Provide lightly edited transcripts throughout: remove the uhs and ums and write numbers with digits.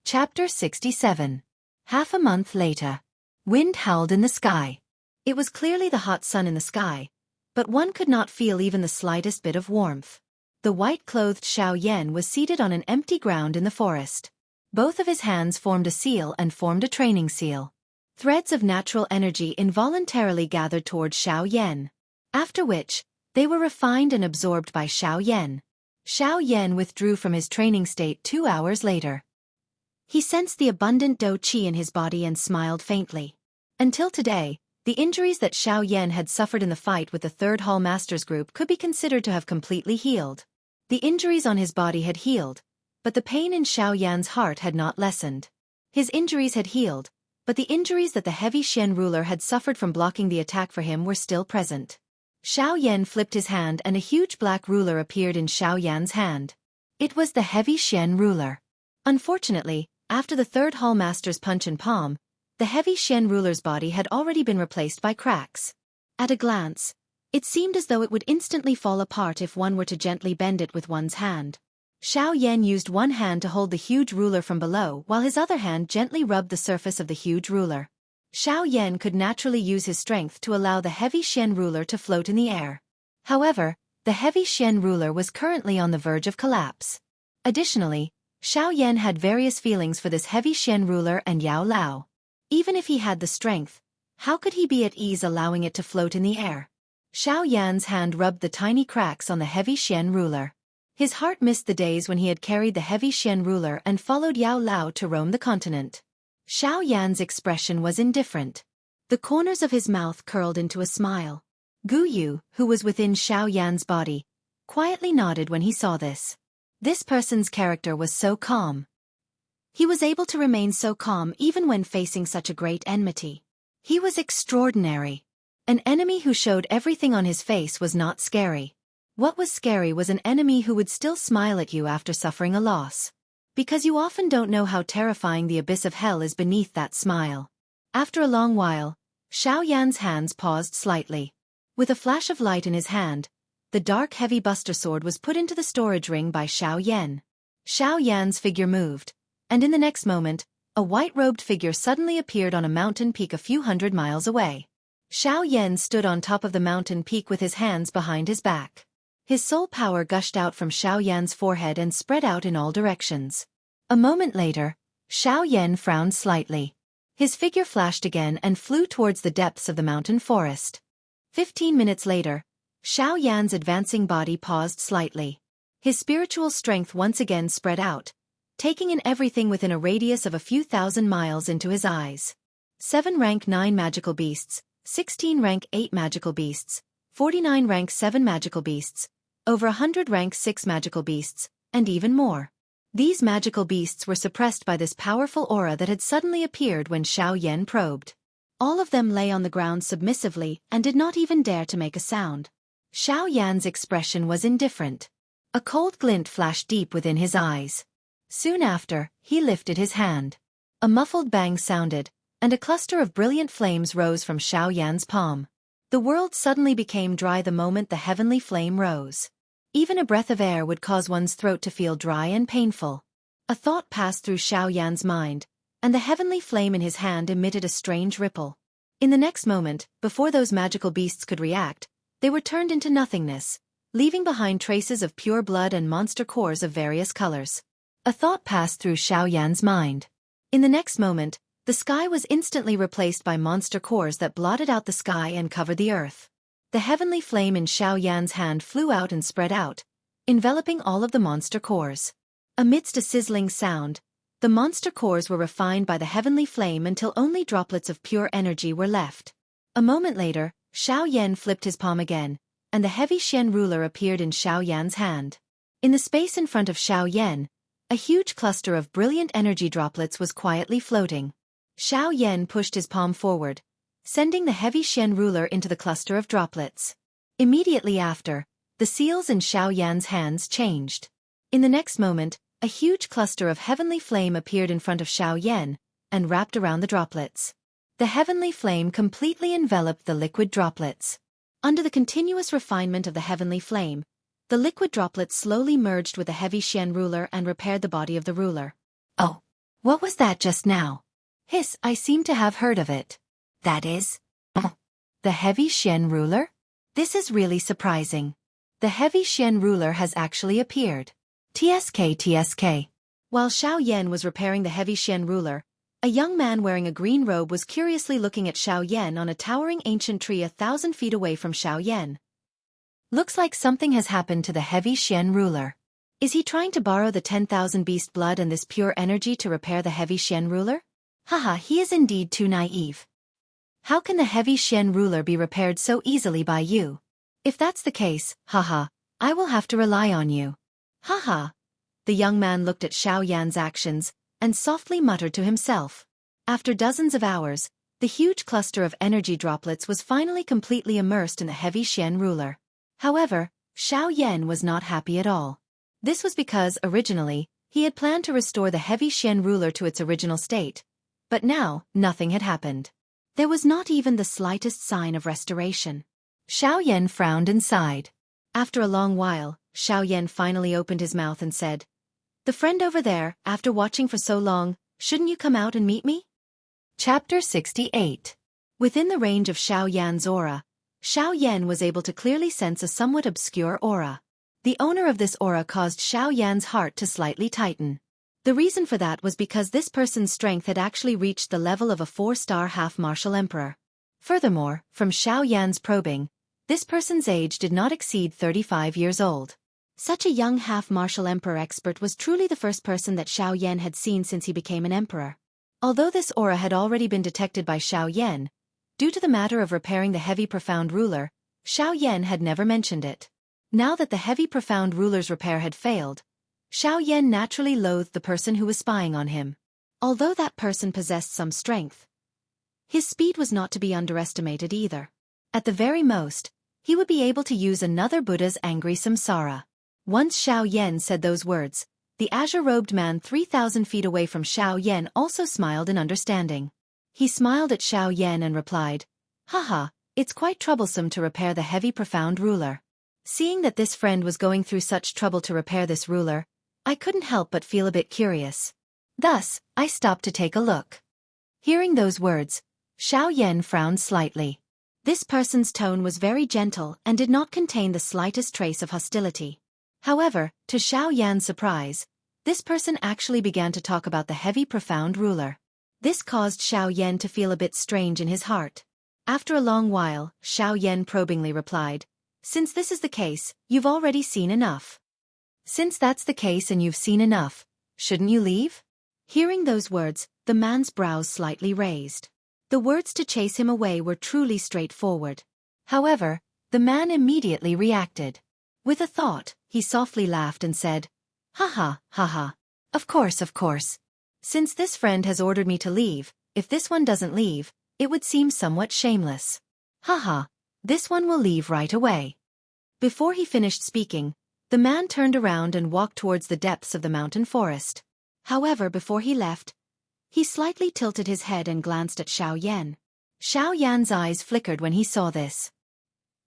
Chapter 67. Half a month later. Wind howled in the sky. It was clearly the hot sun in the sky, but one could not feel even the slightest bit of warmth. The white-clothed Xiao Yan was seated on an empty ground in the forest. Both of his hands formed a seal and formed a training seal. Threads of natural energy involuntarily gathered toward Xiao Yan. After which, they were refined and absorbed by Xiao Yan. Xiao Yan withdrew from his training state 2 hours later. He sensed the abundant dou qi in his body and smiled faintly. Until today, the injuries that Xiao Yan had suffered in the fight with the Third Hall Masters group could be considered to have completely healed. The injuries on his body had healed, but the pain in Xiao Yan's heart had not lessened. His injuries had healed, but the injuries that the heavy Xian ruler had suffered from blocking the attack for him were still present. Xiao Yan flipped his hand and a huge black ruler appeared in Xiao Yan's hand. It was the heavy Xian ruler. Unfortunately, after the Third Hall Master's punch and palm, the heavy Xian ruler's body had already been replaced by cracks. At a glance, it seemed as though it would instantly fall apart if one were to gently bend it with one's hand. Xiao Yan used one hand to hold the huge ruler from below while his other hand gently rubbed the surface of the huge ruler. Xiao Yan could naturally use his strength to allow the heavy Xian ruler to float in the air. However, the heavy Xian ruler was currently on the verge of collapse. Additionally, Xiao Yan had various feelings for this heavy Xian ruler and Yao Lao. Even if he had the strength, how could he be at ease allowing it to float in the air? Xiao Yan's hand rubbed the tiny cracks on the heavy Xian ruler. His heart missed the days when he had carried the heavy Xian ruler and followed Yao Lao to roam the continent. Xiao Yan's expression was indifferent. The corners of his mouth curled into a smile. Gu Yu, who was within Xiao Yan's body, quietly nodded when he saw this. This person's character was so calm. He was able to remain so calm even when facing such a great enmity. He was extraordinary. An enemy who showed everything on his face was not scary. What was scary was an enemy who would still smile at you after suffering a loss. Because you often don't know how terrifying the abyss of hell is beneath that smile. After a long while, Xiao Yan's hands paused slightly. With a flash of light in his hand, the dark heavy buster sword was put into the storage ring by Xiao Yan. Xiao Yan's figure moved, and in the next moment, a white-robed figure suddenly appeared on a mountain peak a few hundred miles away. Xiao Yan stood on top of the mountain peak with his hands behind his back. His soul power gushed out from Xiao Yan's forehead and spread out in all directions. A moment later, Xiao Yan frowned slightly. His figure flashed again and flew towards the depths of the mountain forest. 15 minutes later, Xiao Yan's advancing body paused slightly. His spiritual strength once again spread out, taking in everything within a radius of a few thousand miles into his eyes. 7 rank 9 magical beasts, 16 rank 8 magical beasts, 49 rank 7 magical beasts, over 100 rank 6 magical beasts, and even more. These magical beasts were suppressed by this powerful aura that had suddenly appeared when Xiao Yan probed. All of them lay on the ground submissively and did not even dare to make a sound. Xiao Yan's expression was indifferent. A cold glint flashed deep within his eyes. Soon after, he lifted his hand. A muffled bang sounded, and a cluster of brilliant flames rose from Xiao Yan's palm. The world suddenly became dry the moment the heavenly flame rose. Even a breath of air would cause one's throat to feel dry and painful. A thought passed through Xiao Yan's mind, and the heavenly flame in his hand emitted a strange ripple. In the next moment, before those magical beasts could react, they were turned into nothingness, leaving behind traces of pure blood and monster cores of various colors. A thought passed through Xiao Yan's mind. In the next moment, the sky was instantly replaced by monster cores that blotted out the sky and covered the earth. The heavenly flame in Xiao Yan's hand flew out and spread out, enveloping all of the monster cores. Amidst a sizzling sound, the monster cores were refined by the heavenly flame until only droplets of pure energy were left. A moment later, Xiao Yan flipped his palm again, and the heavy Xian ruler appeared in Xiao Yan's hand. In the space in front of Xiao Yan, a huge cluster of brilliant energy droplets was quietly floating. Xiao Yan pushed his palm forward, sending the heavy Xian ruler into the cluster of droplets. Immediately after, the seals in Xiao Yan's hands changed. In the next moment, a huge cluster of heavenly flame appeared in front of Xiao Yan, and wrapped around the droplets. The heavenly flame completely enveloped the liquid droplets. Under the continuous refinement of the heavenly flame, the liquid droplets slowly merged with the heavy Xian ruler and repaired the body of the ruler. Oh! What was that just now? Hiss, I seem to have heard of it. That is? The heavy Xian ruler? This is really surprising. The heavy Xian ruler has actually appeared. TSK. While Xiao Yan was repairing the heavy Xian ruler, a young man wearing a green robe was curiously looking at Xiao Yan on a towering ancient tree 1,000 feet away from Xiao Yan. Looks like something has happened to the heavy Xian ruler. Is he trying to borrow the 10,000 beast blood and this pure energy to repair the heavy Xian ruler? Haha, he is indeed too naive. How can the heavy Xian ruler be repaired so easily by you? If that's the case, haha, I will have to rely on you. Haha. The young man looked at Xiao Yan's actions and softly muttered to himself. After dozens of hours, the huge cluster of energy droplets was finally completely immersed in the heavy Xian ruler. However, Xiao Yan was not happy at all. This was because, originally, he had planned to restore the heavy Xian ruler to its original state. But now, nothing had happened. There was not even the slightest sign of restoration. Xiao Yan frowned and sighed. After a long while, Xiao Yan finally opened his mouth and said, "The friend over there, after watching for so long, shouldn't you come out and meet me?" Chapter 68. Within the range of Xiao Yan's aura, Xiao Yan was able to clearly sense a somewhat obscure aura. The owner of this aura caused Xiao Yan's heart to slightly tighten. The reason for that was because this person's strength had actually reached the level of a 4-star half-martial emperor. Furthermore, from Xiao Yan's probing, this person's age did not exceed 35 years old. Such a young half-martial emperor expert was truly the first person that Xiao Yan had seen since he became an emperor. Although this aura had already been detected by Xiao Yan, due to the matter of repairing the heavy profound ruler, Xiao Yan had never mentioned it. Now that the heavy profound ruler's repair had failed, Xiao Yan naturally loathed the person who was spying on him. Although that person possessed some strength, his speed was not to be underestimated either. At the very most, he would be able to use another Buddha's angry samsara. Once Xiao Yan said those words, the azure-robed man 3,000 feet away from Xiao Yan also smiled in understanding. He smiled at Xiao Yan and replied, "Haha, it's quite troublesome to repair the heavy profound ruler." Seeing that this friend was going through such trouble to repair this ruler, I couldn't help but feel a bit curious. Thus, I stopped to take a look. Hearing those words, Xiao Yan frowned slightly. This person's tone was very gentle and did not contain the slightest trace of hostility. However, to Xiao Yan's surprise, this person actually began to talk about the heavy profound ruler. This caused Xiao Yan to feel a bit strange in his heart. After a long while, Xiao Yan probingly replied, "Since this is the case, you've already seen enough. Since that's the case and you've seen enough, shouldn't you leave?" Hearing those words, the man's brows slightly raised. The words to chase him away were truly straightforward. However, the man immediately reacted. With a thought, he softly laughed and said, "Haha, haha. Of course. Since this friend has ordered me to leave, if this one doesn't leave, it would seem somewhat shameless. Haha, this one will leave right away." Before he finished speaking, the man turned around and walked towards the depths of the mountain forest. However, before he left, he slightly tilted his head and glanced at Xiao Yan. Xiao Yan's eyes flickered when he saw this.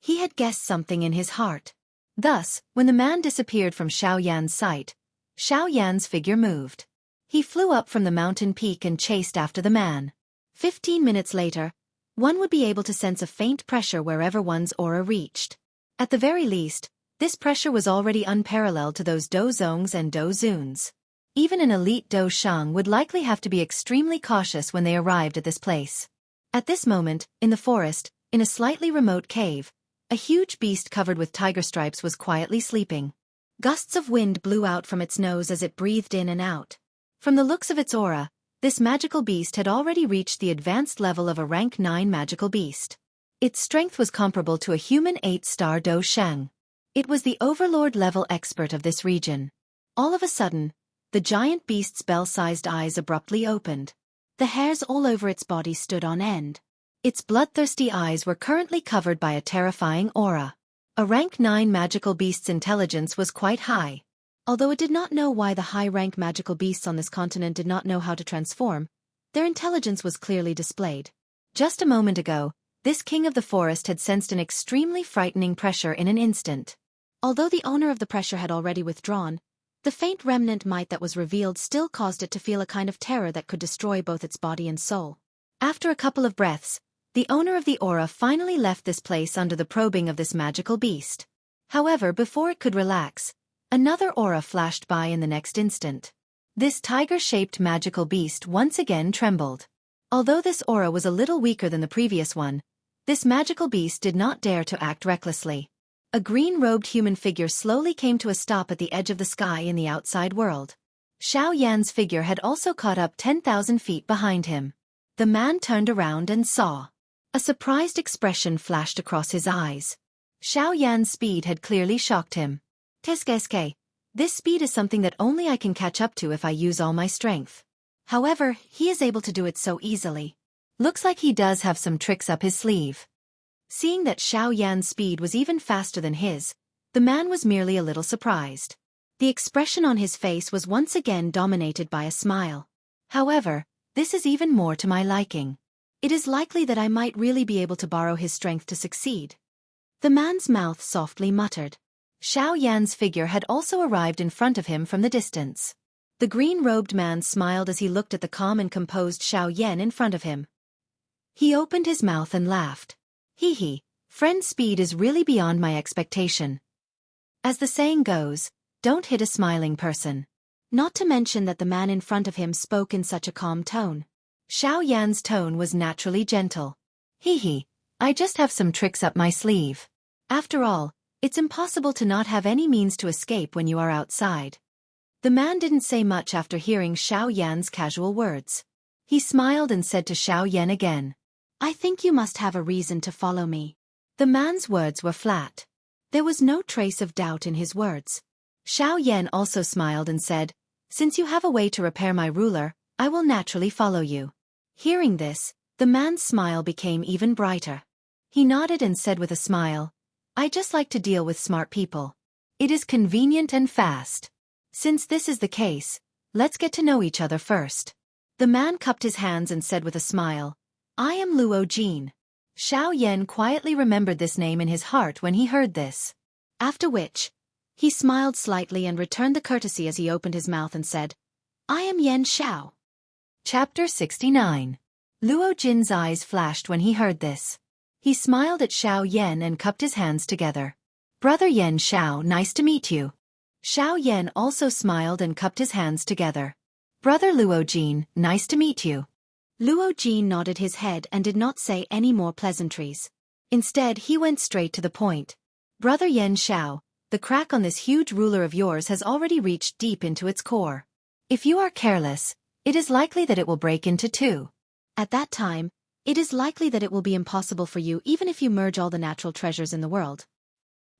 He had guessed something in his heart. Thus, when the man disappeared from Xiao Yan's sight, Xiao Yan's figure moved. He flew up from the mountain peak and chased after the man. 15 minutes later, one would be able to sense a faint pressure wherever one's aura reached. At the very least, this pressure was already unparalleled to those Do Zongs and Do Zuns. Even an elite Do Shang would likely have to be extremely cautious when they arrived at this place. At this moment, in the forest, in a slightly remote cave, a huge beast covered with tiger stripes was quietly sleeping. Gusts of wind blew out from its nose as it breathed in and out. From the looks of its aura, this magical beast had already reached the advanced level of a rank 9 magical beast. Its strength was comparable to a human 8-star Do Shang. It was the overlord level expert of this region. All of a sudden, the giant beast's bell-sized eyes abruptly opened. The hairs all over its body stood on end. Its bloodthirsty eyes were currently covered by a terrifying aura. A rank 9 magical beast's intelligence was quite high. Although it did not know why the high-rank magical beasts on this continent did not know how to transform, their intelligence was clearly displayed. Just a moment ago, this king of the forest had sensed an extremely frightening pressure in an instant. Although the owner of the pressure had already withdrawn, The faint remnant might that was revealed still caused it to feel a kind of terror that could destroy both its body and soul. After a couple of breaths, the owner of the aura finally left this place under the probing of this magical beast. However, before it could relax, another aura flashed by in the next instant. This tiger-shaped magical beast once again trembled. Although this aura was a little weaker than the previous one, this magical beast did not dare to act recklessly. A green-robed human figure slowly came to a stop at the edge of the sky in the outside world. Xiao Yan's figure had also caught up 10,000 feet behind him. The man turned around and saw. A surprised expression flashed across his eyes. Xiao Yan's speed had clearly shocked him. Teskeske. This speed is something that only I can catch up to if I use all my strength. However, he is able to do it so easily. Looks like he does have some tricks up his sleeve. Seeing that Xiao Yan's speed was even faster than his, the man was merely a little surprised. The expression on his face was once again dominated by a smile. However, this is even more to my liking. It is likely that I might really be able to borrow his strength to succeed. The man's mouth softly muttered. Xiao Yan's figure had also arrived in front of him from the distance. The green-robed man smiled as he looked at the calm and composed Xiao Yan in front of him. He opened his mouth and laughed. Hee hee, friend's speed is really beyond my expectation. As the saying goes, don't hit a smiling person. Not to mention that the man in front of him spoke in such a calm tone. Xiao Yan's tone was naturally gentle. Hee hee, I just have some tricks up my sleeve. After all, it's impossible to not have any means to escape when you are outside. The man didn't say much after hearing Xiao Yan's casual words. He smiled and said to Xiao Yan again, I think you must have a reason to follow me. The man's words were flat. There was no trace of doubt in his words. Xiao Yan also smiled and said, Since you have a way to repair my ruler, I will naturally follow you. Hearing this, the man's smile became even brighter. He nodded and said with a smile, I just like to deal with smart people. It is convenient and fast. Since this is the case, let's get to know each other first. The man cupped his hands and said with a smile, I am Luo Jin. Xiao Yan quietly remembered this name in his heart when he heard this. After which, he smiled slightly and returned the courtesy as he opened his mouth and said, I am Yan Xiao. Chapter 69. Luo Jin's eyes flashed when he heard this. He smiled at Xiao Yan and cupped his hands together. Brother Yan Xiao, nice to meet you. Xiao Yan also smiled and cupped his hands together. Brother Luo Jin, nice to meet you. Luo Jin nodded his head and did not say any more pleasantries. Instead, he went straight to the point. Brother Yan Xiao, the crack on this huge ruler of yours has already reached deep into its core. If you are careless, it is likely that it will break into two. At that time, it is likely that it will be impossible for you even if you merge all the natural treasures in the world.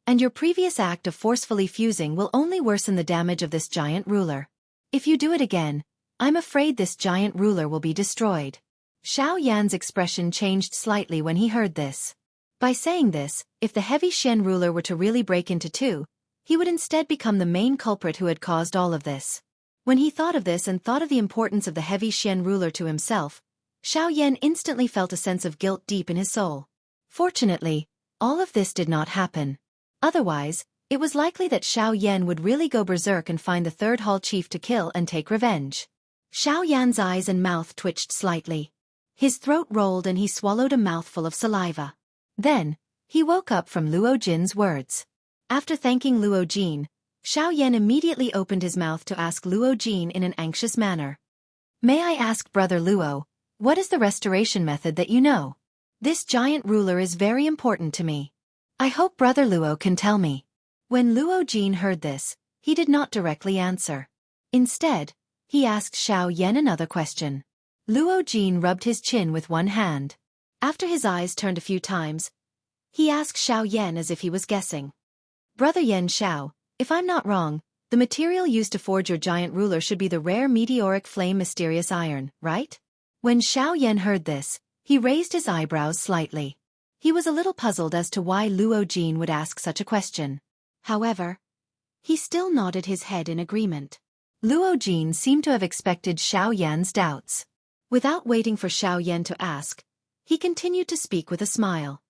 And your previous act of forcefully fusing will only worsen the damage of this giant ruler. If you do it again, I'm afraid this giant ruler will be destroyed. Xiao Yan's expression changed slightly when he heard this. By saying this, if the heavy Shen ruler were to really break into two, he would instead become the main culprit who had caused all of this. When he thought of this and thought of the importance of the heavy Shen ruler to himself, Xiao Yan instantly felt a sense of guilt deep in his soul. Fortunately, all of this did not happen. Otherwise, it was likely that Xiao Yan would really go berserk and find the third hall chief to kill and take revenge. Xiao Yan's eyes and mouth twitched slightly. His throat rolled and he swallowed a mouthful of saliva. Then, he woke up from Luo Jin's words. After thanking Luo Jin, Xiao Yan immediately opened his mouth to ask Luo Jin in an anxious manner. May I ask Brother Luo, what is the restoration method that you know? This giant ruler is very important to me. I hope Brother Luo can tell me. When Luo Jin heard this, he did not directly answer. Instead, he asked Xiao Yan another question. Luo Jin rubbed his chin with one hand. After his eyes turned a few times, he asked Xiao Yan as if he was guessing. Brother Yan Xiao, if I'm not wrong, the material used to forge your giant ruler should be the rare meteoric flame mysterious iron, right? When Xiao Yan heard this, he raised his eyebrows slightly. He was a little puzzled as to why Luo Jin would ask such a question. However, he still nodded his head in agreement. Luo Jin seemed to have expected Xiao Yan's doubts. Without waiting for Xiao Yan to ask, he continued to speak with a smile.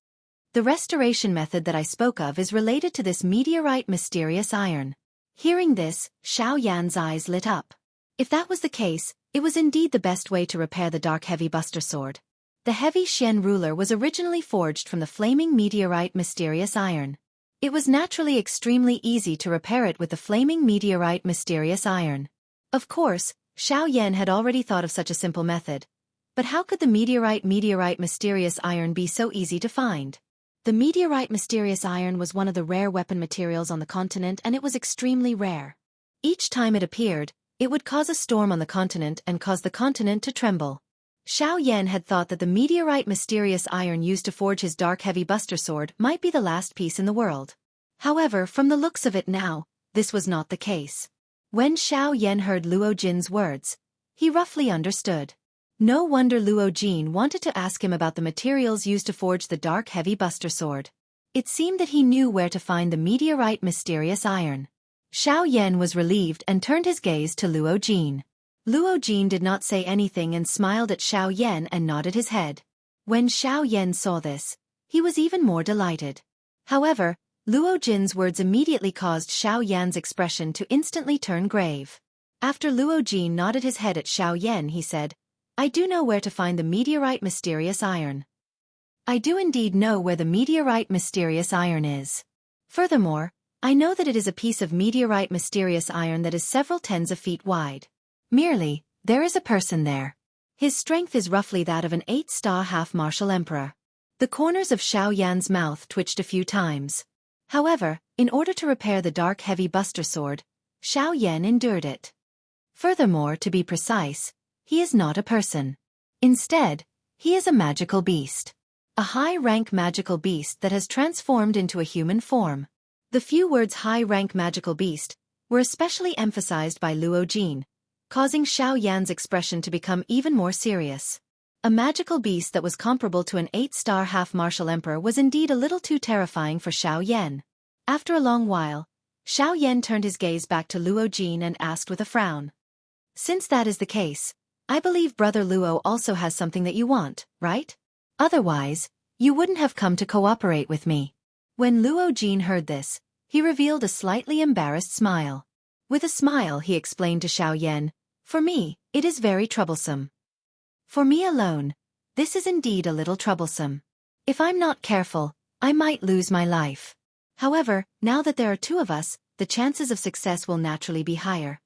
The restoration method that I spoke of is related to this meteorite mysterious iron. Hearing this, Xiao Yan's eyes lit up. If that was the case, it was indeed the best way to repair the dark heavy buster sword. The heavy Xian ruler was originally forged from the flaming meteorite mysterious iron. It was naturally extremely easy to repair it with the flaming meteorite mysterious iron. Of course, Xiao Yan had already thought of such a simple method. But how could the meteorite mysterious iron be so easy to find? The meteorite mysterious iron was one of the rare weapon materials on the continent, and it was extremely rare. Each time it appeared, it would cause a storm on the continent and cause the continent to tremble. Xiao Yan had thought that the meteorite mysterious iron used to forge his dark heavy buster sword might be the last piece in the world. However, from the looks of it now, this was not the case. When Xiao Yan heard Luo Jin's words, he roughly understood. No wonder Luo Jin wanted to ask him about the materials used to forge the dark heavy buster sword. It seemed that he knew where to find the meteorite mysterious iron. Xiao Yan was relieved and turned his gaze to Luo Jin. Luo Jin did not say anything and smiled at Xiao Yan and nodded his head. When Xiao Yan saw this, he was even more delighted. However, Luo Jin's words immediately caused Xiao Yan's expression to instantly turn grave. After Luo Jin nodded his head at Xiao Yan, he said, "I do know where to find the meteorite mysterious iron. I do indeed know where the meteorite mysterious iron is. Furthermore, I know that it is a piece of meteorite mysterious iron that is several tens of feet wide. Merely, there is a person there. His strength is roughly that of an 8-star half-martial emperor." The corners of Xiao Yan's mouth twitched a few times. However, in order to repair the dark heavy buster sword, Xiao Yan endured it. Furthermore, to be precise, he is not a person. Instead, he is a magical beast. A high-rank magical beast that has transformed into a human form. The few words high-rank magical beast were especially emphasized by Luo Jin, causing Xiao Yan's expression to become even more serious. A magical beast that was comparable to an 8-star half-martial emperor was indeed a little too terrifying for Xiao Yan. After a long while, Xiao Yan turned his gaze back to Luo Jin and asked with a frown. "Since that is the case, I believe Brother Luo also has something that you want, right? Otherwise, you wouldn't have come to cooperate with me." When Luo Jin heard this, he revealed a slightly embarrassed smile. With a smile, he explained to Xiao Yan, "For me, it is very troublesome. For me alone, this is indeed a little troublesome. If I'm not careful, I might lose my life. However, now that there are two of us, the chances of success will naturally be higher."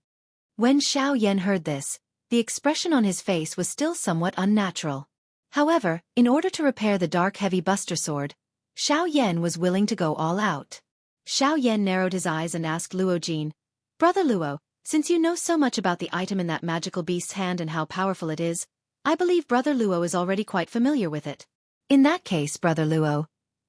When Xiao Yan heard this, the expression on his face was still somewhat unnatural. However, in order to repair the dark heavy buster sword, Xiao Yan was willing to go all out. Xiao Yan narrowed his eyes and asked Luo Jin, "Brother Luo, since you know so much about the item in that magical beast's hand and how powerful it is, I believe Brother Luo is already quite familiar with it. In that case, Brother Luo,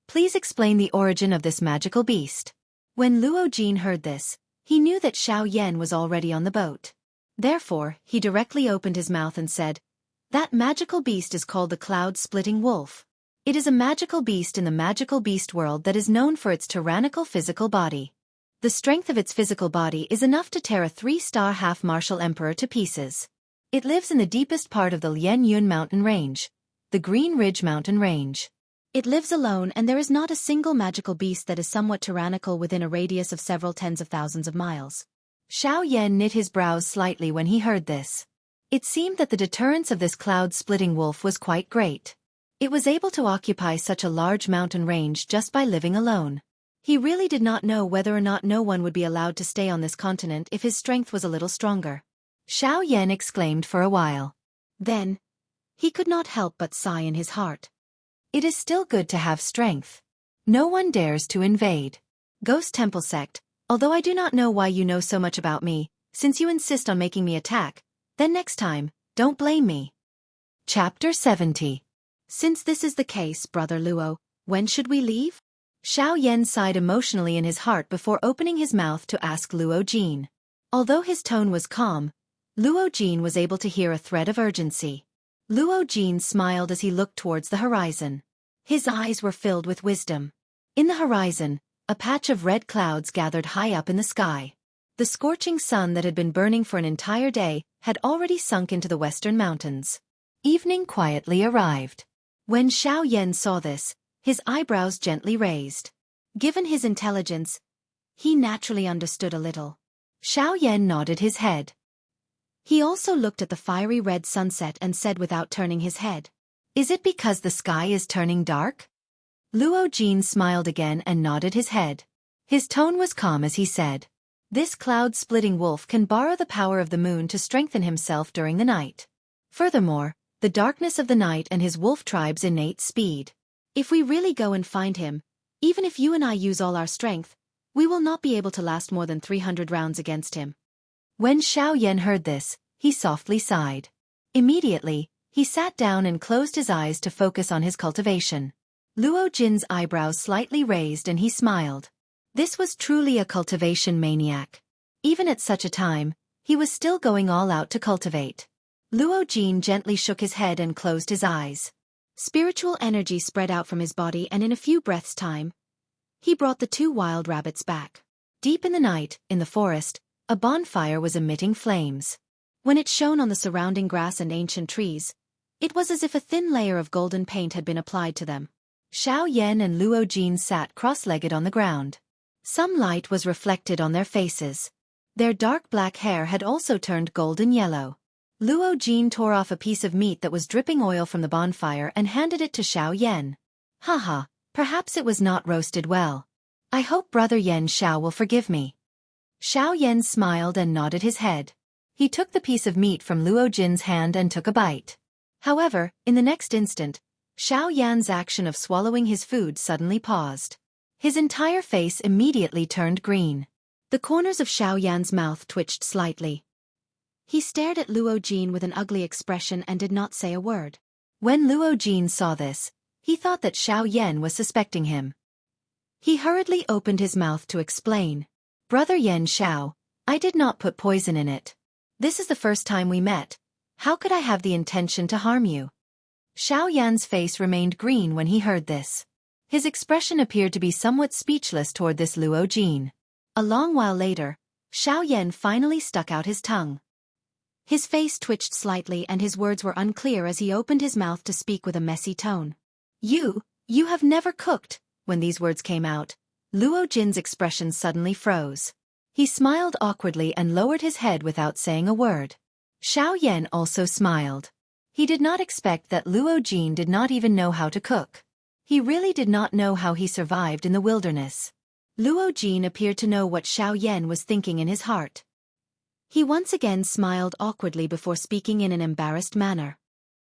please explain the origin of this magical beast." When Luo Jin heard this, he knew that Xiao Yan was already on the boat. Therefore, he directly opened his mouth and said, "That magical beast is called the Cloud-Splitting Wolf. It is a magical beast in the magical beast world that is known for its tyrannical physical body. The strength of its physical body is enough to tear a 3-star half-martial emperor to pieces. It lives in the deepest part of the Lian Yun mountain range, the Green Ridge mountain range. It lives alone, and there is not a single magical beast that is somewhat tyrannical within a radius of several tens of thousands of miles." Xiao Yan knit his brows slightly when he heard this. It seemed that the deterrence of this cloud-splitting wolf was quite great. It was able to occupy such a large mountain range just by living alone. He really did not know whether or not no one would be allowed to stay on this continent if his strength was a little stronger. Xiao Yan exclaimed for a while. Then, he could not help but sigh in his heart. It is still good to have strength. No one dares to invade. Ghost Temple Sect, although I do not know why you know so much about me, since you insist on making me attack, then next time, don't blame me. Chapter 70. Since this is the case, Brother Luo, when should we leave? Xiao Yan sighed emotionally in his heart before opening his mouth to ask Luo Jin. Although his tone was calm, Luo Jin was able to hear a thread of urgency. Luo Jin smiled as he looked towards the horizon. His eyes were filled with wisdom. In the horizon, a patch of red clouds gathered high up in the sky. The scorching sun that had been burning for an entire day had already sunk into the western mountains. Evening quietly arrived. When Xiao Yan saw this, his eyebrows gently raised. Given his intelligence, he naturally understood a little. Xiao Yan nodded his head. He also looked at the fiery red sunset and said without turning his head, "Is it because the sky is turning dark?" Luo Jin smiled again and nodded his head. His tone was calm as he said, "This cloud-splitting wolf can borrow the power of the moon to strengthen himself during the night. Furthermore, the darkness of the night and his wolf tribe's innate speed. If we really go and find him, even if you and I use all our strength, we will not be able to last more than 300 rounds against him." When Xiao Yan heard this, he softly sighed. Immediately, he sat down and closed his eyes to focus on his cultivation. Luo Jin's eyebrows slightly raised and he smiled. This was truly a cultivation maniac. Even at such a time, he was still going all out to cultivate. Luo Jin gently shook his head and closed his eyes. Spiritual energy spread out from his body and in a few breaths' time, he brought the 2 wild rabbits back. Deep in the night, in the forest, a bonfire was emitting flames. When it shone on the surrounding grass and ancient trees, it was as if a thin layer of golden paint had been applied to them. Xiao Yan and Luo Jin sat cross-legged on the ground. Some light was reflected on their faces. Their dark black hair had also turned golden yellow. Luo Jin tore off a piece of meat that was dripping oil from the bonfire and handed it to Xiao Yan. "Haha, perhaps it was not roasted well. I hope Brother Yan Xiao will forgive me." Xiao Yan smiled and nodded his head. He took the piece of meat from Luo Jin's hand and took a bite. However, in the next instant, Xiao Yan's action of swallowing his food suddenly paused. His entire face immediately turned green. The corners of Xiao Yan's mouth twitched slightly. He stared at Luo Jin with an ugly expression and did not say a word. When Luo Jin saw this, he thought that Xiao Yan was suspecting him. He hurriedly opened his mouth to explain. "Brother Yan Xiao, I did not put poison in it. This is the first time we met. How could I have the intention to harm you?" Xiao Yan's face remained green when he heard this. His expression appeared to be somewhat speechless toward this Luo Jin. A long while later, Xiao Yan finally stuck out his tongue. His face twitched slightly and his words were unclear as he opened his mouth to speak with a messy tone. You have never cooked." When these words came out, Luo Jin's expression suddenly froze. He smiled awkwardly and lowered his head without saying a word. Xiao Yan also smiled. He did not expect that Luo Jin did not even know how to cook. He really did not know how he survived in the wilderness. Luo Jin appeared to know what Xiao Yan was thinking in his heart. He once again smiled awkwardly before speaking in an embarrassed manner.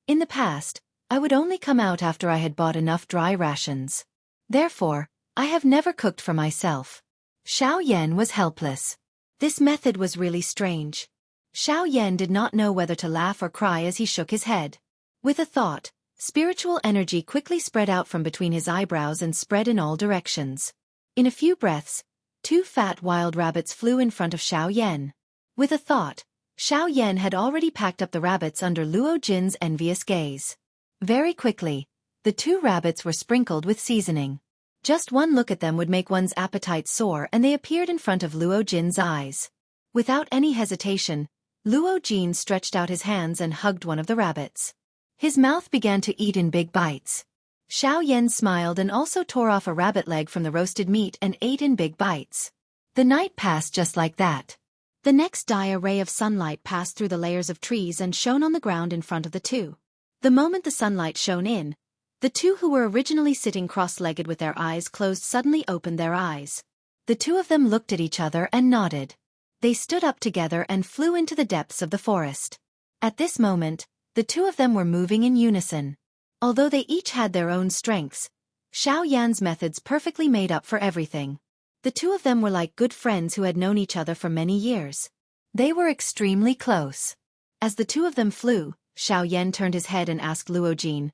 "In the past, I would only come out after I had bought enough dry rations. Therefore, I have never cooked for myself." Xiao Yan was helpless. This method was really strange. Xiao Yan did not know whether to laugh or cry as he shook his head. With a thought, spiritual energy quickly spread out from between his eyebrows and spread in all directions. In a few breaths, 2 fat wild rabbits flew in front of Xiao Yan. With a thought, Xiao Yan had already packed up the rabbits under Luo Jin's envious gaze. Very quickly, the 2 rabbits were sprinkled with seasoning. Just one look at them would make one's appetite soar and they appeared in front of Luo Jin's eyes. Without any hesitation, Luo Jin stretched out his hands and hugged one of the rabbits. His mouth began to eat in big bites. Xiao Yan smiled and also tore off a rabbit leg from the roasted meat and ate in big bites. The night passed just like that. The next day a ray of sunlight passed through the layers of trees and shone on the ground in front of the 2. The moment the sunlight shone in, the 2 who were originally sitting cross-legged with their eyes closed suddenly opened their eyes. The 2 of them looked at each other and nodded. They stood up together and flew into the depths of the forest. At this moment, the 2 of them were moving in unison. Although they each had their own strengths, Xiao Yan's methods perfectly made up for everything. The 2 of them were like good friends who had known each other for many years. They were extremely close. As the 2 of them flew, Xiao Yan turned his head and asked Luo Jin,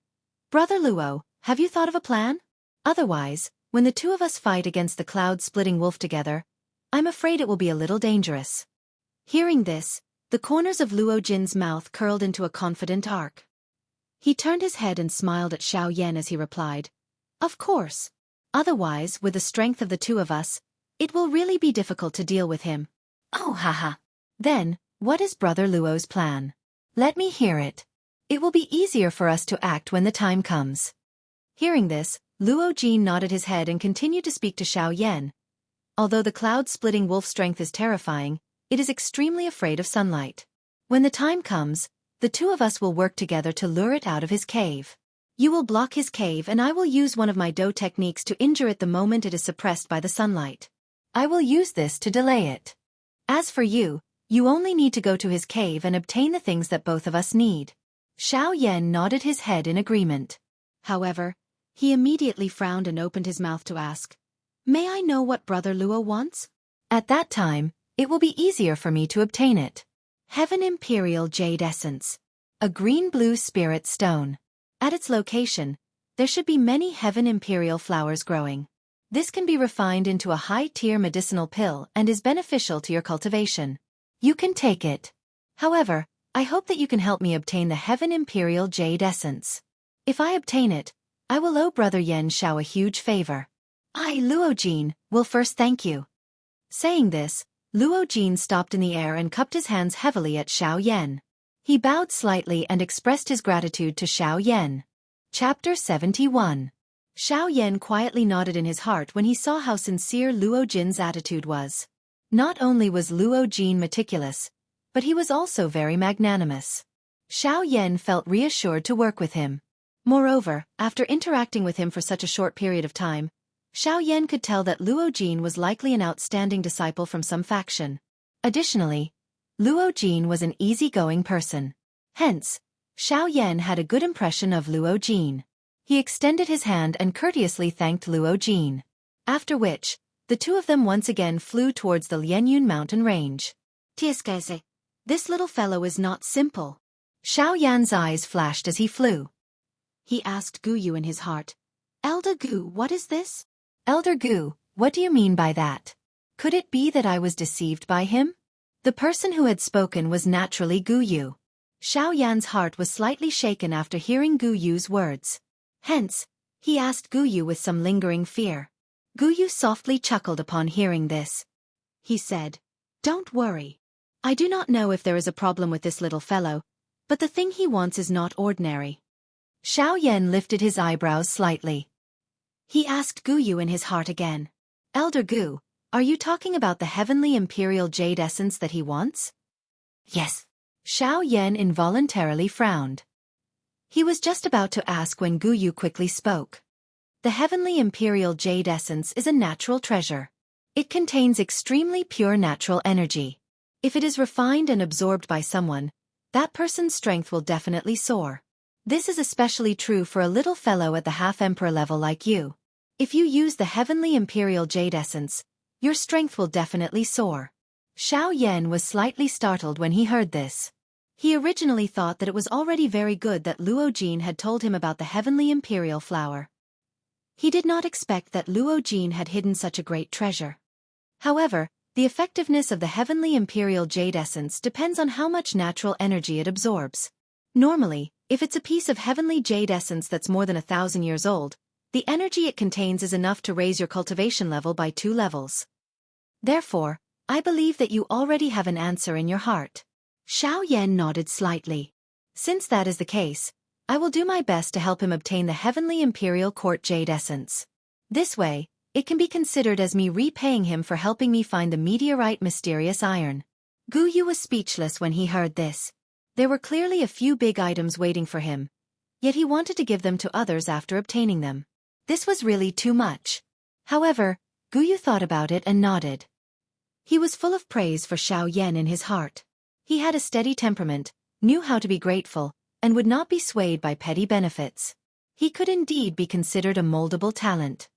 "Brother Luo, have you thought of a plan? Otherwise, when the 2 of us fight against the cloud-splitting wolf together, I'm afraid it will be a little dangerous." Hearing this, the corners of Luo Jin's mouth curled into a confident arc. He turned his head and smiled at Xiao Yan as he replied, "Of course. Otherwise, with the strength of the 2 of us, it will really be difficult to deal with him." "Oh haha. Then, what is Brother Luo's plan? Let me hear it. It will be easier for us to act when the time comes." Hearing this, Luo Jin nodded his head and continued to speak to Xiao Yan. "Although the cloud-splitting wolf strength is terrifying, It is extremely afraid of sunlight. When the time comes, the two of us will work together to lure it out of his cave. You will block his cave and I will use one of my Do techniques to injure it the moment it is suppressed by the sunlight. I will use this to delay it. As for you, you only need to go to his cave and obtain the things that both of us need. Xiao Yan nodded his head in agreement. However, he immediately frowned and opened his mouth to ask, "May I know what Brother Luo wants?" At that time, it will be easier for me to obtain it. Heaven Imperial Jade Essence. A green-blue spirit stone. At its location, there should be many Heaven Imperial flowers growing. This can be refined into a high-tier medicinal pill and is beneficial to your cultivation. You can take it. However, I hope that you can help me obtain the Heaven Imperial Jade Essence. If I obtain it, I will owe Brother Yan Xiao a huge favor. I, Luo Jin, will first thank you. Saying this, Luo Jin stopped in the air and cupped his hands heavily at Xiao Yan. He bowed slightly and expressed his gratitude to Xiao Yan. Chapter 71. Xiao Yan quietly nodded in his heart when he saw how sincere Luo Jin's attitude was. Not only was Luo Jin meticulous, but he was also very magnanimous. Xiao Yan felt reassured to work with him. Moreover, after interacting with him for such a short period of time, Xiao Yan could tell that Luo Jin was likely an outstanding disciple from some faction. Additionally, Luo Jin was an easygoing person. Hence, Xiao Yan had a good impression of Luo Jin. He extended his hand and courteously thanked Luo Jin. After which, the two of them once again flew towards the Lianyun mountain range. Tieskese, this little fellow is not simple. Xiao Yan's eyes flashed as he flew. He asked Gu Yu in his heart, "Elder Gu, what is this?" "Elder Gu, what do you mean by that? Could it be that I was deceived by him?" The person who had spoken was naturally Gu Yu. Xiao Yan's heart was slightly shaken after hearing Gu Yu's words. Hence, he asked Gu Yu with some lingering fear. Gu Yu softly chuckled upon hearing this. He said, "Don't worry. I do not know if there is a problem with this little fellow, but the thing he wants is not ordinary." Xiao Yan lifted his eyebrows slightly. He asked Gu Yu in his heart again, "Elder Gu, are you talking about the Heavenly Imperial Jade Essence that he wants?" "Yes." Xiao Yan involuntarily frowned. He was just about to ask when Gu Yu quickly spoke. The Heavenly Imperial Jade Essence is a natural treasure. It contains extremely pure natural energy. If it is refined and absorbed by someone, that person's strength will definitely soar. This is especially true for a little fellow at the half-emperor level like you. If you use the Heavenly Imperial Jade Essence, your strength will definitely soar. Xiao Yan was slightly startled when he heard this. He originally thought that it was already very good that Luo Jin had told him about the Heavenly Imperial Flower. He did not expect that Luo Jin had hidden such a great treasure. However, the effectiveness of the Heavenly Imperial Jade Essence depends on how much natural energy it absorbs. Normally, if it's a piece of Heavenly Jade Essence that's more than 1,000 years old, the energy it contains is enough to raise your cultivation level by 2 levels. Therefore, I believe that you already have an answer in your heart. Xiao Yan nodded slightly. Since that is the case, I will do my best to help him obtain the Heavenly Imperial Court Jade Essence. This way, it can be considered as me repaying him for helping me find the meteorite mysterious iron. Gu Yu was speechless when he heard this. There were clearly a few big items waiting for him, yet he wanted to give them to others after obtaining them. This was really too much. However, Gu Yu thought about it and nodded. He was full of praise for Xiao Yan in his heart. He had a steady temperament, knew how to be grateful, and would not be swayed by petty benefits. He could indeed be considered a moldable talent.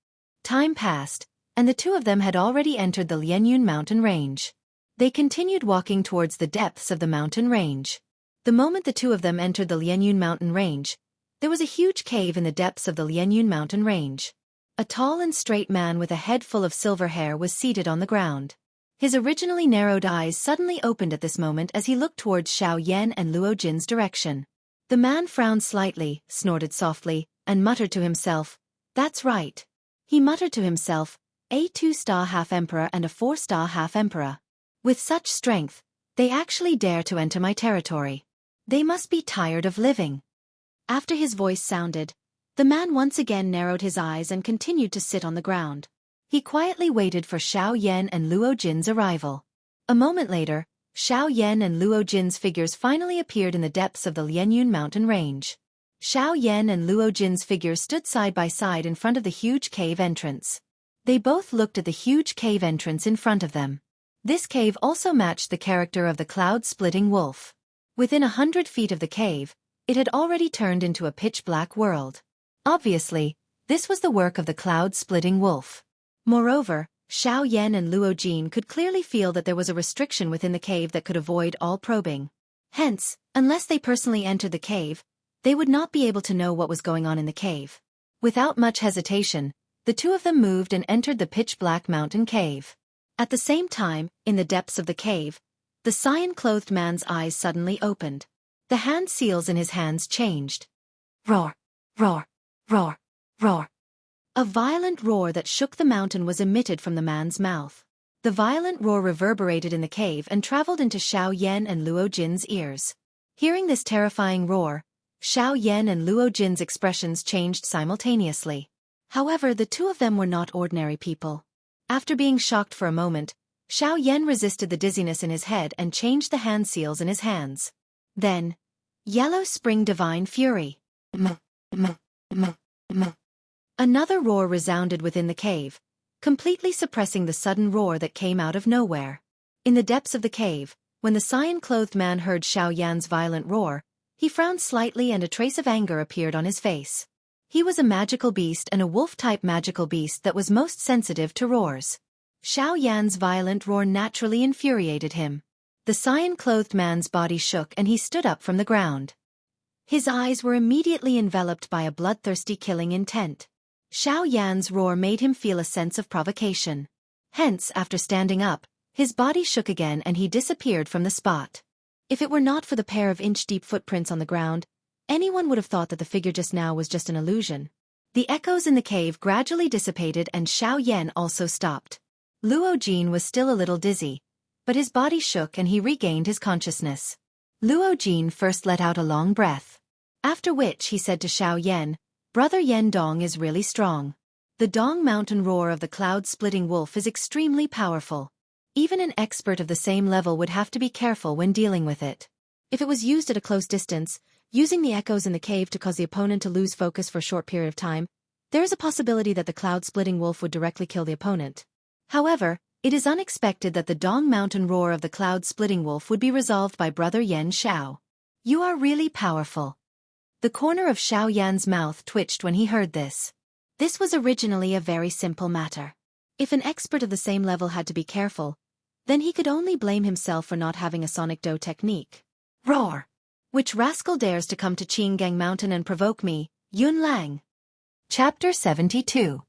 Time passed, and the two of them had already entered the Lianyun mountain range. They continued walking towards the depths of the mountain range. The moment the two of them entered the Lianyun mountain range, there was a huge cave in the depths of the Lianyun mountain range. A tall and straight man with a head full of silver hair was seated on the ground. His originally narrowed eyes suddenly opened at this moment as he looked towards Xiao Yan and Luo Jin's direction. The man frowned slightly, snorted softly, and muttered to himself, "That's right." He muttered to himself, "A 2-star half-emperor and a 4-star half-emperor. With such strength, they actually dare to enter my territory. They must be tired of living." After his voice sounded, the man once again narrowed his eyes and continued to sit on the ground. He quietly waited for Xiao Yan and Luo Jin's arrival. A moment later, Xiao Yan and Luo Jin's figures finally appeared in the depths of the Lianyun mountain range. Xiao Yan and Luo Jin's figures stood side by side in front of the huge cave entrance. They both looked at the huge cave entrance in front of them. This cave also matched the character of the cloud-splitting wolf. Within 100 feet of the cave, it had already turned into a pitch-black world. Obviously, this was the work of the cloud-splitting wolf. Moreover, Xiao Yan and Luo Jin could clearly feel that there was a restriction within the cave that could avoid all probing. Hence, unless they personally entered the cave, they would not be able to know what was going on in the cave. Without much hesitation, the two of them moved and entered the pitch-black mountain cave. At the same time, in the depths of the cave, the cyan-clothed man's eyes suddenly opened. The hand seals in his hands changed. Roar! Roar! Roar! Roar! A violent roar that shook the mountain was emitted from the man's mouth. The violent roar reverberated in the cave and traveled into Xiao Yan and Luo Jin's ears. Hearing this terrifying roar, Xiao Yan and Luo Jin's expressions changed simultaneously. However, the two of them were not ordinary people. After being shocked for a moment, Xiao Yan resisted the dizziness in his head and changed the hand seals in his hands. Then, Yellow Spring Divine Fury. Another roar resounded within the cave, completely suppressing the sudden roar that came out of nowhere. In the depths of the cave, when the cyan-clothed man heard Xiao Yan's violent roar, he frowned slightly and a trace of anger appeared on his face. He was a magical beast and a wolf-type magical beast that was most sensitive to roars. Xiao Yan's violent roar naturally infuriated him. The cyan-clothed man's body shook and he stood up from the ground. His eyes were immediately enveloped by a bloodthirsty killing intent. Xiao Yan's roar made him feel a sense of provocation. Hence, after standing up, his body shook again and he disappeared from the spot. If it were not for the pair of inch-deep footprints on the ground, anyone would have thought that the figure just now was just an illusion. The echoes in the cave gradually dissipated and Xiao Yan also stopped. Luo Jin was still a little dizzy, but his body shook and he regained his consciousness. Luo Jin first let out a long breath. After which he said to Xiao Yan, "Brother Yan Dong is really strong. The Dong Mountain roar of the cloud-splitting wolf is extremely powerful. Even an expert of the same level would have to be careful when dealing with it. If it was used at a close distance, using the echoes in the cave to cause the opponent to lose focus for a short period of time, there is a possibility that the cloud-splitting wolf would directly kill the opponent. However, it is unexpected that the Dong Mountain roar of the cloud-splitting wolf would be resolved by Brother Yan Xiao. You are really powerful." The corner of Xiao Yan's mouth twitched when he heard this. This was originally a very simple matter. If an expert of the same level had to be careful, then he could only blame himself for not having a sonic dough technique. Roar! Which rascal dares to come to Qinggang Mountain and provoke me, Yun Lang? Chapter 72.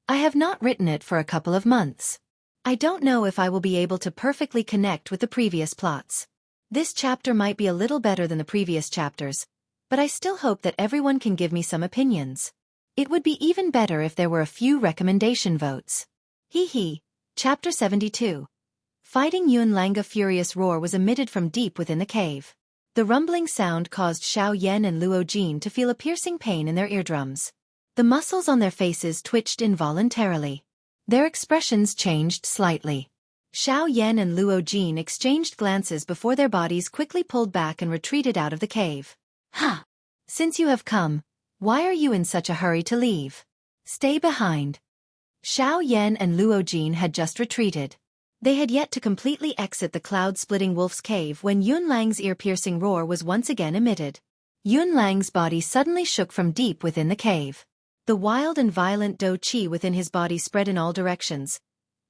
I have not written it for a couple of months. I don't know if I will be able to perfectly connect with the previous plots. This chapter might be a little better than the previous chapters, but I still hope that everyone can give me some opinions. It would be even better if there were a few recommendation votes. Chapter 72. Fighting Yun Lang. A furious roar was emitted from deep within the cave. The rumbling sound caused Xiao Yan and Luo Jin to feel a piercing pain in their eardrums. The muscles on their faces twitched involuntarily. Their expressions changed slightly. Xiao Yan and Luo Jin exchanged glances before their bodies quickly pulled back and retreated out of the cave. "Ha! Since you have come, why are you in such a hurry to leave? Stay behind." Xiao Yan and Luo Jin had just retreated. They had yet to completely exit the cloud-splitting wolf's cave when Yun Lang's ear-piercing roar was once again emitted. Yun Lang's body suddenly shook from deep within the cave. The wild and violent dou qi within his body spread in all directions,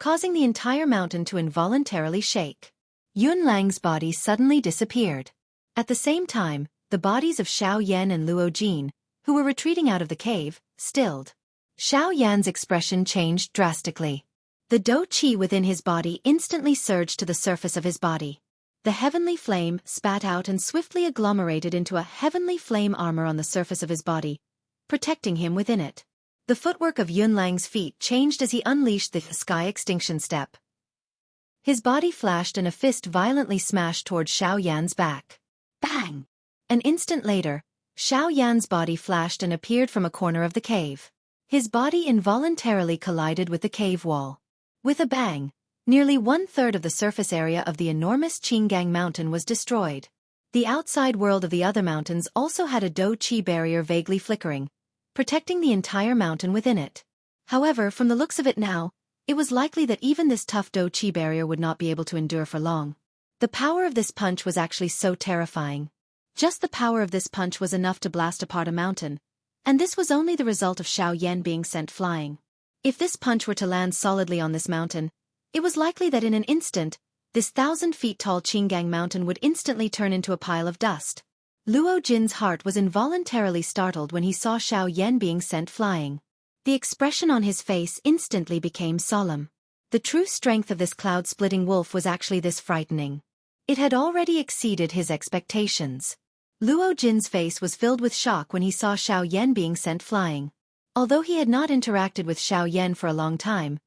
causing the entire mountain to involuntarily shake. Yun Lang's body suddenly disappeared. At the same time, the bodies of Xiao Yan and Luo Jin, who were retreating out of the cave, stilled. Xiao Yan's expression changed drastically. The dou qi within his body instantly surged to the surface of his body. The heavenly flame spat out and swiftly agglomerated into a heavenly flame armor on the surface of his body, protecting him within it. The footwork of Yun Lang's feet changed as he unleashed the sky extinction step. His body flashed and a fist violently smashed toward Xiao Yan's back. Bang! An instant later, Xiao Yan's body flashed and appeared from a corner of the cave. His body involuntarily collided with the cave wall. With a bang, Nearly 1/3 of the surface area of the enormous Qingang mountain was destroyed. The outside world of the other mountains also had a Do-Chi barrier vaguely flickering, protecting the entire mountain within it. However, from the looks of it now, it was likely that even this tough Do-Chi barrier would not be able to endure for long. The power of this punch was actually so terrifying. Just the power of this punch was enough to blast apart a mountain, and this was only the result of Xiao Yan being sent flying. If this punch were to land solidly on this mountain, it was likely that in an instant, this 1,000 feet tall Qingang mountain would instantly turn into a pile of dust. Luo Jin's heart was involuntarily startled when he saw Xiao Yan being sent flying. The expression on his face instantly became solemn. The true strength of this cloud-splitting wolf was actually this frightening. It had already exceeded his expectations. Luo Jin's face was filled with shock when he saw Xiao Yan being sent flying. Although he had not interacted with Xiao Yan for a long time,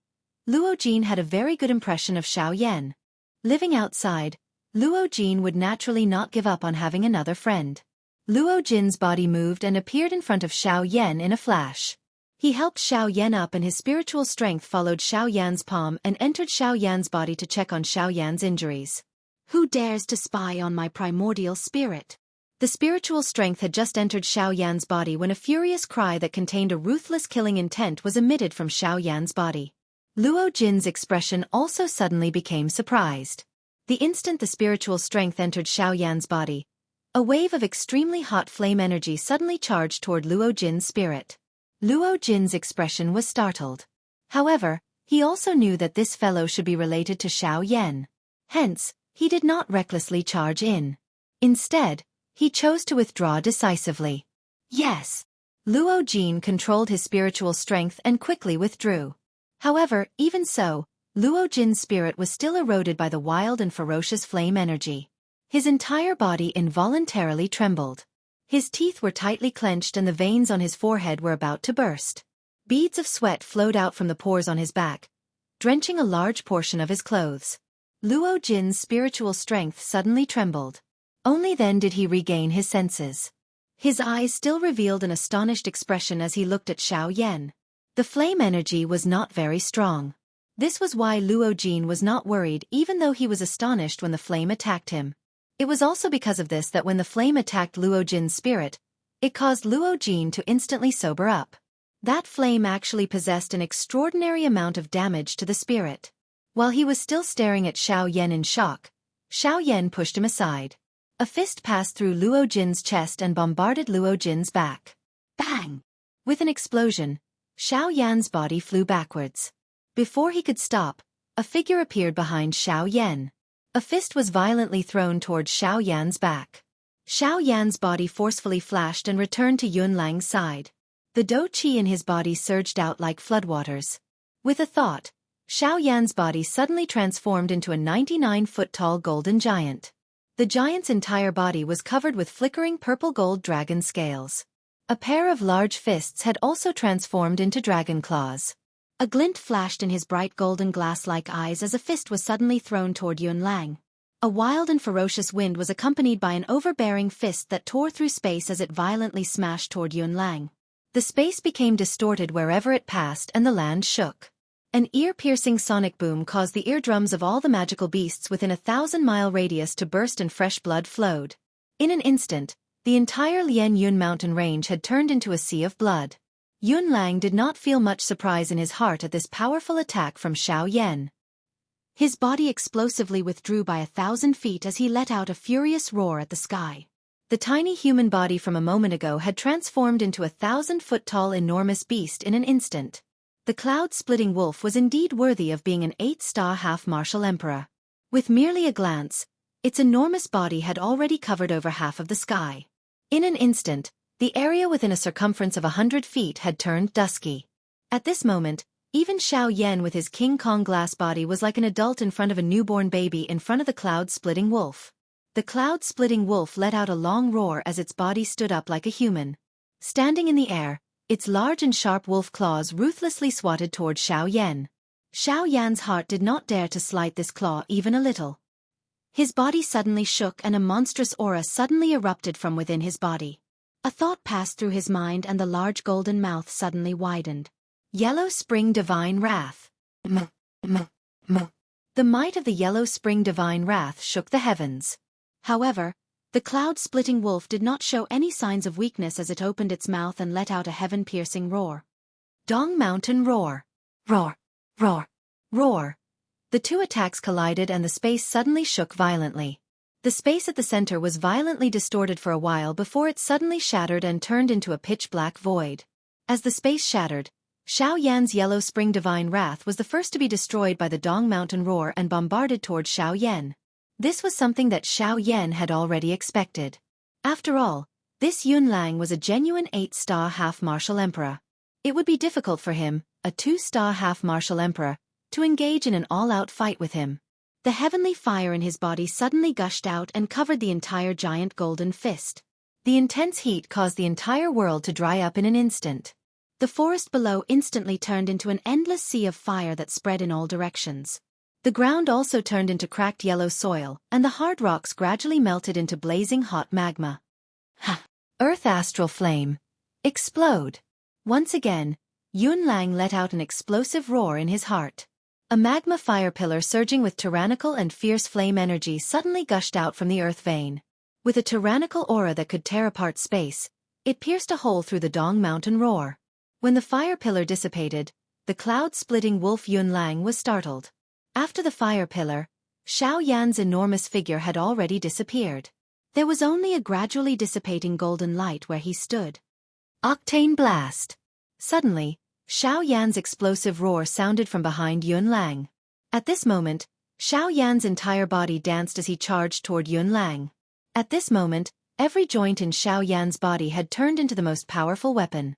Luo Jin had a very good impression of Xiao Yan. Living outside, Luo Jin would naturally not give up on having another friend. Luo Jin's body moved and appeared in front of Xiao Yan in a flash. He helped Xiao Yan up and his spiritual strength followed Xiao Yan's palm and entered Xiao Yan's body to check on Xiao Yan's injuries. Who dares to spy on my primordial spirit? The spiritual strength had just entered Xiao Yan's body when a furious cry that contained a ruthless killing intent was emitted from Xiao Yan's body. Luo Jin's expression also suddenly became surprised. The instant the spiritual strength entered Xiao Yan's body, a wave of extremely hot flame energy suddenly charged toward Luo Jin's spirit. Luo Jin's expression was startled. However, he also knew that this fellow should be related to Xiao Yan. Hence, he did not recklessly charge in. Instead, he chose to withdraw decisively. Yes. Luo Jin controlled his spiritual strength and quickly withdrew. However, even so, Luo Jin's spirit was still eroded by the wild and ferocious flame energy. His entire body involuntarily trembled. His teeth were tightly clenched and the veins on his forehead were about to burst. Beads of sweat flowed out from the pores on his back, drenching a large portion of his clothes. Luo Jin's spiritual strength suddenly trembled. Only then did he regain his senses. His eyes still revealed an astonished expression as he looked at Xiao Yan. The flame energy was not very strong. This was why Luo Jin was not worried even though he was astonished when the flame attacked him. It was also because of this that when the flame attacked Luo Jin's spirit, it caused Luo Jin to instantly sober up. That flame actually possessed an extraordinary amount of damage to the spirit. While he was still staring at Xiao Yan in shock, Xiao Yan pushed him aside. A fist passed through Luo Jin's chest and bombarded Luo Jin's back. Bang! With an explosion, Xiao Yan's body flew backwards. Before he could stop, a figure appeared behind Xiao Yan. A fist was violently thrown towards Xiao Yan's back. Xiao Yan's body forcefully flashed and returned to Yun Lang's side. The Do-Chi in his body surged out like floodwaters. With a thought, Xiao Yan's body suddenly transformed into a 99-foot-tall golden giant. The giant's entire body was covered with flickering purple-gold dragon scales. A pair of large fists had also transformed into dragon claws. A glint flashed in his bright golden glass-like eyes as a fist was suddenly thrown toward Yun Lang. A wild and ferocious wind was accompanied by an overbearing fist that tore through space as it violently smashed toward Yun Lang. The space became distorted wherever it passed and the land shook. An ear-piercing sonic boom caused the eardrums of all the magical beasts within a 1,000-mile radius to burst and fresh blood flowed. In an instant, the entire Lian Yun mountain range had turned into a sea of blood. Yun Lang did not feel much surprise in his heart at this powerful attack from Xiao Yan. His body explosively withdrew by 1,000 feet as he let out a furious roar at the sky. The tiny human body from a moment ago had transformed into a 1,000-foot-tall enormous beast in an instant. The cloud-splitting wolf was indeed worthy of being an 8-star half-martial emperor. With merely a glance, its enormous body had already covered over half of the sky. In an instant, the area within a circumference of 100 feet had turned dusky. At this moment, even Xiao Yan with his King Kong glass body was like an adult in front of a newborn baby in front of the cloud-splitting wolf. The cloud-splitting wolf let out a long roar as its body stood up like a human. Standing in the air, its large and sharp wolf claws ruthlessly swatted toward Xiao Yan. Xiao Yan's heart did not dare to slight this claw even a little. His body suddenly shook and a monstrous aura suddenly erupted from within his body. A thought passed through his mind and the large golden mouth suddenly widened. Yellow Spring Divine Wrath. The The might of the yellow spring divine wrath shook the heavens. However, the cloud-splitting wolf did not show any signs of weakness as it opened its mouth and let out a heaven-piercing roar. Dong Mountain Roar. Roar. Roar. Roar. The two attacks collided and the space suddenly shook violently. The space at the center was violently distorted for a while before it suddenly shattered and turned into a pitch-black void. As the space shattered, Xiao Yan's yellow spring divine wrath was the first to be destroyed by the Dong Mountain Roar and bombarded toward Xiao Yan. This was something that Xiao Yan had already expected. After all, this Yun Lang was a genuine 8-star half-martial emperor. It would be difficult for him, a 2-star half-martial emperor, to engage in an all-out fight with him. The heavenly fire in his body suddenly gushed out and covered the entire giant golden fist. The intense heat caused the entire world to dry up in an instant. The forest below instantly turned into an endless sea of fire that spread in all directions. The ground also turned into cracked yellow soil, and the hard rocks gradually melted into blazing hot magma. Ha! Earth astral flame. Explode. Once again, Yun Lang let out an explosive roar in his heart. A magma fire pillar surging with tyrannical and fierce flame energy suddenly gushed out from the earth vein. With a tyrannical aura that could tear apart space, it pierced a hole through the Dong Mountain Roar. When the fire pillar dissipated, the cloud-splitting wolf Yun Lang was startled. After the fire pillar, Xiao Yan's enormous figure had already disappeared. There was only a gradually dissipating golden light where he stood. Octane Blast. Suddenly, Xiao Yan's explosive roar sounded from behind Yun Lang. At this moment, Xiao Yan's entire body danced as he charged toward Yun Lang. At this moment, every joint in Xiao Yan's body had turned into the most powerful weapon.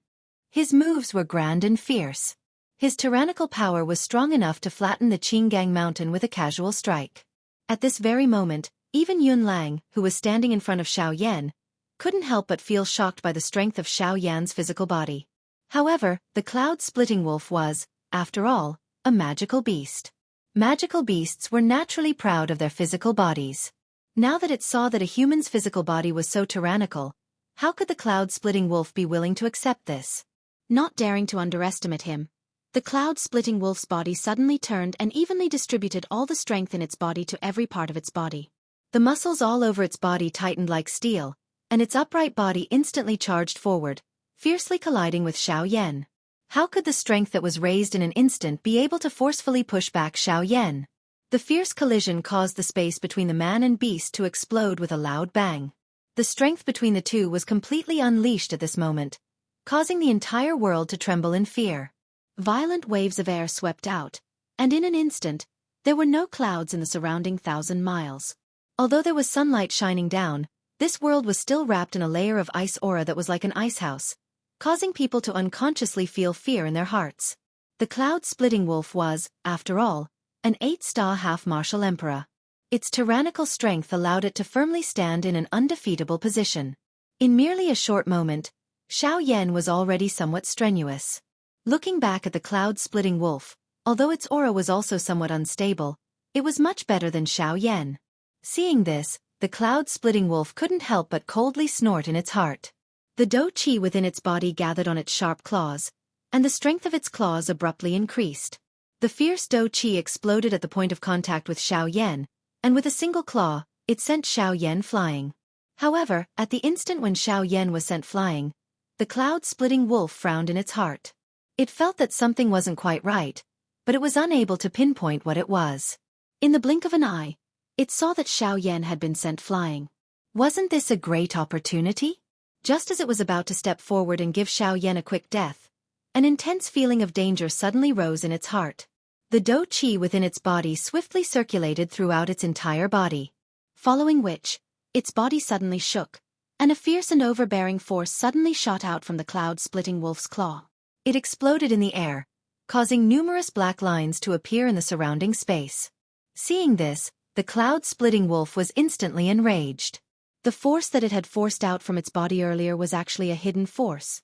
His moves were grand and fierce. His tyrannical power was strong enough to flatten the Qinggang Mountain with a casual strike. At this very moment, even Yun Lang, who was standing in front of Xiao Yan, couldn't help but feel shocked by the strength of Xiao Yan's physical body. However, the cloud-splitting wolf was, after all, a magical beast. Magical beasts were naturally proud of their physical bodies. Now that it saw that a human's physical body was so tyrannical, how could the cloud-splitting wolf be willing to accept this? Not daring to underestimate him, the cloud-splitting wolf's body suddenly turned and evenly distributed all the strength in its body to every part of its body. The muscles all over its body tightened like steel, and its upright body instantly charged forward, fiercely colliding with Xiao Yan. How could the strength that was raised in an instant be able to forcefully push back Xiao Yan? The fierce collision caused the space between the man and beast to explode with a loud bang. The strength between the two was completely unleashed at this moment, causing the entire world to tremble in fear. Violent waves of air swept out, and in an instant, there were no clouds in the surrounding 1,000 miles. Although there was sunlight shining down, this world was still wrapped in a layer of ice aura that was like an ice house, causing people to unconsciously feel fear in their hearts. The cloud-splitting wolf was, after all, an 8-star half-martial emperor. Its tyrannical strength allowed it to firmly stand in an undefeatable position. In merely a short moment, Xiao Yan was already somewhat strenuous. Looking back at the cloud-splitting wolf, although its aura was also somewhat unstable, it was much better than Xiao Yan. Seeing this, the cloud-splitting wolf couldn't help but coldly snort in its heart. The dou qi within its body gathered on its sharp claws, and the strength of its claws abruptly increased. The fierce dou qi exploded at the point of contact with Xiao Yan, and with a single claw, it sent Xiao Yan flying. However, at the instant when Xiao Yan was sent flying, the cloud-splitting wolf frowned in its heart. It felt that something wasn't quite right, but it was unable to pinpoint what it was. In the blink of an eye, it saw that Xiao Yan had been sent flying. Wasn't this a great opportunity? Just as it was about to step forward and give Xiao Yan a quick death, an intense feeling of danger suddenly rose in its heart. The dou qi within its body swiftly circulated throughout its entire body. Following which, its body suddenly shook, and a fierce and overbearing force suddenly shot out from the cloud-splitting wolf's claw. It exploded in the air, causing numerous black lines to appear in the surrounding space. Seeing this, the cloud-splitting wolf was instantly enraged. The force that it had forced out from its body earlier was actually a hidden force.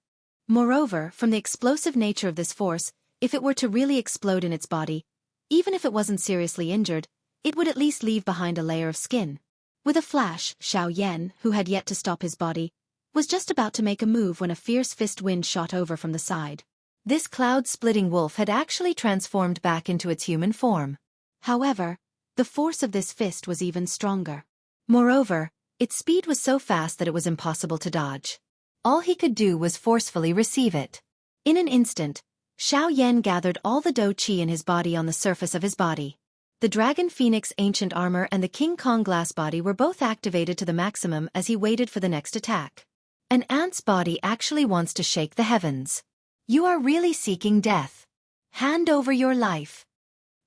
Moreover, from the explosive nature of this force, if it were to really explode in its body, even if it wasn't seriously injured, it would at least leave behind a layer of skin. With a flash, Xiao Yan, who had yet to stop his body, was just about to make a move when a fierce fist wind shot over from the side. This cloud-splitting wolf had actually transformed back into its human form. However, The force of this fist was even stronger. Moreover, its speed was so fast that it was impossible to dodge. All he could do was forcefully receive it. In an instant, Xiao Yan gathered all the Do Qi in his body on the surface of his body. The Dragon Phoenix Ancient Armor and the King Kong Glass Body were both activated to the maximum as he waited for the next attack. An ant's body actually wants to shake the heavens. You are really seeking death. Hand over your life.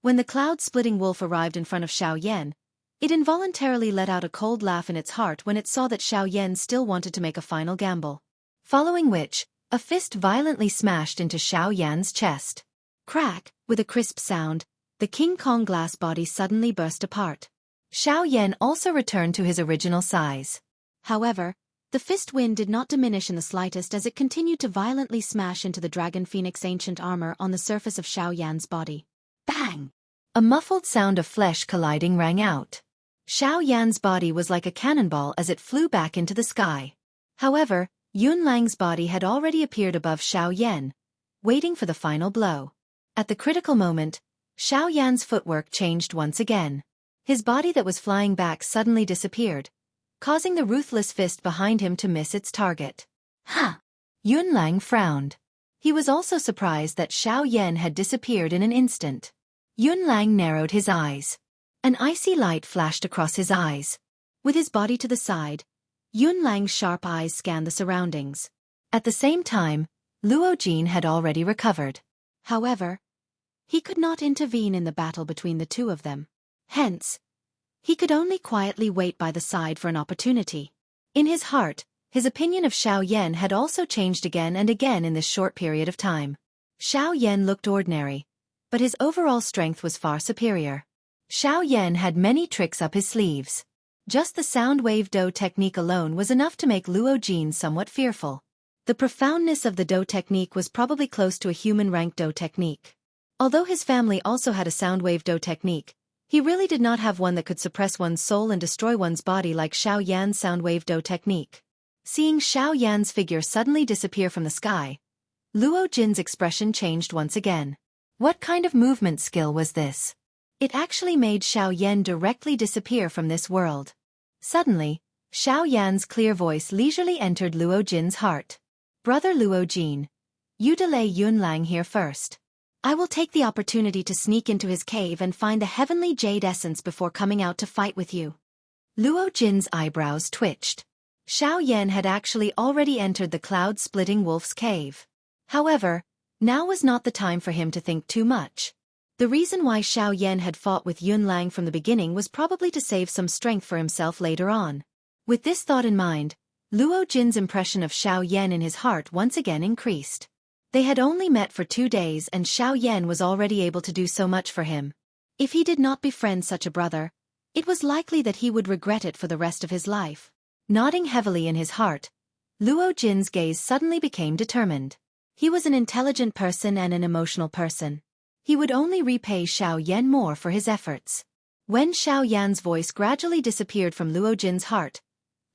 When the cloud-splitting wolf arrived in front of Xiao Yan, it involuntarily let out a cold laugh in its heart when it saw that Xiao Yan still wanted to make a final gamble. Following which, a fist violently smashed into Xiao Yan's chest. Crack, with a crisp sound, the King Kong Glass Body suddenly burst apart. Xiao Yan also returned to his original size. However, the fist wind did not diminish in the slightest as it continued to violently smash into the Dragon Phoenix Ancient Armor on the surface of Xiao Yan's body. Bang! A muffled sound of flesh colliding rang out. Xiao Yan's body was like a cannonball as it flew back into the sky. However, Yun Lang's body had already appeared above Xiao Yan, waiting for the final blow. At the critical moment, Xiao Yan's footwork changed once again. His body that was flying back suddenly disappeared, causing the ruthless fist behind him to miss its target. Huh! Yun Lang frowned. He was also surprised that Xiao Yan had disappeared in an instant. Yun Lang narrowed his eyes. An icy light flashed across his eyes. With his body to the side, Yun Lang's sharp eyes scanned the surroundings. At the same time, Luo Jin had already recovered. However, he could not intervene in the battle between the two of them. Hence, he could only quietly wait by the side for an opportunity. In his heart, his opinion of Xiao Yan had also changed again and again in this short period of time. Xiao Yan looked ordinary, but his overall strength was far superior. Xiao Yan had many tricks up his sleeves. Just the sound wave Do technique alone was enough to make Luo Jin somewhat fearful. The profoundness of the Do technique was probably close to a human-rank Do technique. Although his family also had a sound wave Do technique, he really did not have one that could suppress one's soul and destroy one's body like Xiao Yan's sound wave Do technique. Seeing Xiao Yan's figure suddenly disappear from the sky, Luo Jin's expression changed once again. What kind of movement skill was this? It actually made Xiao Yan directly disappear from this world. Suddenly, Xiao Yan's clear voice leisurely entered Luo Jin's heart. Brother Luo Jin, you delay Yun Lang here first. I will take the opportunity to sneak into his cave and find the heavenly jade essence before coming out to fight with you. Luo Jin's eyebrows twitched. Xiao Yan had actually already entered the cloud-splitting wolf's cave. However, now was not the time for him to think too much. The reason why Xiao Yan had fought with Yun Lang from the beginning was probably to save some strength for himself later on. With this thought in mind, Luo Jin's impression of Xiao Yan in his heart once again increased. They had only met for 2 days and Xiao Yan was already able to do so much for him. If he did not befriend such a brother, it was likely that he would regret it for the rest of his life. Nodding heavily in his heart, Luo Jin's gaze suddenly became determined. He was an intelligent person and an emotional person. He would only repay Xiao Yan more for his efforts. When Xiao Yan's voice gradually disappeared from Luo Jin's heart,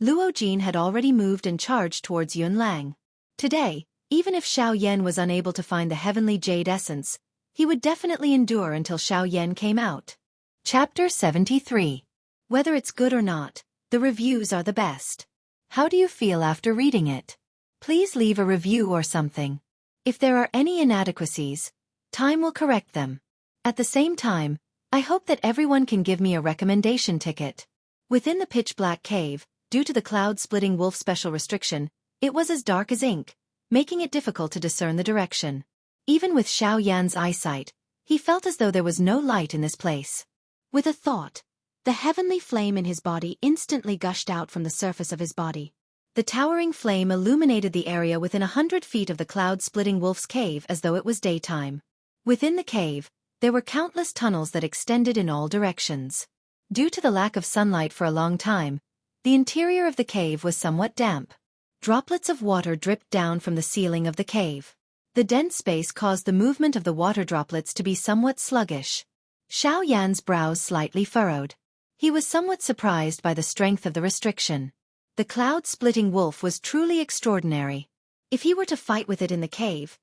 Luo Jin had already moved and charged towards Yun Lang. Today, even if Xiao Yan was unable to find the heavenly jade essence, he would definitely endure until Xiao Yan came out. Chapter 73. Whether it's good or not, the reviews are the best. How do you feel after reading it? Please leave a review or something. If there are any inadequacies, time will correct them. At the same time, I hope that everyone can give me a recommendation ticket. Within the pitch-black cave, due to the cloud-splitting wolf special restriction, it was as dark as ink, making it difficult to discern the direction. Even with Xiao Yan's eyesight, he felt as though there was no light in this place. With a thought, the heavenly flame in his body instantly gushed out from the surface of his body. The towering flame illuminated the area within 100 feet of the cloud-splitting wolf's cave as though it was daytime. Within the cave, there were countless tunnels that extended in all directions. Due to the lack of sunlight for a long time, the interior of the cave was somewhat damp. Droplets of water dripped down from the ceiling of the cave. The dense space caused the movement of the water droplets to be somewhat sluggish. Xiao Yan's brows slightly furrowed. He was somewhat surprised by the strength of the restriction. The cloud-splitting wolf was truly extraordinary. If he were to fight with it in the cave,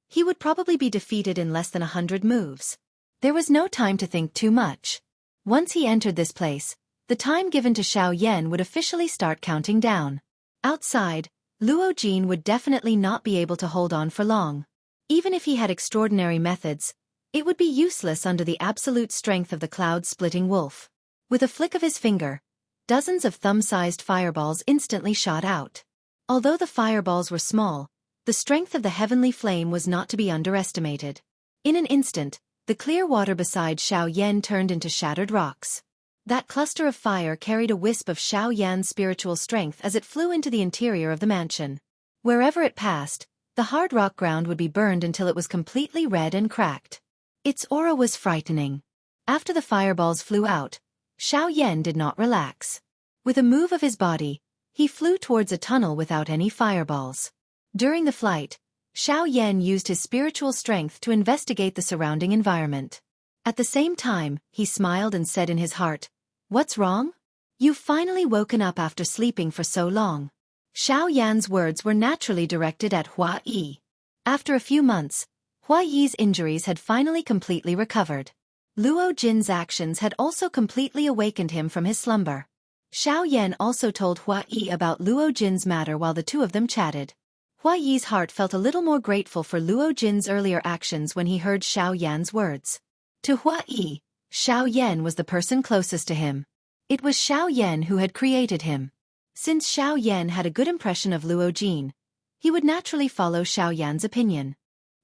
he would probably be defeated in less than 100 moves. There was no time to think too much. Once he entered this place, the time given to Xiao Yan would officially start counting down. Outside, Luo Jin would definitely not be able to hold on for long. Even if he had extraordinary methods, it would be useless under the absolute strength of the cloud-splitting wolf. With a flick of his finger, dozens of thumb-sized fireballs instantly shot out. Although the fireballs were small, the strength of the heavenly flame was not to be underestimated. In an instant, the clear water beside Xiao Yan turned into shattered rocks. That cluster of fire carried a wisp of Xiao Yan's spiritual strength as it flew into the interior of the mansion. Wherever it passed, the hard rock ground would be burned until it was completely red and cracked. Its aura was frightening. After the fireballs flew out, Xiao Yan did not relax. With a move of his body, he flew towards a tunnel without any fireballs. During the flight, Xiao Yan used his spiritual strength to investigate the surrounding environment. At the same time, he smiled and said in his heart, "What's wrong? You've finally woken up after sleeping for so long." Xiao Yan's words were naturally directed at Hua Yi. After a few months, Hua Yi's injuries had finally completely recovered. Luo Jin's actions had also completely awakened him from his slumber. Xiao Yan also told Hua Yi about Luo Jin's matter while the two of them chatted. Hua Yi's heart felt a little more grateful for Luo Jin's earlier actions when he heard Xiao Yan's words. To Hua Yi, Xiao Yan was the person closest to him. It was Xiao Yan who had created him. Since Xiao Yan had a good impression of Luo Jin, he would naturally follow Xiao Yan's opinion.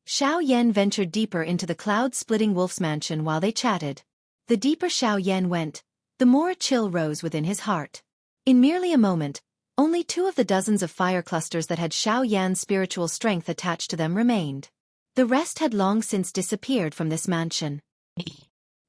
Xiao Yan ventured deeper into the cloud-splitting wolf's mansion while they chatted. The deeper Xiao Yan went, the more a chill rose within his heart. In merely a moment, only 2 of the dozens of fire clusters that had Xiao Yan's spiritual strength attached to them remained. The rest had long since disappeared from this mansion.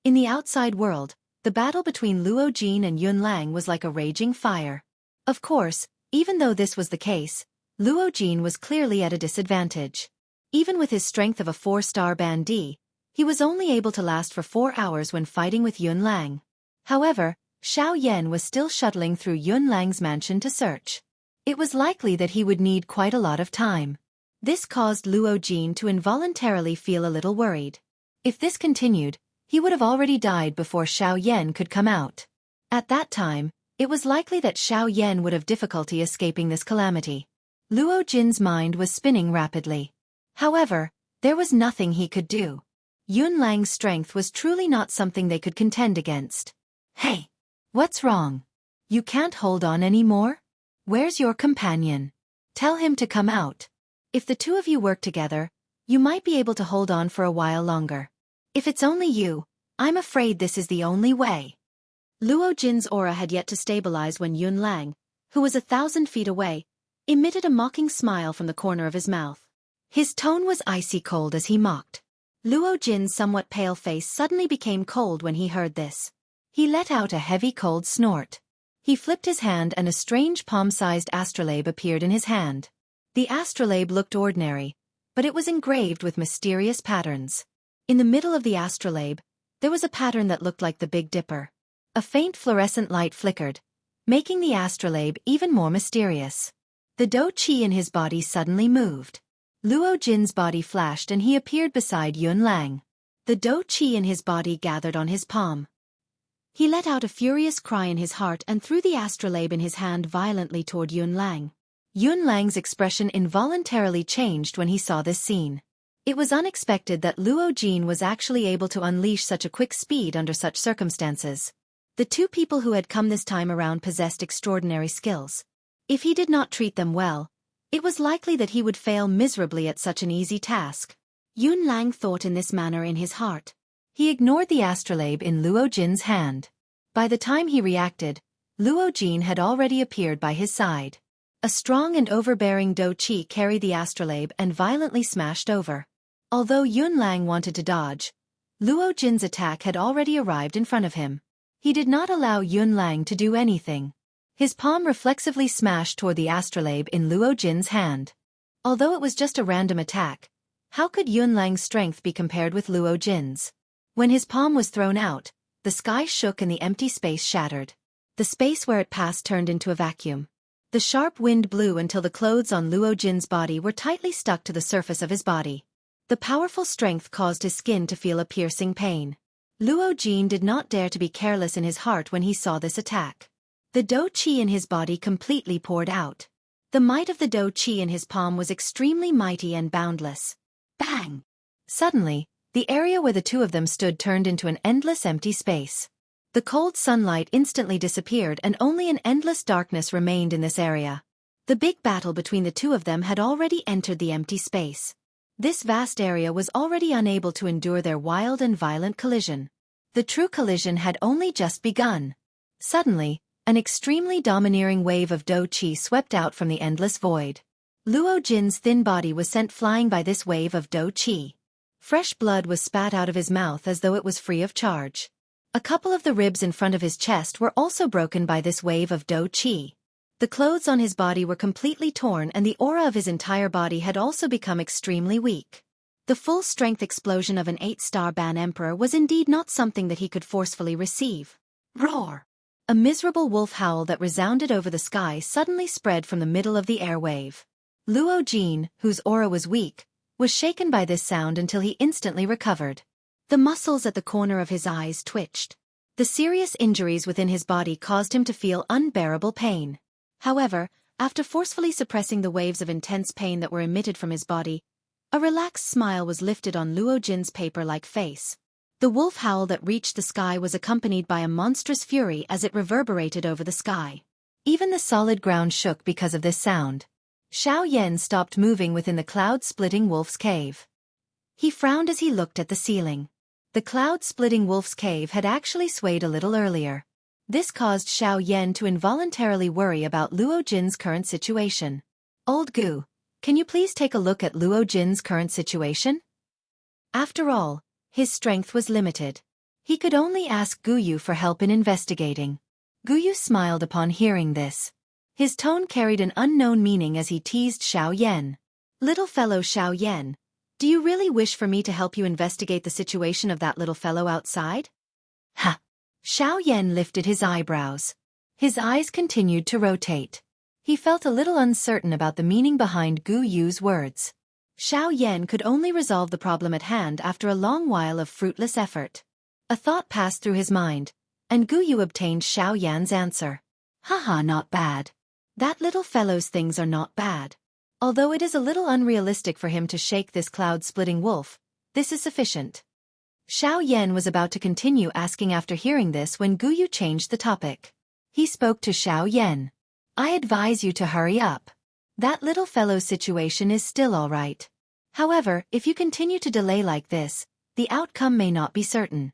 In the outside world, the battle between Luo Jin and Yun Lang was like a raging fire. Of course, even though this was the case, Luo Jin was clearly at a disadvantage. Even with his strength of a 4-star band D, he was only able to last for 4 hours when fighting with Yun Lang. However, Xiao Yan was still shuttling through Yun Lang's mansion to search. It was likely that he would need quite a lot of time. This caused Luo Jin to involuntarily feel a little worried. If this continued, he would have already died before Xiao Yan could come out. At that time, it was likely that Xiao Yan would have difficulty escaping this calamity. Luo Jin's mind was spinning rapidly. However, there was nothing he could do. Yun Lang's strength was truly not something they could contend against. "Hey! What's wrong? You can't hold on anymore? Where's your companion? Tell him to come out. If the 2 of you work together, you might be able to hold on for a while longer. If it's only you, I'm afraid this is the only way." Luo Jin's aura had yet to stabilize when Yun Lang, who was 1,000 feet away, emitted a mocking smile from the corner of his mouth. His tone was icy cold as he mocked. Luo Jin's somewhat pale face suddenly became cold when he heard this. He let out a heavy cold snort. He flipped his hand and a strange palm-sized astrolabe appeared in his hand. The astrolabe looked ordinary, but it was engraved with mysterious patterns. In the middle of the astrolabe, there was a pattern that looked like the Big Dipper. A faint fluorescent light flickered, making the astrolabe even more mysterious. The Do Qi in his body suddenly moved. Luo Jin's body flashed and he appeared beside Yun Lang. The Do Qi in his body gathered on his palm. He let out a furious cry in his heart and threw the astrolabe in his hand violently toward Yun Lang. Yun Lang's expression involuntarily changed when he saw this scene. It was unexpected that Luo Jin was actually able to unleash such a quick speed under such circumstances. The 2 people who had come this time around possessed extraordinary skills. If he did not treat them well, it was likely that he would fail miserably at such an easy task. Yun Lang thought in this manner in his heart. He ignored the astrolabe in Luo Jin's hand. By the time he reacted, Luo Jin had already appeared by his side. A strong and overbearing Do Qi carried the astrolabe and violently smashed over. Although Yun Lang wanted to dodge, Luo Jin's attack had already arrived in front of him. He did not allow Yun Lang to do anything. His palm reflexively smashed toward the astrolabe in Luo Jin's hand. Although it was just a random attack, how could Yun Lang's strength be compared with Luo Jin's? When his palm was thrown out, the sky shook and the empty space shattered. The space where it passed turned into a vacuum. The sharp wind blew until the clothes on Luo Jin's body were tightly stuck to the surface of his body. The powerful strength caused his skin to feel a piercing pain. Luo Jin did not dare to be careless in his heart when he saw this attack. The dou qi in his body completely poured out. The might of the dou qi in his palm was extremely mighty and boundless. Bang! Suddenly, the area where the two of them stood turned into an endless empty space. The cold sunlight instantly disappeared and only an endless darkness remained in this area. The big battle between the two of them had already entered the empty space. This vast area was already unable to endure their wild and violent collision. The true collision had only just begun. Suddenly, an extremely domineering wave of dou qi swept out from the endless void. Luo Jin's thin body was sent flying by this wave of dou qi. Fresh blood was spat out of his mouth as though it was free of charge. A couple of the ribs in front of his chest were also broken by this wave of dou qi. The clothes on his body were completely torn and the aura of his entire body had also become extremely weak. The full-strength explosion of an 8-star ban emperor was indeed not something that he could forcefully receive. Roar! A miserable wolf howl that resounded over the sky suddenly spread from the middle of the airwave. Luo Jin, whose aura was weak, was shaken by this sound until he instantly recovered. The muscles at the corner of his eyes twitched. The serious injuries within his body caused him to feel unbearable pain. However, after forcefully suppressing the waves of intense pain that were emitted from his body, a relaxed smile was lifted on Luo Jin's paper-like face. The wolf howl that reached the sky was accompanied by a monstrous fury as it reverberated over the sky. Even the solid ground shook because of this sound. Xiao Yan stopped moving within the cloud-splitting wolf's cave. He frowned as he looked at the ceiling. The cloud-splitting wolf's cave had actually swayed a little earlier. This caused Xiao Yan to involuntarily worry about Luo Jin's current situation. Old Gu, can you please take a look at Luo Jin's current situation? After all, his strength was limited. He could only ask Guyu for help in investigating. Guyu smiled upon hearing this. His tone carried an unknown meaning as he teased Xiao Yan. Little fellow Xiao Yan, do you really wish for me to help you investigate the situation of that little fellow outside? Ha! Xiao Yan lifted his eyebrows. His eyes continued to rotate. He felt a little uncertain about the meaning behind Gu Yu's words. Xiao Yan could only resolve the problem at hand after a long while of fruitless effort. A thought passed through his mind, and Gu Yu obtained Xiao Yan's answer. Haha, not bad. That little fellow's things are not bad. Although it is a little unrealistic for him to shake this cloud-splitting wolf, this is sufficient. Xiao Yan was about to continue asking after hearing this when Guyu changed the topic. He spoke to Xiao Yan. I advise you to hurry up. That little fellow's situation is still all right. However, if you continue to delay like this, the outcome may not be certain.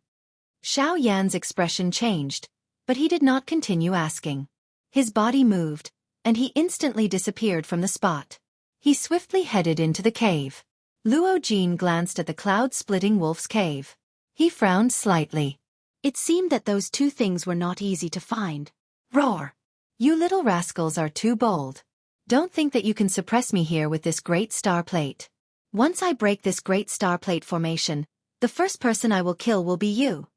Xiao Yan's expression changed, but he did not continue asking. His body moved, and he instantly disappeared from the spot. He swiftly headed into the cave. Luo Jin glanced at the cloud-splitting wolf's cave. He frowned slightly. It seemed that those two things were not easy to find. Roar! You little rascals are too bold. Don't think that you can suppress me here with this great star plate. Once I break this great star plate formation, the first person I will kill will be you.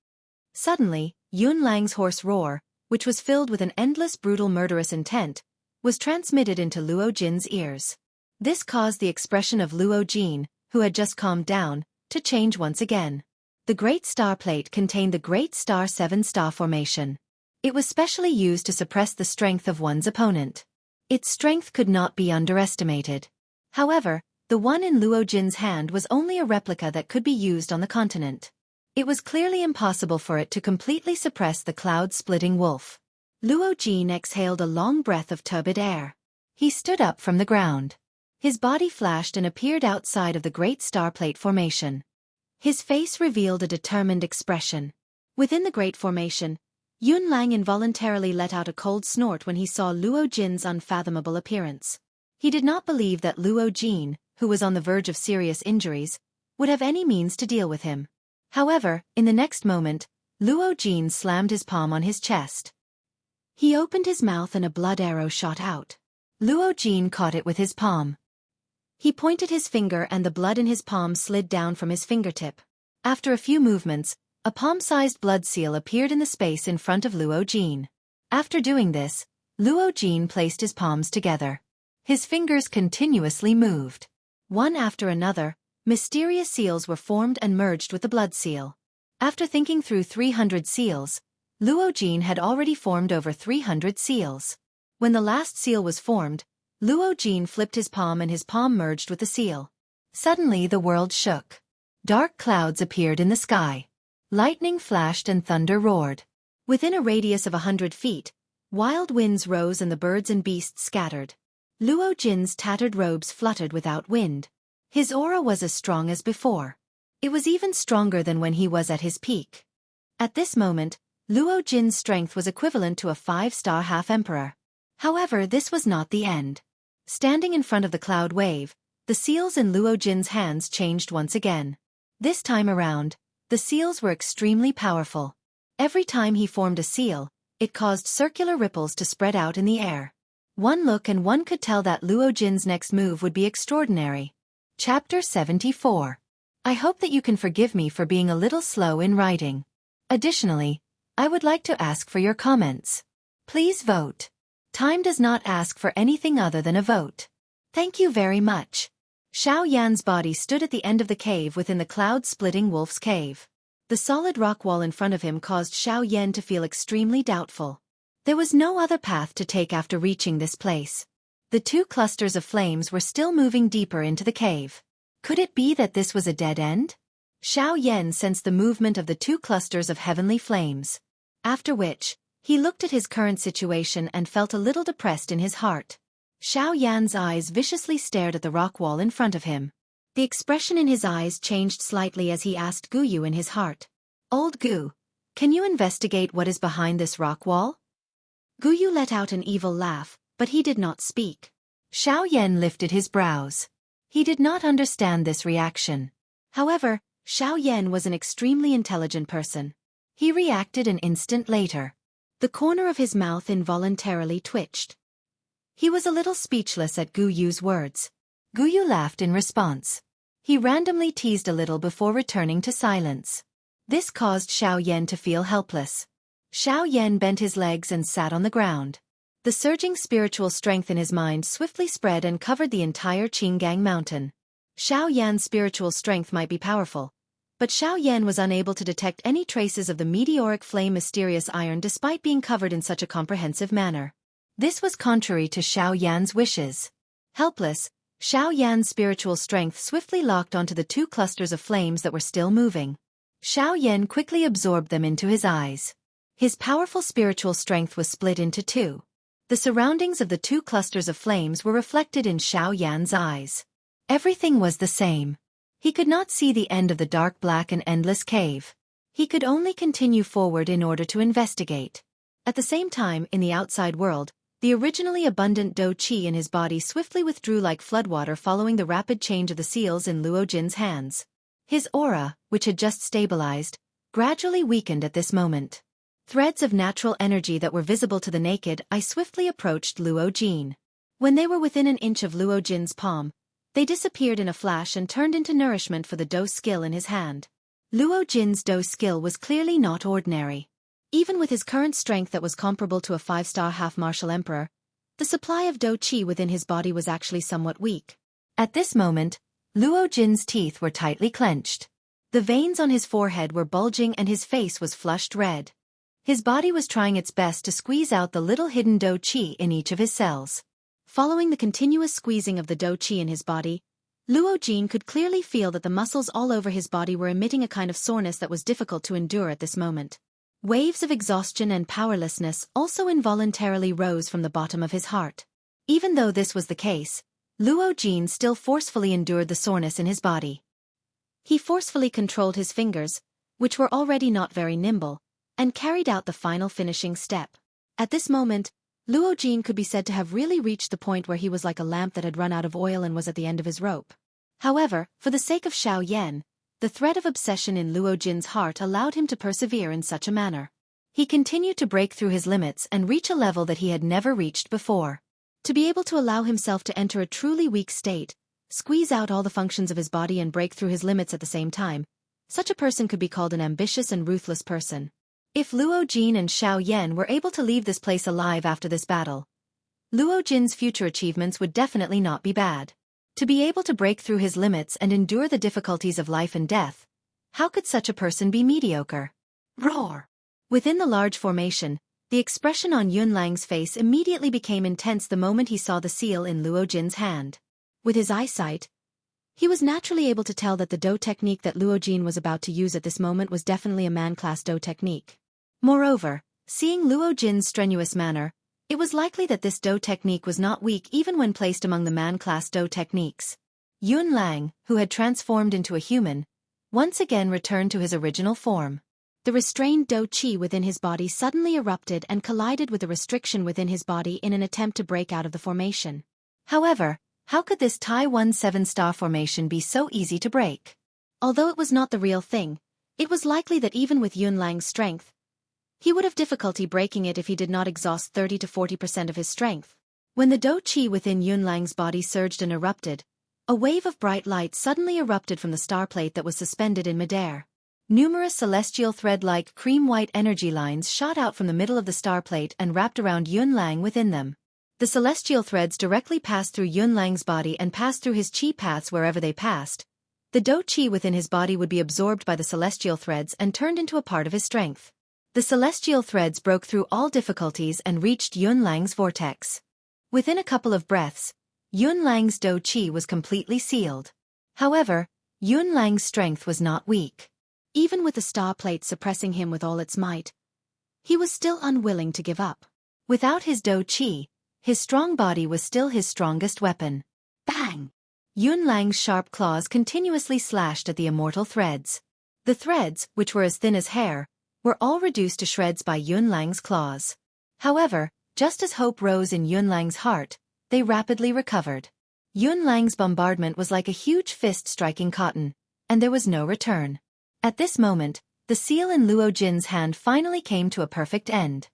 Suddenly, Yun Lang's hoarse roar, which was filled with an endless brutal murderous intent, was transmitted into Luo Jin's ears. This caused the expression of Luo Jin, who had just calmed down, to change once again. The Great Star Plate contained the Great Star 7-star formation. It was specially used to suppress the strength of one's opponent. Its strength could not be underestimated. However, the one in Luo Jin's hand was only a replica that could be used on the continent. It was clearly impossible for it to completely suppress the cloud-splitting wolf. Luo Jin exhaled a long breath of turbid air. He stood up from the ground. His body flashed and appeared outside of the Great Star Plate formation. His face revealed a determined expression. Within the Great Formation, Yun Lang involuntarily let out a cold snort when he saw Luo Jin's unfathomable appearance. He did not believe that Luo Jin, who was on the verge of serious injuries, would have any means to deal with him. However, in the next moment, Luo Jin slammed his palm on his chest. He opened his mouth and a blood arrow shot out. Luo Jin caught it with his palm. He pointed his finger and the blood in his palm slid down from his fingertip. After a few movements, a palm-sized blood seal appeared in the space in front of Luo Jin. After doing this, Luo Jin placed his palms together. His fingers continuously moved. One after another, mysterious seals were formed and merged with the blood seal. After thinking through 300 seals, Luo Jin had already formed over 300 seals. When the last seal was formed, Luo Jin flipped his palm and his palm merged with the seal. Suddenly the world shook. Dark clouds appeared in the sky. Lightning flashed and thunder roared. Within a radius of 100 feet, wild winds rose and the birds and beasts scattered. Luo Jin's tattered robes fluttered without wind. His aura was as strong as before. It was even stronger than when he was at his peak. At this moment, Luo Jin's strength was equivalent to a 5-star half-emperor. However, this was not the end. Standing in front of the cloud wave, the seals in Luo Jin's hands changed once again. This time around, the seals were extremely powerful. Every time he formed a seal, it caused circular ripples to spread out in the air. One look and one could tell that Luo Jin's next move would be extraordinary. Chapter 74. I hope that you can forgive me for being a little slow in writing. Additionally, I would like to ask for your comments. Please vote. Time does not ask for anything other than a vote. Thank you very much. Xiao Yan's body stood at the end of the cave within the cloud-splitting wolf's cave. The solid rock wall in front of him caused Xiao Yan to feel extremely doubtful. There was no other path to take after reaching this place. The two clusters of flames were still moving deeper into the cave. Could it be that this was a dead end? Xiao Yan sensed the movement of the two clusters of heavenly flames. After which, he looked at his current situation and felt a little depressed in his heart. Xiao Yan's eyes viciously stared at the rock wall in front of him. The expression in his eyes changed slightly as he asked Gu Yu in his heart. Old Gu, can you investigate what is behind this rock wall? Gu Yu let out an evil laugh, but he did not speak. Xiao Yan lifted his brows. He did not understand this reaction. However, Xiao Yan was an extremely intelligent person. He reacted an instant later. The corner of his mouth involuntarily twitched. He was a little speechless at Gu Yu's words. Gu Yu laughed in response. He randomly teased a little before returning to silence. This caused Xiao Yan to feel helpless. Xiao Yan bent his legs and sat on the ground. The surging spiritual strength in his mind swiftly spread and covered the entire Qinggang mountain. Xiao Yan's spiritual strength might be powerful, but Xiao Yan was unable to detect any traces of the meteoric flame mysterious iron despite being covered in such a comprehensive manner. This was contrary to Xiao Yan's wishes. Helpless, Xiao Yan's spiritual strength swiftly locked onto the two clusters of flames that were still moving. Xiao Yan quickly absorbed them into his eyes. His powerful spiritual strength was split into two. The surroundings of the two clusters of flames were reflected in Xiao Yan's eyes. Everything was the same. He could not see the end of the dark black and endless cave. He could only continue forward in order to investigate. At the same time, in the outside world, the originally abundant Do Qi in his body swiftly withdrew like floodwater following the rapid change of the seals in Luo Jin's hands. His aura, which had just stabilized, gradually weakened at this moment. Threads of natural energy that were visible to the naked eye swiftly approached Luo Jin. When they were within an inch of Luo Jin's palm, they disappeared in a flash and turned into nourishment for the Do skill in his hand. Luo Jin's Do skill was clearly not ordinary. Even with his current strength that was comparable to a 5-star half-martial emperor, the supply of Do Qi within his body was actually somewhat weak. At this moment, Luo Jin's teeth were tightly clenched. The veins on his forehead were bulging and his face was flushed red. His body was trying its best to squeeze out the little hidden Do Qi in each of his cells. Following the continuous squeezing of the Do Qi in his body, Luo Jin could clearly feel that the muscles all over his body were emitting a kind of soreness that was difficult to endure at this moment. Waves of exhaustion and powerlessness also involuntarily rose from the bottom of his heart. Even though this was the case, Luo Jin still forcefully endured the soreness in his body. He forcefully controlled his fingers, which were already not very nimble, and carried out the final finishing step. At this moment, Luo Jin could be said to have really reached the point where he was like a lamp that had run out of oil and was at the end of his rope. However, for the sake of Xiao Yan, the thread of obsession in Luo Jin's heart allowed him to persevere in such a manner. He continued to break through his limits and reach a level that he had never reached before. To be able to allow himself to enter a truly weak state, squeeze out all the functions of his body and break through his limits at the same time, such a person could be called an ambitious and ruthless person. If Luo Jin and Xiao Yan were able to leave this place alive after this battle, Luo Jin's future achievements would definitely not be bad. To be able to break through his limits and endure the difficulties of life and death, How could such a person be mediocre? Roar! Within the large formation, the expression on Yunlang's face immediately became intense the moment he saw the seal in Luo Jin's hand. With his eyesight, he was naturally able to tell that the Do technique that Luo Jin was about to use at this moment was definitely a man-class Do technique. Moreover, seeing Luo Jin's strenuous manner, it was likely that this Do technique was not weak even when placed among the man-class Do techniques. Yunlang, who had transformed into a human, once again returned to his original form. The restrained Do Qi within his body suddenly erupted and collided with the restriction within his body in an attempt to break out of the formation. However, how could this Tai 1 7-star formation be so easy to break? Although it was not the real thing, it was likely that even with Yunlang's strength, he would have difficulty breaking it if he did not exhaust 30 to 40% of his strength. When the Do Qi within Yunlang's body surged and erupted, a wave of bright light suddenly erupted from the star plate that was suspended in midair. Numerous celestial thread-like cream-white energy lines shot out from the middle of the star plate and wrapped around Yunlang within them. The celestial threads directly passed through Yunlang's body and passed through his qi paths wherever they passed. The Do Qi within his body would be absorbed by the celestial threads and turned into a part of his strength. The celestial threads broke through all difficulties and reached Yunlang's vortex. Within a couple of breaths, Yunlang's Do Qi was completely sealed. However, Yunlang's strength was not weak. Even with the star plate suppressing him with all its might, he was still unwilling to give up. Without his Do Qi, his strong body was still his strongest weapon. Bang! Yunlang's sharp claws continuously slashed at the immortal threads. The threads, which were as thin as hair, were all reduced to shreds by Yunlang's claws. However, just as hope rose in Yunlang's heart, they rapidly recovered. Yunlang's bombardment was like a huge fist striking cotton, and there was no return. At this moment, the seal in Luo Jin's hand finally came to a perfect end.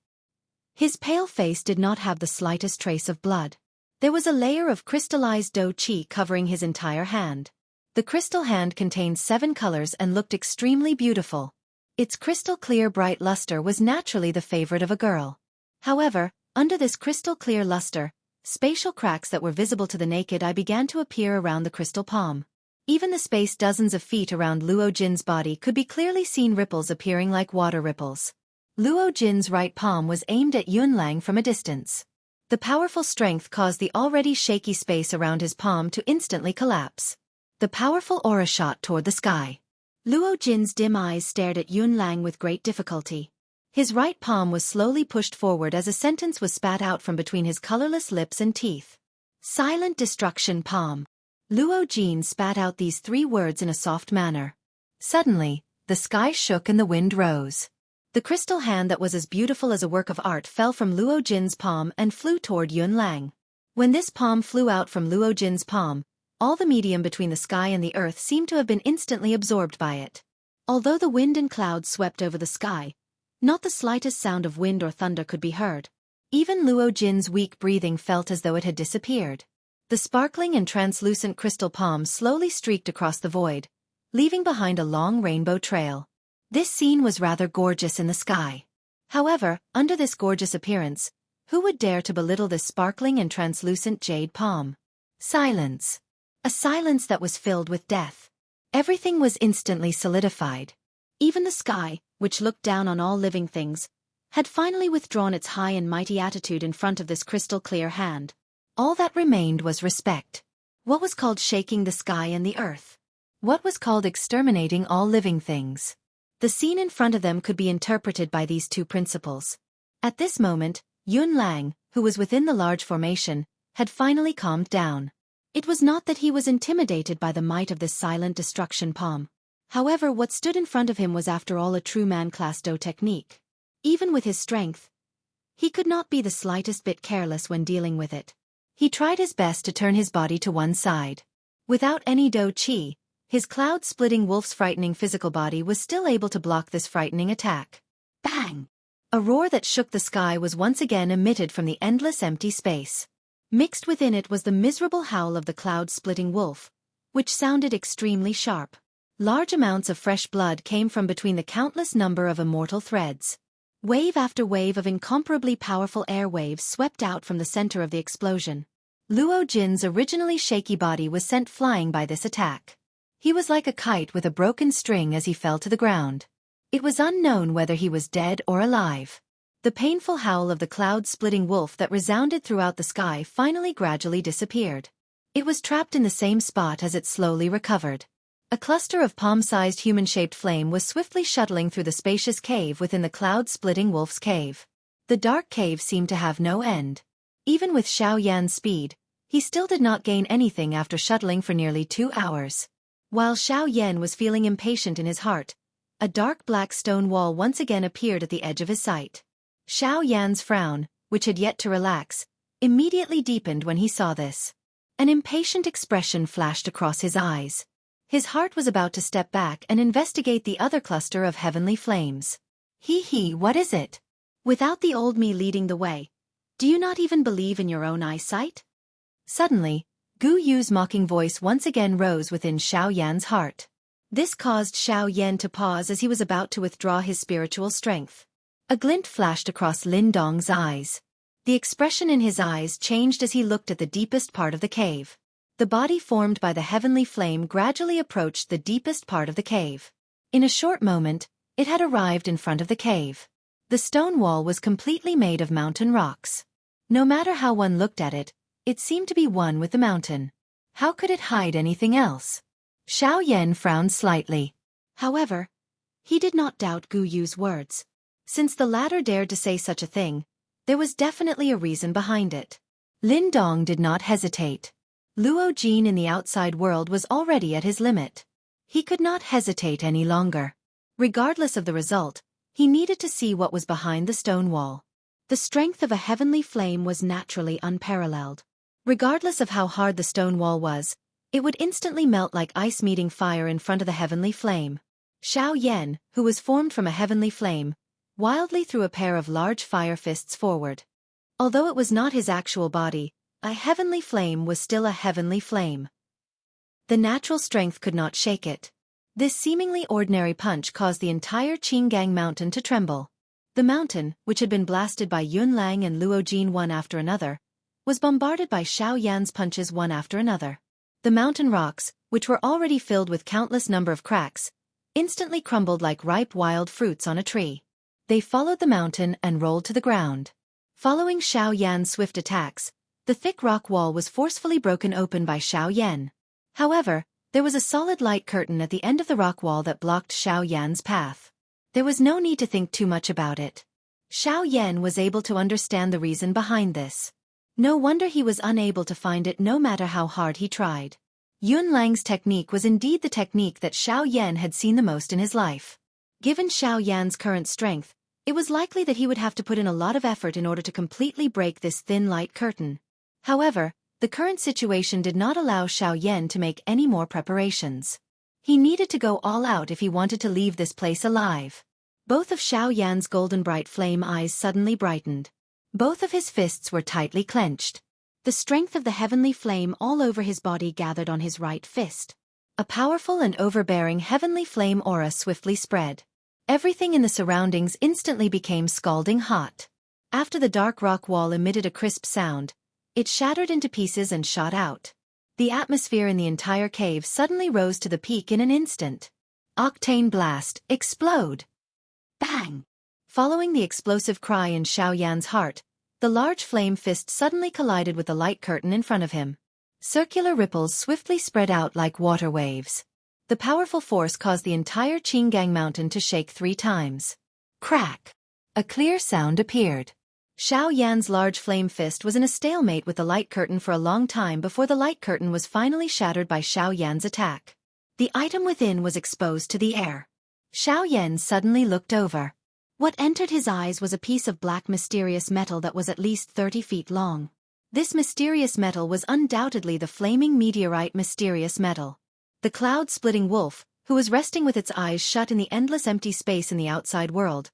His pale face did not have the slightest trace of blood. There was a layer of crystallized Do Qi covering his entire hand. The crystal hand contained 7 colors and looked extremely beautiful. Its crystal-clear bright luster was naturally the favorite of a girl. However, under this crystal-clear luster, spatial cracks that were visible to the naked eye began to appear around the crystal palm. Even the space dozens of feet around Luo Jin's body could be clearly seen ripples appearing like water ripples. Luo Jin's right palm was aimed at Yunlang from a distance. The powerful strength caused the already shaky space around his palm to instantly collapse. The powerful aura shot toward the sky. Luo Jin's dim eyes stared at Yunlang with great difficulty. His right palm was slowly pushed forward as a sentence was spat out from between his colorless lips and teeth. Silent destruction palm. Luo Jin spat out these 3 words in a soft manner. Suddenly, the sky shook and the wind rose. The crystal hand that was as beautiful as a work of art fell from Luo Jin's palm and flew toward Yunlang. When this palm flew out from Luo Jin's palm, all the medium between the sky and the earth seemed to have been instantly absorbed by it. Although the wind and clouds swept over the sky, not the slightest sound of wind or thunder could be heard. Even Luo Jin's weak breathing felt as though it had disappeared. The sparkling and translucent crystal palm slowly streaked across the void, leaving behind a long rainbow trail. This scene was rather gorgeous in the sky. However, under this gorgeous appearance, who would dare to belittle this sparkling and translucent jade palm? Silence. A silence that was filled with death. Everything was instantly solidified. Even the sky, which looked down on all living things, had finally withdrawn its high and mighty attitude in front of this crystal-clear hand. All that remained was respect. What was called shaking the sky and the earth? What was called exterminating all living things? The scene in front of them could be interpreted by these 2 principles. At this moment, Yunlang, who was within the large formation, had finally calmed down. It was not that he was intimidated by the might of this silent destruction palm. However, what stood in front of him was after all a true man-class Do technique. Even with his strength, he could not be the slightest bit careless when dealing with it. He tried his best to turn his body to one side. Without any Do Qi, his cloud-splitting wolf's frightening physical body was still able to block this frightening attack. Bang! A roar that shook the sky was once again emitted from the endless empty space. Mixed within it was the miserable howl of the cloud-splitting wolf, which sounded extremely sharp. Large amounts of fresh blood came from between the countless number of immortal threads. Wave after wave of incomparably powerful air waves swept out from the center of the explosion. Luo Jin's originally shaky body was sent flying by this attack. He was like a kite with a broken string as he fell to the ground. It was unknown whether he was dead or alive. The painful howl of the cloud-splitting wolf that resounded throughout the sky finally gradually disappeared. It was trapped in the same spot as it slowly recovered. A cluster of palm-sized human-shaped flame was swiftly shuttling through the spacious cave within the cloud-splitting wolf's cave. The dark cave seemed to have no end. Even with Xiao Yan's speed, he still did not gain anything after shuttling for nearly 2 hours. While Xiao Yan was feeling impatient in his heart, a dark black stone wall once again appeared at the edge of his sight. Xiao Yan's frown, which had yet to relax, immediately deepened when he saw this. An impatient expression flashed across his eyes. His heart was about to step back and investigate the other cluster of heavenly flames. What is it? Without the old me leading the way, do you not even believe in your own eyesight? Suddenly, Gu Yu's mocking voice once again rose within Xiao Yan's heart. This caused Xiao Yan to pause as he was about to withdraw his spiritual strength. A glint flashed across Lin Dong's eyes. The expression in his eyes changed as he looked at the deepest part of the cave. The body formed by the heavenly flame gradually approached the deepest part of the cave. In a short moment, it had arrived in front of the cave. The stone wall was completely made of mountain rocks. No matter how one looked at it, it seemed to be one with the mountain. How could it hide anything else? Xiao Yan frowned slightly. However, he did not doubt Gu Yu's words. Since the latter dared to say such a thing, there was definitely a reason behind it. Lin Dong did not hesitate. Luo Jin in the outside world was already at his limit. He could not hesitate any longer. Regardless of the result, he needed to see what was behind the stone wall. The strength of a heavenly flame was naturally unparalleled. Regardless of how hard the stone wall was, it would instantly melt like ice meeting fire in front of the heavenly flame. Xiao Yan, who was formed from a heavenly flame, wildly threw a pair of large fire fists forward. Although it was not his actual body, a heavenly flame was still a heavenly flame. The natural strength could not shake it. This seemingly ordinary punch caused the entire Qinggang mountain to tremble. The mountain, which had been blasted by Yunlang and Luo Jin one after another, was bombarded by Xiao Yan's punches one after another. The mountain rocks, which were already filled with countless number of cracks, instantly crumbled like ripe wild fruits on a tree. They followed the mountain and rolled to the ground. Following Xiao Yan's swift attacks, the thick rock wall was forcefully broken open by Xiao Yan. However, there was a solid light curtain at the end of the rock wall that blocked Xiao Yan's path. There was no need to think too much about it. Xiao Yan was able to understand the reason behind this. No wonder he was unable to find it no matter how hard he tried. Yunlang's technique was indeed the technique that Xiao Yan had seen the most in his life. Given Xiao Yan's current strength, it was likely that he would have to put in a lot of effort in order to completely break this thin light curtain. However, the current situation did not allow Xiao Yan to make any more preparations. He needed to go all out if he wanted to leave this place alive. Both of Xiao Yan's golden bright flame eyes suddenly brightened. Both of his fists were tightly clenched. The strength of the heavenly flame all over his body gathered on his right fist. A powerful and overbearing heavenly flame aura swiftly spread. Everything in the surroundings instantly became scalding hot. After the dark rock wall emitted a crisp sound, it shattered into pieces and shot out. The atmosphere in the entire cave suddenly rose to the peak in an instant. Octane blast, explode! Bang! Following the explosive cry in Xiao Yan's heart, the large flame fist suddenly collided with the light curtain in front of him. Circular ripples swiftly spread out like water waves. The powerful force caused the entire Qinggang mountain to shake 3 times. Crack! A clear sound appeared. Xiao Yan's large flame fist was in a stalemate with the light curtain for a long time before the light curtain was finally shattered by Xiao Yan's attack. The item within was exposed to the air. Xiao Yan suddenly looked over. What entered his eyes was a piece of black mysterious metal that was at least 30 feet long. This mysterious metal was undoubtedly the flaming meteorite mysterious metal. The cloud-splitting wolf, who was resting with its eyes shut in the endless empty space in the outside world,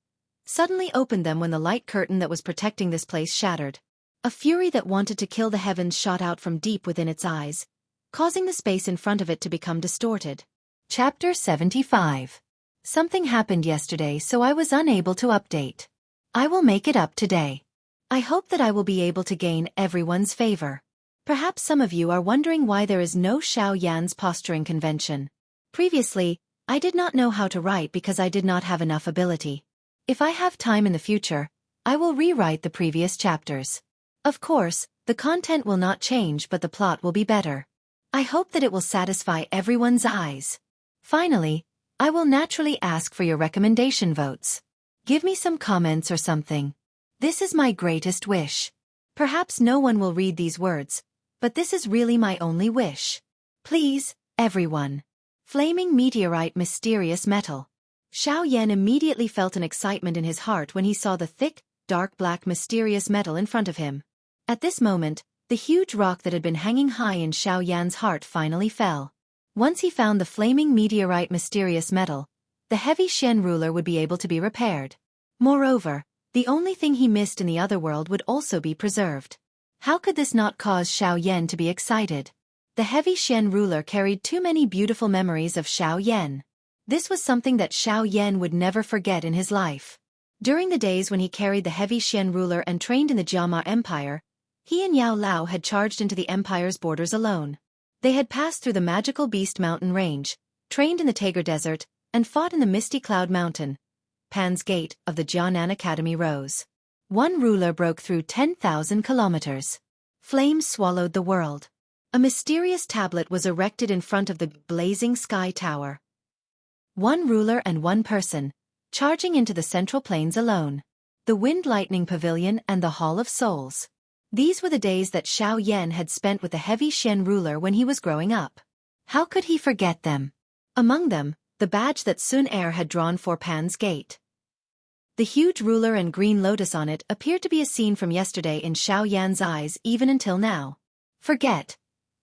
suddenly opened them when the light curtain that was protecting this place shattered. A fury that wanted to kill the heavens shot out from deep within its eyes, causing the space in front of it to become distorted. Chapter 75. Something happened yesterday, so I was unable to update. I will make it up today. I hope that I will be able to gain everyone's favor. Perhaps some of you are wondering why there is no Xiao Yan's posturing convention. Previously, I did not know how to write because I did not have enough ability. If I have time in the future, I will rewrite the previous chapters. Of course, the content will not change but the plot will be better. I hope that it will satisfy everyone's eyes. Finally, I will naturally ask for your recommendation votes. Give me some comments or something. This is my greatest wish. Perhaps no one will read these words, but this is really my only wish. Please, everyone. Flaming meteorite mysterious metal. Xiao Yan immediately felt an excitement in his heart when he saw the thick, dark black mysterious metal in front of him. At this moment, the huge rock that had been hanging high in Xiao Yan's heart finally fell. Once he found the flaming meteorite mysterious metal, the heavy Shen ruler would be able to be repaired. Moreover, the only thing he missed in the other world would also be preserved. How could this not cause Xiao Yan to be excited? The heavy Shen ruler carried too many beautiful memories of Xiao Yan. This was something that Xiao Yan would never forget in his life. During the days when he carried the heavy Shen ruler and trained in the Jiama Empire, he and Yao Lao had charged into the empire's borders alone. They had passed through the magical Beast Mountain range, trained in the Tager Desert, and fought in the Misty Cloud Mountain. Pan's gate of the Jianan Academy rose. One ruler broke through 10,000 kilometers. Flames swallowed the world. A mysterious tablet was erected in front of the blazing sky tower. One ruler and one person, charging into the central plains alone. The Wind Lightning Pavilion and the Hall of Souls. These were the days that Xiao Yan had spent with the heavy Shen ruler when he was growing up. How could he forget them? Among them, the badge that Sun Er had drawn for Pan's gate. The huge ruler and green lotus on it appeared to be a scene from yesterday in Xiao Yan's eyes even until now. Forget.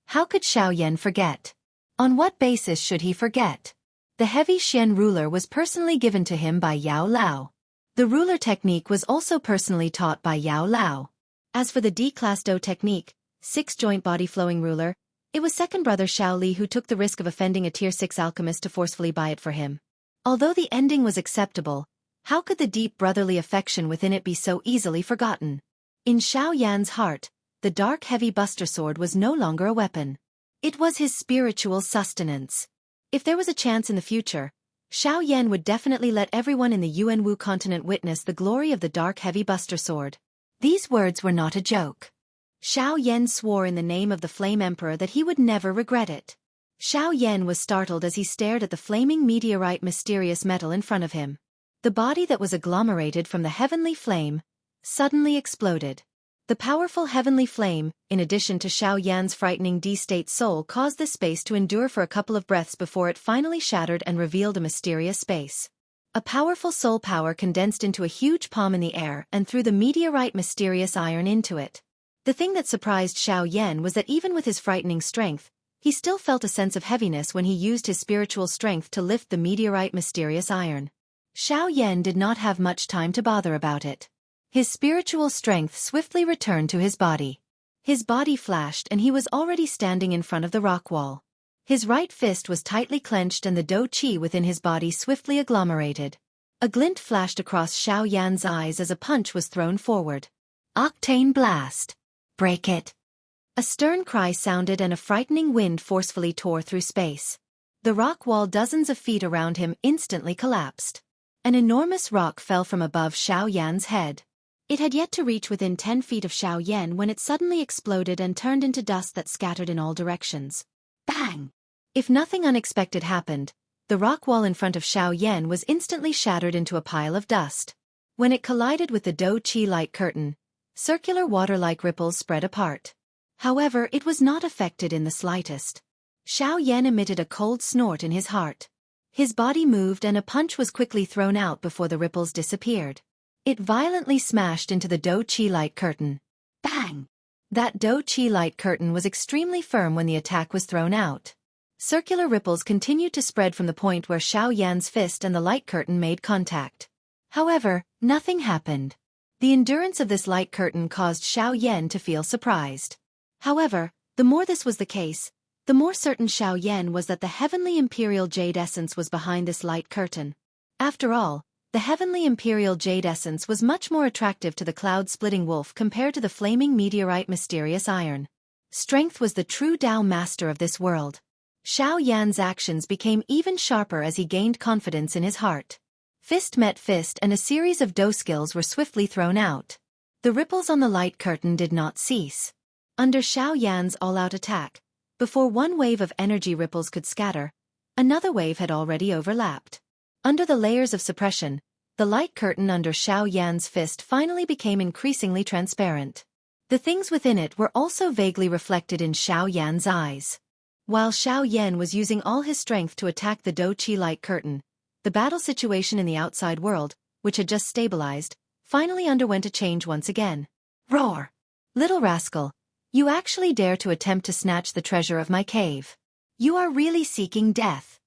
How could Xiao Yan forget? On what basis should he forget? The heavy Shen ruler was personally given to him by Yao Lao. The ruler technique was also personally taught by Yao Lao. As for the D-Class Do technique, 6-joint body flowing ruler, it was second brother Xiao Li who took the risk of offending a tier 6 alchemist to forcefully buy it for him. Although the ending was acceptable, how could the deep brotherly affection within it be so easily forgotten? In Xiao Yan's heart, the dark heavy buster sword was no longer a weapon. It was his spiritual sustenance. If there was a chance in the future, Xiao Yan would definitely let everyone in the Yuanwu continent witness the glory of the dark heavy buster sword. These words were not a joke. Xiao Yan swore in the name of the Flame Emperor that he would never regret it. Xiao Yan was startled as he stared at the flaming meteorite mysterious metal in front of him. The body that was agglomerated from the heavenly flame suddenly exploded. The powerful heavenly flame, in addition to Xiao Yan's frightening D-state soul, caused this space to endure for a couple of breaths before it finally shattered and revealed a mysterious space. A powerful soul power condensed into a huge palm in the air and threw the meteorite mysterious iron into it. The thing that surprised Xiao Yan was that even with his frightening strength, he still felt a sense of heaviness when he used his spiritual strength to lift the meteorite mysterious iron. Xiao Yan did not have much time to bother about it. His spiritual strength swiftly returned to his body. His body flashed and he was already standing in front of the rock wall. His right fist was tightly clenched and the Do Qi within his body swiftly agglomerated. A glint flashed across Xiao Yan's eyes as a punch was thrown forward. Octane blast. Break it. A stern cry sounded and a frightening wind forcefully tore through space. The rock wall dozens of feet around him instantly collapsed. An enormous rock fell from above Xiao Yan's head. It had yet to reach within 10 feet of Xiao Yan when it suddenly exploded and turned into dust that scattered in all directions. Bang! If nothing unexpected happened, the rock wall in front of Xiao Yan was instantly shattered into a pile of dust. When it collided with the Do Qi light curtain, circular water-like ripples spread apart. However, it was not affected in the slightest. Xiao Yan emitted a cold snort in his heart. His body moved and a punch was quickly thrown out before the ripples disappeared. It violently smashed into the Do Qi light curtain. Bang! That Do Qi light curtain was extremely firm when the attack was thrown out. Circular ripples continued to spread from the point where Xiao Yan's fist and the light curtain made contact. However, nothing happened. The endurance of this light curtain caused Xiao Yan to feel surprised. However, the more this was the case, the more certain Xiao Yan was that the heavenly imperial jade essence was behind this light curtain. After all, the heavenly imperial jade essence was much more attractive to the cloud-splitting wolf compared to the flaming meteorite mysterious iron. Strength was the true Tao master of this world. Xiao Yan's actions became even sharper as he gained confidence in his heart. Fist met fist and a series of do skills were swiftly thrown out. The ripples on the light curtain did not cease. Under Xiao Yan's all-out attack, before one wave of energy ripples could scatter, another wave had already overlapped. Under the layers of suppression, the light curtain under Xiao Yan's fist finally became increasingly transparent. The things within it were also vaguely reflected in Xiao Yan's eyes. While Xiao Yan was using all his strength to attack the Do Qi light curtain, the battle situation in the outside world, which had just stabilized, finally underwent a change once again. Roar! Little rascal, you actually dare to attempt to snatch the treasure of my cave. You are really seeking death.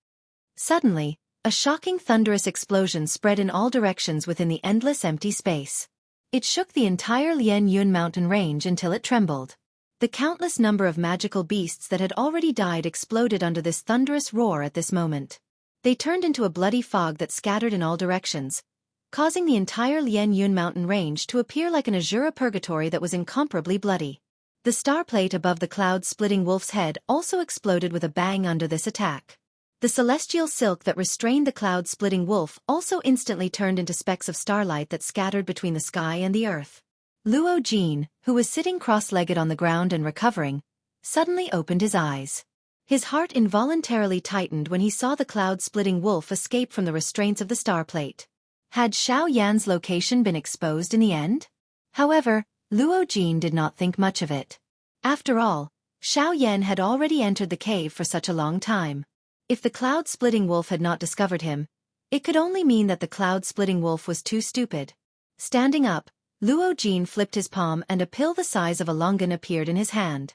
Suddenly, a shocking thunderous explosion spread in all directions within the endless empty space. It shook the entire Lian Yun mountain range until it trembled. The countless number of magical beasts that had already died exploded under this thunderous roar at this moment. They turned into a bloody fog that scattered in all directions, causing the entire Lian Yun mountain range to appear like an azure purgatory that was incomparably bloody. The star plate above the cloud-splitting wolf's head also exploded with a bang under this attack. The celestial silk that restrained the cloud-splitting wolf also instantly turned into specks of starlight that scattered between the sky and the earth. Luo Jin, who was sitting cross-legged on the ground and recovering, suddenly opened his eyes. His heart involuntarily tightened when he saw the cloud-splitting wolf escape from the restraints of the star plate. Had Xiao Yan's location been exposed in the end? However, Luo Jin did not think much of it. After all, Xiao Yan had already entered the cave for such a long time. If the cloud-splitting wolf had not discovered him, it could only mean that the cloud-splitting wolf was too stupid. Standing up, Luo Jin flipped his palm and a pill the size of a longan appeared in his hand.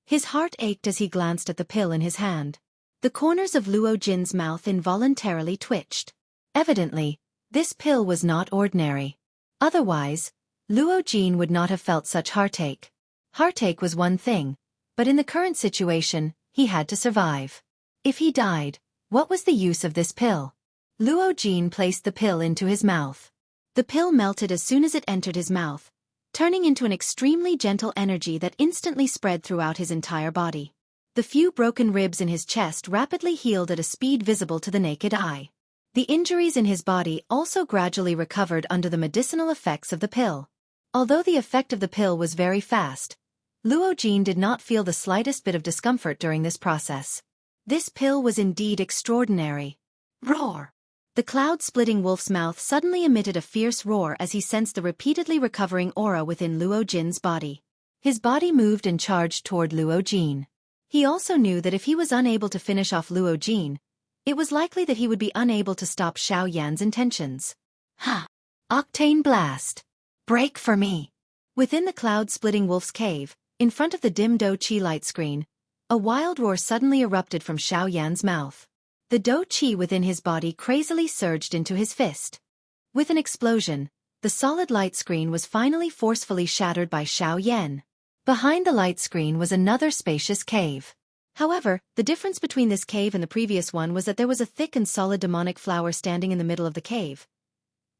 His heart ached as he glanced at the pill in his hand. The corners of Luo Jin's mouth involuntarily twitched. Evidently, this pill was not ordinary. Otherwise, Luo Jin would not have felt such heartache. Heartache was one thing, but in the current situation, he had to survive. If he died, what was the use of this pill? Luo Jin placed the pill into his mouth. The pill melted as soon as it entered his mouth, turning into an extremely gentle energy that instantly spread throughout his entire body. The few broken ribs in his chest rapidly healed at a speed visible to the naked eye. The injuries in his body also gradually recovered under the medicinal effects of the pill. Although the effect of the pill was very fast, Luo Jin did not feel the slightest bit of discomfort during this process. This pill was indeed extraordinary. Roar! The cloud-splitting wolf's mouth suddenly emitted a fierce roar as he sensed the repeatedly recovering aura within Luo Jin's body. His body moved and charged toward Luo Jin. He also knew that if he was unable to finish off Luo Jin, it was likely that he would be unable to stop Xiao Yan's intentions. Ha! Octane blast! Break for me! Within the cloud-splitting wolf's cave, in front of the dim Do Qi light screen, a wild roar suddenly erupted from Xiao Yan's mouth. The Do Qi within his body crazily surged into his fist. With an explosion, the solid light screen was finally forcefully shattered by Xiao Yan. Behind the light screen was another spacious cave. However, the difference between this cave and the previous one was that there was a thick and solid demonic flower standing in the middle of the cave.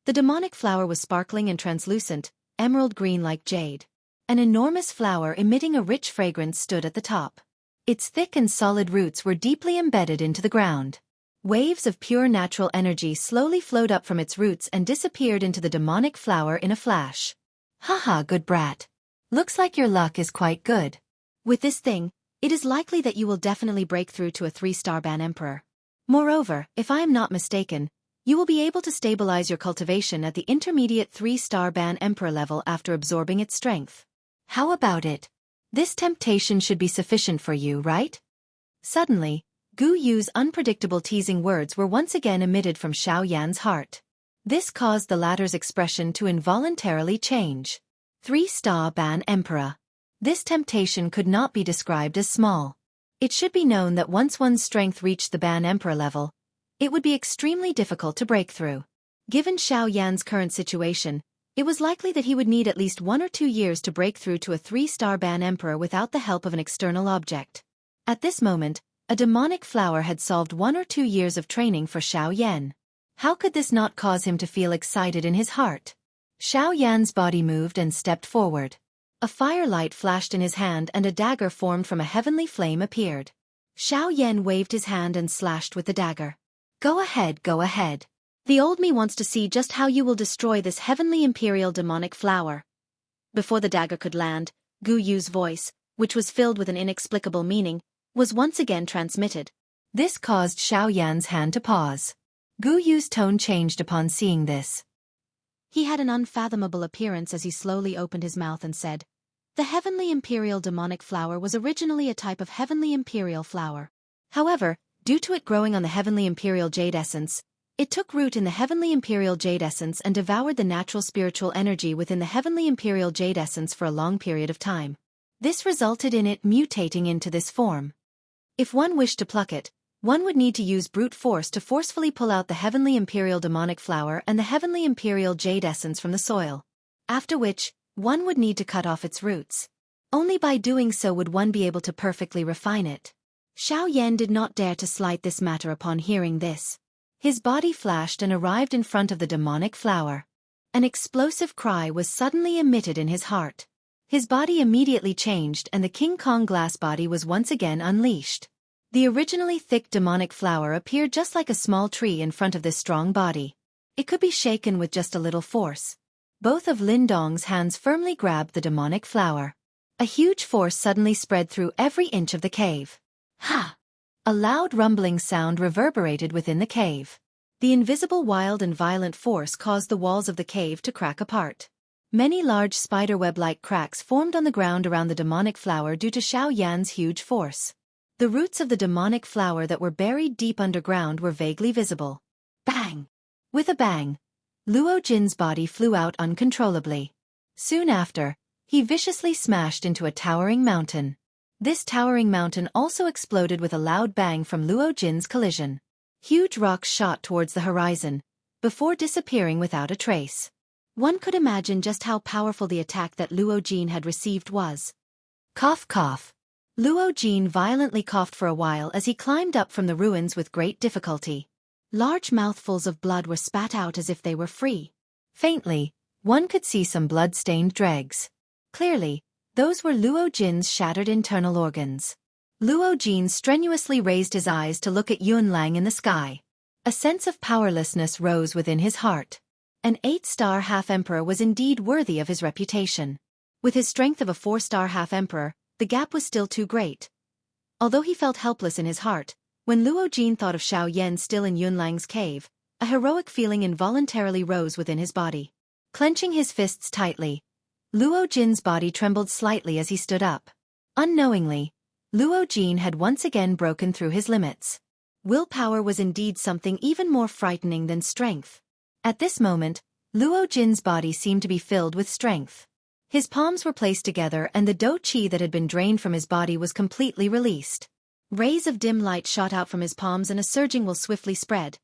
The demonic flower was sparkling and translucent, emerald green like jade. An enormous flower emitting a rich fragrance stood at the top. Its thick and solid roots were deeply embedded into the ground. Waves of pure natural energy slowly flowed up from its roots and disappeared into the demonic flower in a flash. Haha, good brat. Looks like your luck is quite good. With this thing, it is likely that you will definitely break through to a 3-star ban emperor. Moreover, if I am not mistaken, you will be able to stabilize your cultivation at the intermediate 3-star ban emperor level after absorbing its strength. How about it? This temptation should be sufficient for you, right? Suddenly, Gu Yu's unpredictable teasing words were once again emitted from Xiao Yan's heart. This caused the latter's expression to involuntarily change. 3-star ban emperor. This temptation could not be described as small. It should be known that once one's strength reached the ban emperor level, it would be extremely difficult to break through. Given Xiao Yan's current situation, it was likely that he would need at least 1 or 2 years to break through to a 3-star ban emperor without the help of an external object. At this moment, a demonic flower had solved 1 or 2 years of training for Xiao Yan. How could this not cause him to feel excited in his heart? Xiao Yan's body moved and stepped forward. A firelight flashed in his hand and a dagger formed from a heavenly flame appeared. Xiao Yan waved his hand and slashed with the dagger. Go ahead, go ahead. The old me wants to see just how you will destroy this heavenly imperial demonic flower. Before the dagger could land, Gu Yu's voice, which was filled with an inexplicable meaning, was once again transmitted. This caused Xiao Yan's hand to pause. Gu Yu's tone changed upon seeing this. He had an unfathomable appearance as he slowly opened his mouth and said, "The heavenly imperial demonic flower was originally a type of heavenly imperial flower. However, due to it growing on the heavenly imperial jade essence, it took root in the heavenly imperial jade essence and devoured the natural spiritual energy within the heavenly imperial jade essence for a long period of time. This resulted in it mutating into this form. If one wished to pluck it, one would need to use brute force to forcefully pull out the heavenly imperial demonic flower and the heavenly imperial jade essence from the soil. After which, one would need to cut off its roots. Only by doing so would one be able to perfectly refine it." Xiao Yan did not dare to slight this matter upon hearing this. His body flashed and arrived in front of the demonic flower. An explosive cry was suddenly emitted in his heart. His body immediately changed and the King Kong glass body was once again unleashed. The originally thick demonic flower appeared just like a small tree in front of this strong body. It could be shaken with just a little force. Both of Lin Dong's hands firmly grabbed the demonic flower. A huge force suddenly spread through every inch of the cave. Ha! A loud rumbling sound reverberated within the cave. The invisible wild and violent force caused the walls of the cave to crack apart. Many large spiderweb-like cracks formed on the ground around the demonic flower due to Xiao Yan's huge force. The roots of the demonic flower that were buried deep underground were vaguely visible. Bang! With a bang, Luo Jin's body flew out uncontrollably. Soon after, he viciously smashed into a towering mountain. This towering mountain also exploded with a loud bang from Luo Jin's collision. Huge rocks shot towards the horizon, before disappearing without a trace. One could imagine just how powerful the attack that Luo Jin had received was. Cough cough. Luo Jin violently coughed for a while as he climbed up from the ruins with great difficulty. Large mouthfuls of blood were spat out as if they were free. Faintly, one could see some blood-stained dregs. Clearly, those were Luo Jin's shattered internal organs. Luo Jin strenuously raised his eyes to look at Yunlang in the sky. A sense of powerlessness rose within his heart. An 8-star half-emperor was indeed worthy of his reputation. With his strength of a 4-star half-emperor, the gap was still too great. Although he felt helpless in his heart, when Luo Jin thought of Xiao Yan still in Yunlang's cave, a heroic feeling involuntarily rose within his body. Clenching his fists tightly, Luo Jin's body trembled slightly as he stood up. Unknowingly, Luo Jin had once again broken through his limits. Willpower was indeed something even more frightening than strength. At this moment, Luo Jin's body seemed to be filled with strength. His palms were placed together and the dou qi that had been drained from his body was completely released. Rays of dim light shot out from his palms and a surging will swiftly spread.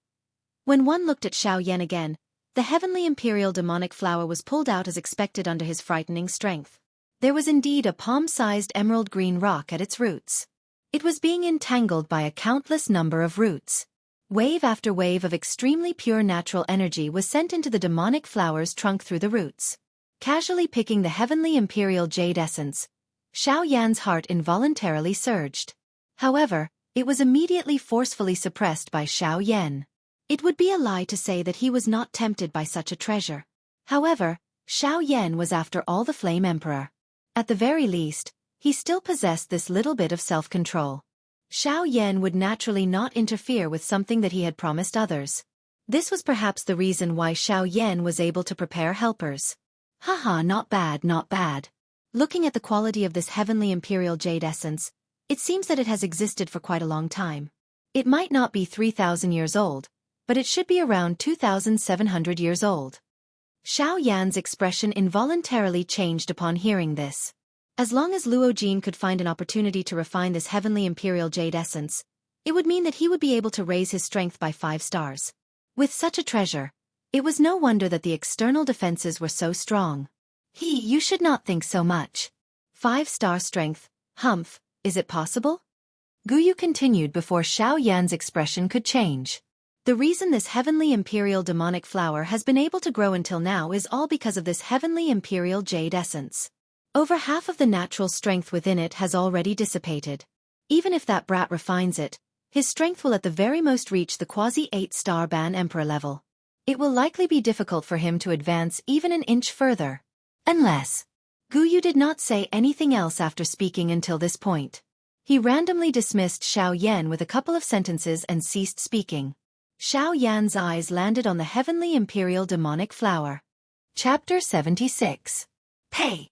When one looked at Xiao Yan again, the heavenly imperial demonic flower was pulled out as expected under his frightening strength. There was indeed a palm-sized emerald green rock at its roots. It was being entangled by a countless number of roots. Wave after wave of extremely pure natural energy was sent into the demonic flower's trunk through the roots. Casually picking the heavenly imperial jade essence, Xiao Yan's heart involuntarily surged. However, it was immediately forcefully suppressed by Xiao Yan. It would be a lie to say that he was not tempted by such a treasure. However, Xiao Yan was after all the Flame Emperor. At the very least, he still possessed this little bit of self-control. Xiao Yan would naturally not interfere with something that he had promised others. This was perhaps the reason why Xiao Yan was able to prepare helpers. Haha, not bad, not bad. Looking at the quality of this heavenly imperial jade essence, it seems that it has existed for quite a long time. It might not be 3,000 years old, but it should be around 2,700 years old. Xiao Yan's expression involuntarily changed upon hearing this. As long as Luo Jin could find an opportunity to refine this heavenly imperial jade essence, it would mean that he would be able to raise his strength by 5 stars. With such a treasure, it was no wonder that the external defenses were so strong. You should not think so much. 5-star strength, humph, is it possible? Guyu continued before Xiao Yan's expression could change. The reason this heavenly imperial demonic flower has been able to grow until now is all because of this heavenly imperial jade essence. Over half of the natural strength within it has already dissipated. Even if that brat refines it, his strength will at the very most reach the quasi-8-star Ban Emperor level. It will likely be difficult for him to advance even an inch further. Unless... Guyu did not say anything else after speaking until this point. He randomly dismissed Xiao Yan with a couple of sentences and ceased speaking. Xiao Yan's eyes landed on the heavenly imperial demonic flower. Chapter 76. Pei.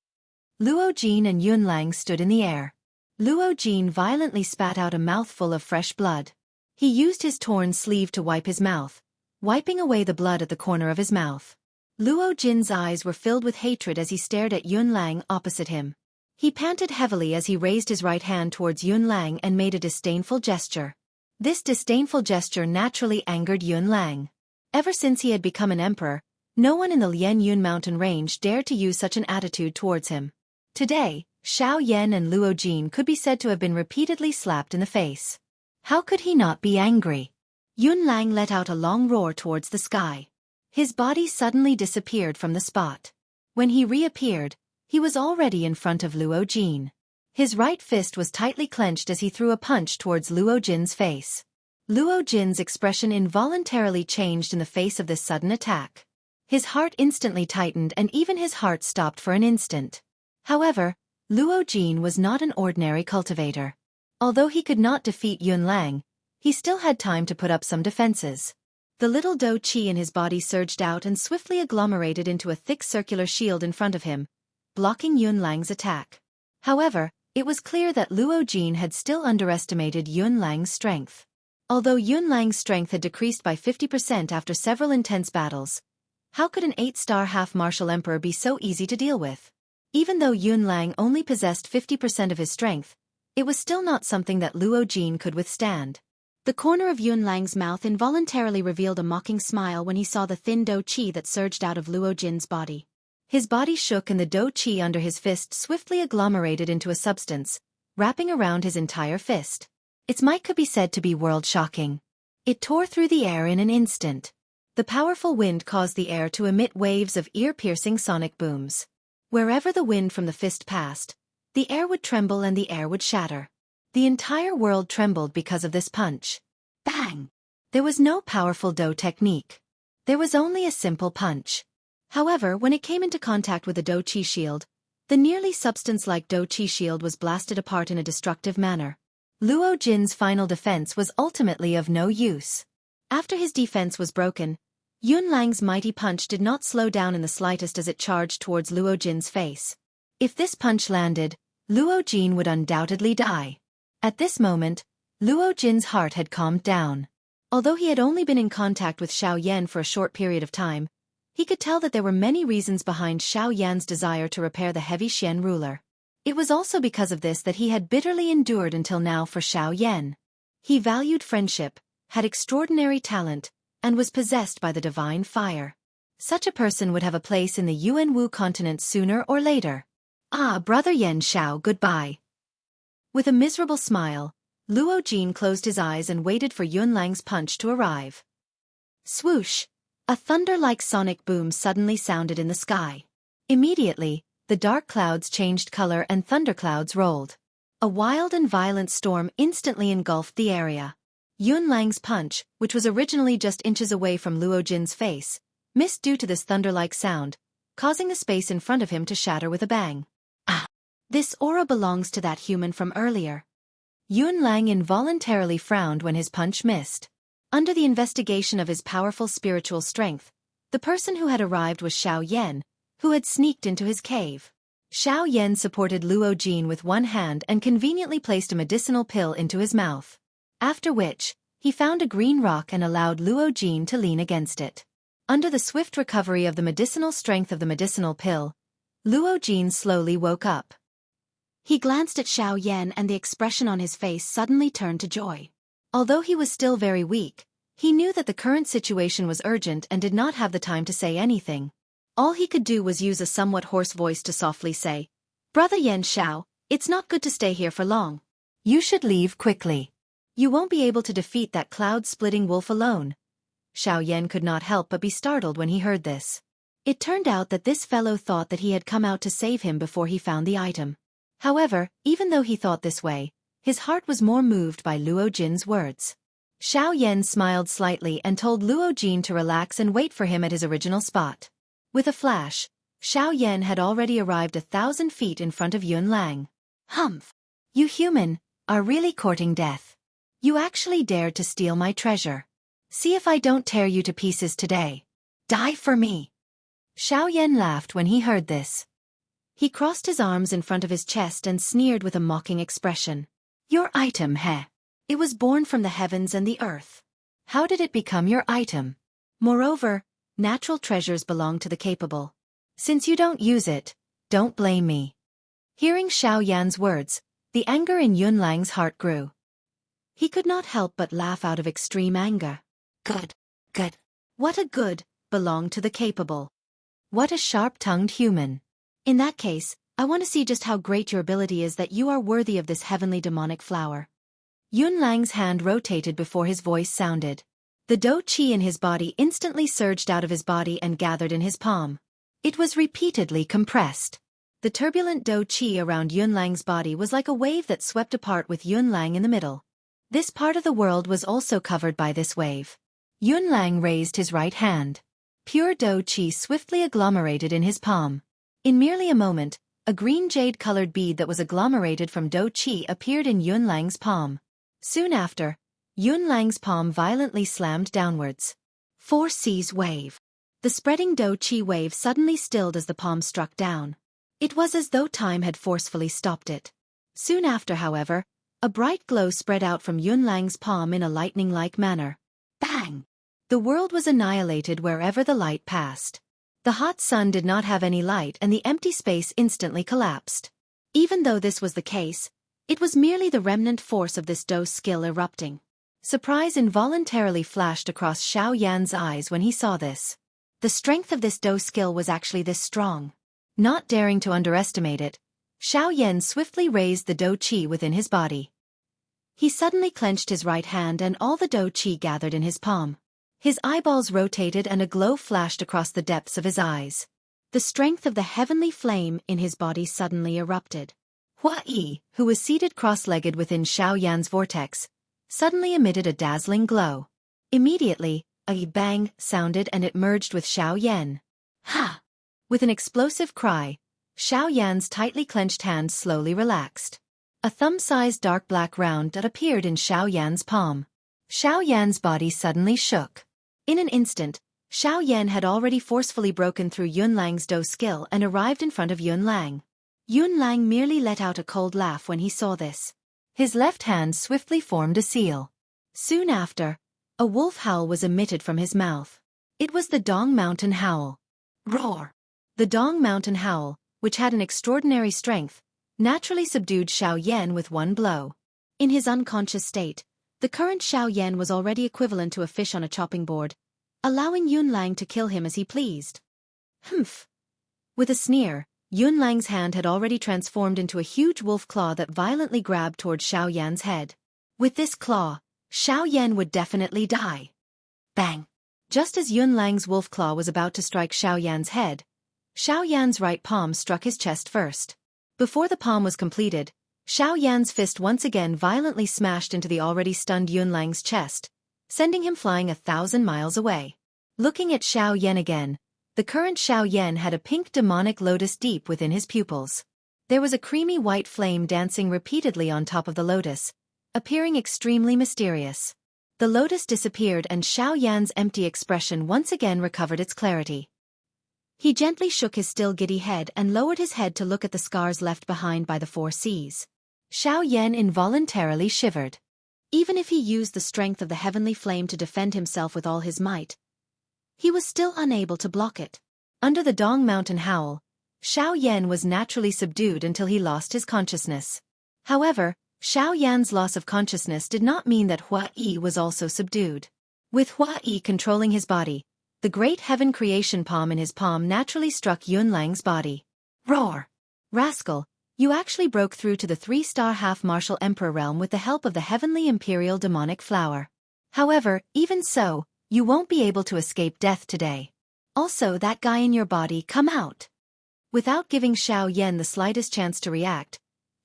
Luo Jin and Yunlang stood in the air. Luo Jin violently spat out a mouthful of fresh blood. He used his torn sleeve to wipe his mouth, wiping away the blood at the corner of his mouth. Luo Jin's eyes were filled with hatred as he stared at Yunlang opposite him. He panted heavily as he raised his right hand towards Yunlang and made a disdainful gesture. This disdainful gesture naturally angered Yunlang. Ever since he had become an emperor, no one in the Lianyun mountain range dared to use such an attitude towards him. Today, Xiao Yan and Luo Jin could be said to have been repeatedly slapped in the face. How could he not be angry? Yunlang let out a long roar towards the sky. His body suddenly disappeared from the spot. When he reappeared, he was already in front of Luo Jin. His right fist was tightly clenched as he threw a punch towards Luo Jin's face. Luo Jin's expression involuntarily changed in the face of this sudden attack. His heart instantly tightened and even his heart stopped for an instant. However, Luo Jin was not an ordinary cultivator. Although he could not defeat Yunlang, he still had time to put up some defenses. The little dou qi in his body surged out and swiftly agglomerated into a thick circular shield in front of him, blocking Yunlang's attack. However, it was clear that Luo Jin had still underestimated Yunlang's strength. Although Yunlang's strength had decreased by 50% after several intense battles, how could an 8-star half-martial emperor be so easy to deal with? Even though Yunlang only possessed 50% of his strength, it was still not something that Luo Jin could withstand. The corner of Yunlang's mouth involuntarily revealed a mocking smile when he saw the thin dou qi that surged out of Luo Jin's body. His body shook and the dou qi under his fist swiftly agglomerated into a substance, wrapping around his entire fist. Its might could be said to be world-shocking. It tore through the air in an instant. The powerful wind caused the air to emit waves of ear-piercing sonic booms. Wherever the wind from the fist passed, the air would tremble and the air would shatter. The entire world trembled because of this punch. Bang! There was no powerful dou technique. There was only a simple punch. However, when it came into contact with the dou qi shield, the nearly substance-like dou qi shield was blasted apart in a destructive manner. Luo Jin's final defense was ultimately of no use. After his defense was broken, Yunlang's mighty punch did not slow down in the slightest as it charged towards Luo Jin's face. If this punch landed, Luo Jin would undoubtedly die. At this moment, Luo Jin's heart had calmed down. Although he had only been in contact with Xiao Yan for a short period of time, he could tell that there were many reasons behind Xiao Yan's desire to repair the heavy Xian ruler. It was also because of this that he had bitterly endured until now for Xiao Yan. He valued friendship, had extraordinary talent, and was possessed by the divine fire. Such a person would have a place in the Yuanwu continent sooner or later. Ah, Brother Yan Xiao, goodbye. With a miserable smile, Luo Jin closed his eyes and waited for Yunlang's punch to arrive. Swoosh! A thunder-like sonic boom suddenly sounded in the sky. Immediately, the dark clouds changed color and thunderclouds rolled. A wild and violent storm instantly engulfed the area. Yunlang's punch, which was originally just inches away from Luo Jin's face, missed due to this thunder-like sound, causing the space in front of him to shatter with a bang. Ah! This aura belongs to that human from earlier. Yunlang involuntarily frowned when his punch missed. Under the investigation of his powerful spiritual strength, the person who had arrived was Xiao Yan, who had sneaked into his cave. Xiao Yan supported Luo Jin with one hand and conveniently placed a medicinal pill into his mouth. After which, he found a green rock and allowed Luo Jin to lean against it. Under the swift recovery of the medicinal strength of the medicinal pill, Luo Jin slowly woke up. He glanced at Xiao Yan and the expression on his face suddenly turned to joy. Although he was still very weak, he knew that the current situation was urgent and did not have the time to say anything. All he could do was use a somewhat hoarse voice to softly say, "Brother Yan Xiao, it's not good to stay here for long. You should leave quickly. You won't be able to defeat that cloud-splitting wolf alone." Xiao Yan could not help but be startled when he heard this. It turned out that this fellow thought that he had come out to save him before he found the item. However, even though he thought this way, His heart was more moved by Luo Jin's words. Xiao Yan smiled slightly and told Luo Jin to relax and wait for him at his original spot. With a flash, Xiao Yan had already arrived 1,000 feet in front of Yun Lang. Humph! You human, are really courting death. You actually dared to steal my treasure. See if I don't tear you to pieces today. Die for me! Xiao Yan laughed when he heard this. He crossed his arms in front of his chest and sneered with a mocking expression. Your item, heh? It was born from the heavens and the earth. How did it become your item? Moreover, natural treasures belong to the capable. Since you don't use it, don't blame me. Hearing Xiao Yan's words, the anger in Yun Lang's heart grew. He could not help but laugh out of extreme anger. Good. What a good, belonged to the capable. What a sharp-tongued human. In that case, I want to see just how great your ability is that you are worthy of this heavenly demonic flower. Yun Lang's hand rotated before his voice sounded. The Do Qi in his body instantly surged out of his body and gathered in his palm. It was repeatedly compressed. The turbulent Do Qi around Yun Lang's body was like a wave that swept apart with Yun Lang in the middle. This part of the world was also covered by this wave. Yun Lang raised his right hand. Pure Do Qi swiftly agglomerated in his palm. In merely a moment, a green jade-colored bead that was agglomerated from Do Qi appeared in Yun Lang's palm. Soon after, Yun Lang's palm violently slammed downwards. 4 C's wave. The spreading Do Qi wave suddenly stilled as the palm struck down. It was as though time had forcefully stopped it. Soon after, however, a bright glow spread out from Yun Lang's palm in a lightning-like manner. Bang! The world was annihilated wherever the light passed. The hot sun did not have any light and the empty space instantly collapsed. Even though this was the case, it was merely the remnant force of this Do skill erupting. Surprise involuntarily flashed across Xiao Yan's eyes when he saw this. The strength of this Do skill was actually this strong. Not daring to underestimate it, Xiao Yan swiftly raised the Do Qi within his body. He suddenly clenched his right hand and all the Do Qi gathered in his palm. His eyeballs rotated and a glow flashed across the depths of his eyes. The strength of the heavenly flame in his body suddenly erupted. Hua Yi, who was seated cross-legged within Xiao Yan's vortex, suddenly emitted a dazzling glow. Immediately, a bang sounded and it merged with Xiao Yan. Ha! With an explosive cry, Xiao Yan's tightly clenched hand slowly relaxed. A thumb-sized dark black round dot appeared in Xiao Yan's palm. Xiao Yan's body suddenly shook. In an instant, Xiao Yan had already forcefully broken through Yun Lang's Do skill and arrived in front of Yun Lang. Yun Lang merely let out a cold laugh when he saw this. His left hand swiftly formed a seal. Soon after, a wolf howl was emitted from his mouth. It was the Dong Mountain Howl. Roar! The Dong Mountain Howl, which had an extraordinary strength, naturally subdued Xiao Yan with one blow. In his unconscious state, the current Xiao Yan was already equivalent to a fish on a chopping board, allowing Yun Lang to kill him as he pleased. Humph! With a sneer, Yun Lang's hand had already transformed into a huge wolf claw that violently grabbed toward Xiao Yan's head. With this claw, Xiao Yan would definitely die. Bang! Just as Yun Lang's wolf claw was about to strike Xiao Yan's head, Xiao Yan's right palm struck his chest first. Before the palm was completed, Xiao Yan's fist once again violently smashed into the already stunned Yun Lang's chest, sending him flying 1,000 miles away. Looking at Xiao Yan again, the current Xiao Yan had a pink demonic lotus deep within his pupils. There was a creamy white flame dancing repeatedly on top of the lotus, appearing extremely mysterious. The lotus disappeared and Xiao Yan's empty expression once again recovered its clarity. He gently shook his still giddy head and lowered his head to look at the scars left behind by the 4 Cs. Xiao Yan involuntarily shivered. Even if he used the strength of the heavenly flame to defend himself with all his might, he was still unable to block it. Under the Dong Mountain Howl, Xiao Yan was naturally subdued until he lost his consciousness. However, Xiao Yan's loss of consciousness did not mean that Hua Yi was also subdued. With Hua Yi controlling his body, the great heaven creation palm in his palm naturally struck Yun Lang's body. Roar! Rascal, you actually broke through to the 3-star half-martial emperor realm with the help of the heavenly imperial demonic flower. However, even so, you won't be able to escape death today. Also, that guy in your body, come out. Without giving Xiao Yan the slightest chance to react,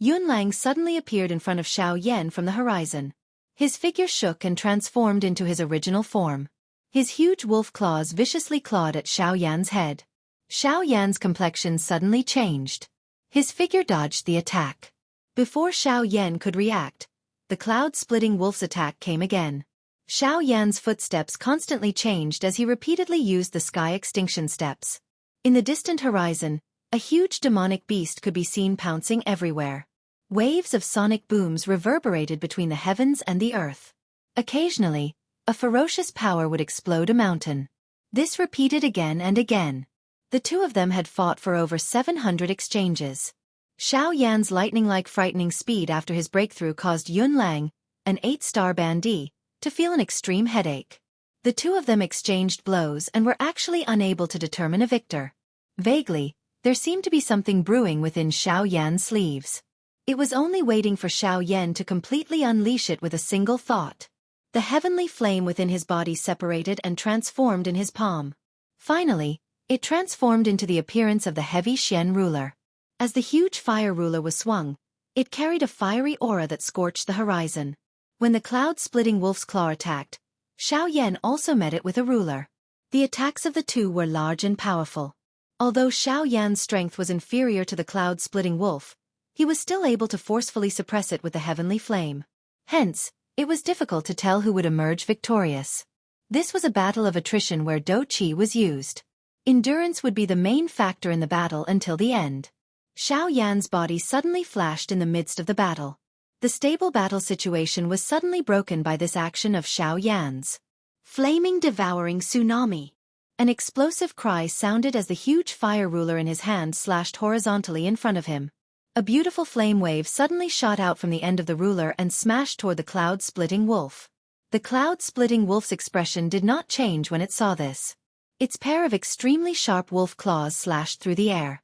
Yunlang suddenly appeared in front of Xiao Yan from the horizon. His figure shook and transformed into his original form. His huge wolf claws viciously clawed at Xiao Yan's head. Xiao Yan's complexion suddenly changed. His figure dodged the attack. Before Xiao Yan could react, the cloud-splitting wolf's attack came again. Xiao Yan's footsteps constantly changed as he repeatedly used the sky extinction steps. In the distant horizon, a huge demonic beast could be seen pouncing everywhere. Waves of sonic booms reverberated between the heavens and the earth. Occasionally, a ferocious power would explode a mountain. This repeated again and again. The two of them had fought for over 700 exchanges. Xiao Yan's lightning-like frightening speed after his breakthrough caused Yunlang, an 8-star bandit, to feel an extreme headache. The two of them exchanged blows and were actually unable to determine a victor. Vaguely, there seemed to be something brewing within Xiao Yan's sleeves. It was only waiting for Xiao Yan to completely unleash it with a single thought. The heavenly flame within his body separated and transformed in his palm. Finally, it transformed into the appearance of the heavy Xian ruler. As the huge fire ruler was swung, it carried a fiery aura that scorched the horizon. When the cloud-splitting wolf's claw attacked, Xiao Yan also met it with a ruler. The attacks of the two were large and powerful. Although Xiao Yan's strength was inferior to the cloud-splitting wolf, he was still able to forcefully suppress it with the heavenly flame. Hence, it was difficult to tell who would emerge victorious. This was a battle of attrition where Do Qi was used. Endurance would be the main factor in the battle until the end. Xiao Yan's body suddenly flashed in the midst of the battle. The stable battle situation was suddenly broken by this action of Xiao Yan's. Flaming devouring tsunami. An explosive cry sounded as the huge fire ruler in his hand slashed horizontally in front of him. A beautiful flame wave suddenly shot out from the end of the ruler and smashed toward the cloud-splitting wolf. The cloud-splitting wolf's expression did not change when it saw this. Its pair of extremely sharp wolf claws slashed through the air.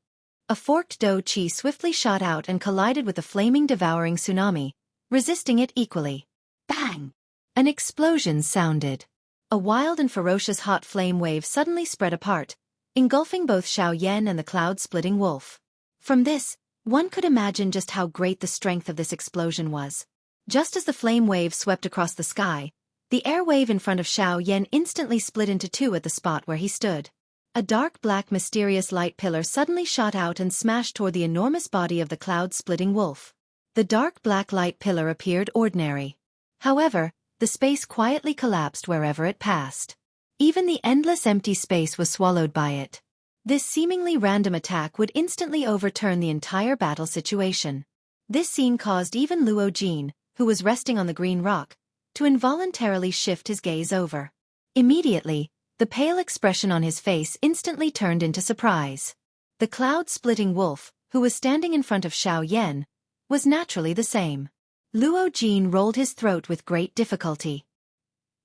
A forked Do Qi swiftly shot out and collided with the flaming devouring tsunami, resisting it equally. Bang! An explosion sounded. A wild and ferocious hot flame wave suddenly spread apart, engulfing both Xiao Yan and the cloud-splitting wolf. From this, one could imagine just how great the strength of this explosion was. Just as the flame wave swept across the sky, the air wave in front of Xiao Yan instantly split into two at the spot where he stood. A dark black mysterious light pillar suddenly shot out and smashed toward the enormous body of the cloud-splitting wolf. The dark black light pillar appeared ordinary. However, the space quietly collapsed wherever it passed. Even the endless empty space was swallowed by it. This seemingly random attack would instantly overturn the entire battle situation. This scene caused even Luo Jin, who was resting on the green rock, to involuntarily shift his gaze over. Immediately, the pale expression on his face instantly turned into surprise. The cloud-splitting wolf, who was standing in front of Xiao Yan, was naturally the same. Luo Jin rolled his throat with great difficulty.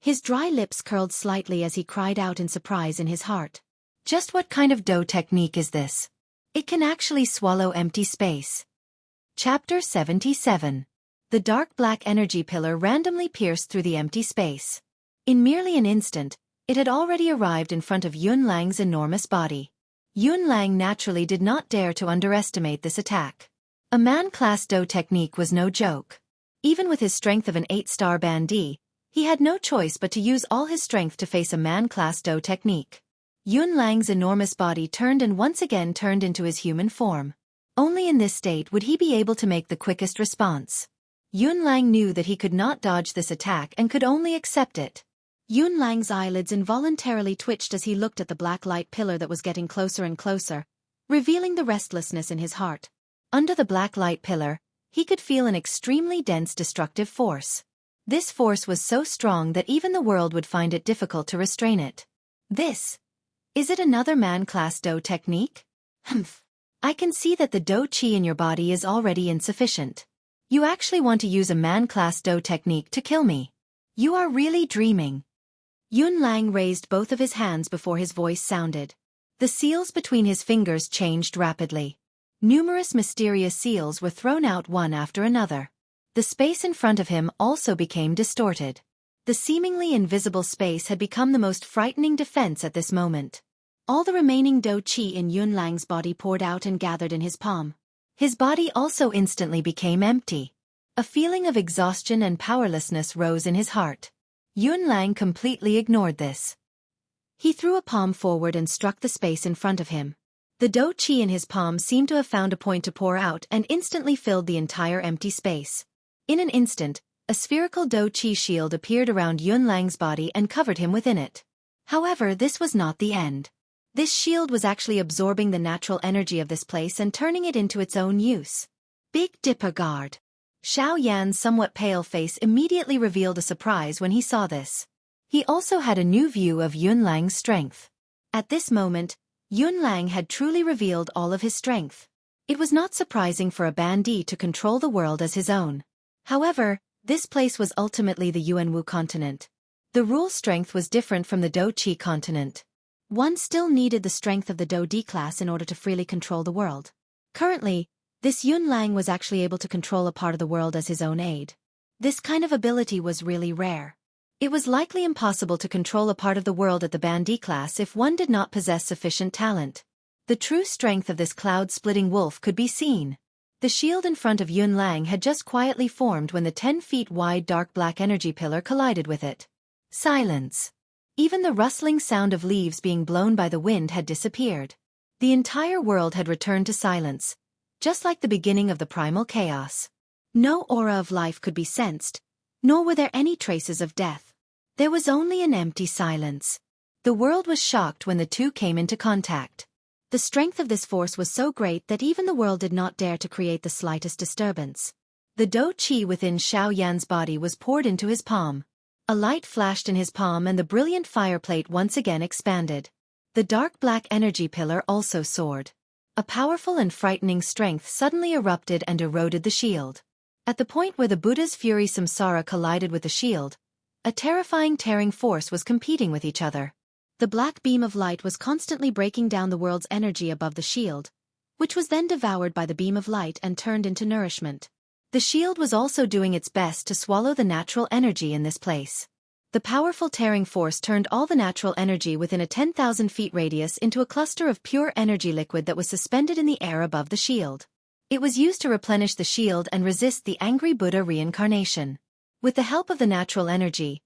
His dry lips curled slightly as he cried out in surprise in his heart. Just what kind of Do technique is this? It can actually swallow empty space. Chapter 77. The dark black energy pillar randomly pierced through the empty space. In merely an instant, it had already arrived in front of Yunlang's enormous body. Yunlang naturally did not dare to underestimate this attack. A man-class Do technique was no joke. Even with his strength of an 8-star bandit, he had no choice but to use all his strength to face a man-class Do technique. Yunlang's enormous body turned and once again turned into his human form. Only in this state would he be able to make the quickest response. Yunlang knew that he could not dodge this attack and could only accept it. Yunlang's eyelids involuntarily twitched as he looked at the black light pillar that was getting closer and closer, revealing the restlessness in his heart. Under the black light pillar, he could feel an extremely dense destructive force. This force was so strong that even the world would find it difficult to restrain it. Is it another man-class Do technique? Humph. I can see that the Do Qi in your body is already insufficient. You actually want to use a man-class Do technique to kill me. You are really dreaming. Yunlang raised both of his hands before his voice sounded. The seals between his fingers changed rapidly. Numerous mysterious seals were thrown out one after another. The space in front of him also became distorted. The seemingly invisible space had become the most frightening defense at this moment. All the remaining Do Qi in Yunlang's body poured out and gathered in his palm. His body also instantly became empty. A feeling of exhaustion and powerlessness rose in his heart. Yunlang completely ignored this. He threw a palm forward and struck the space in front of him. The dou qi in his palm seemed to have found a point to pour out and instantly filled the entire empty space. In an instant, a spherical dou qi shield appeared around Yunlang's body and covered him within it. However, this was not the end. This shield was actually absorbing the natural energy of this place and turning it into its own use. Big Dipper Guard. Xiao Yan's somewhat pale face immediately revealed a surprise when he saw this. He also had a new view of Yunlang's strength. At this moment, Yunlang had truly revealed all of his strength. It was not surprising for a bandit to control the world as his own. However, this place was ultimately the Yuanwu continent. The rule strength was different from the Dou Qi continent. One still needed the strength of the Dou Di class in order to freely control the world. Currently, this Yunlang was actually able to control a part of the world as his own aid. This kind of ability was really rare. It was likely impossible to control a part of the world at the bandit class if one did not possess sufficient talent. The true strength of this cloud-splitting wolf could be seen. The shield in front of Yunlang had just quietly formed when the 10-feet-wide dark black energy pillar collided with it. Silence. Even the rustling sound of leaves being blown by the wind had disappeared. The entire world had returned to silence, just like the beginning of the primal chaos. No aura of life could be sensed, nor were there any traces of death. There was only an empty silence. The world was shocked when the two came into contact. The strength of this force was so great that even the world did not dare to create the slightest disturbance. The Dou Qi within Xiao Yan's body was poured into his palm. A light flashed in his palm and the brilliant fireplate once again expanded. The dark black energy pillar also soared. A powerful and frightening strength suddenly erupted and eroded the shield. At the point where the Buddha's fury samsara collided with the shield, a terrifying tearing force was competing with each other. The black beam of light was constantly breaking down the world's energy above the shield, which was then devoured by the beam of light and turned into nourishment. The shield was also doing its best to swallow the natural energy in this place. The powerful tearing force turned all the natural energy within a 10,000 feet radius into a cluster of pure energy liquid that was suspended in the air above the shield. It was used to replenish the shield and resist the angry Buddha reincarnation. With the help of the natural energy,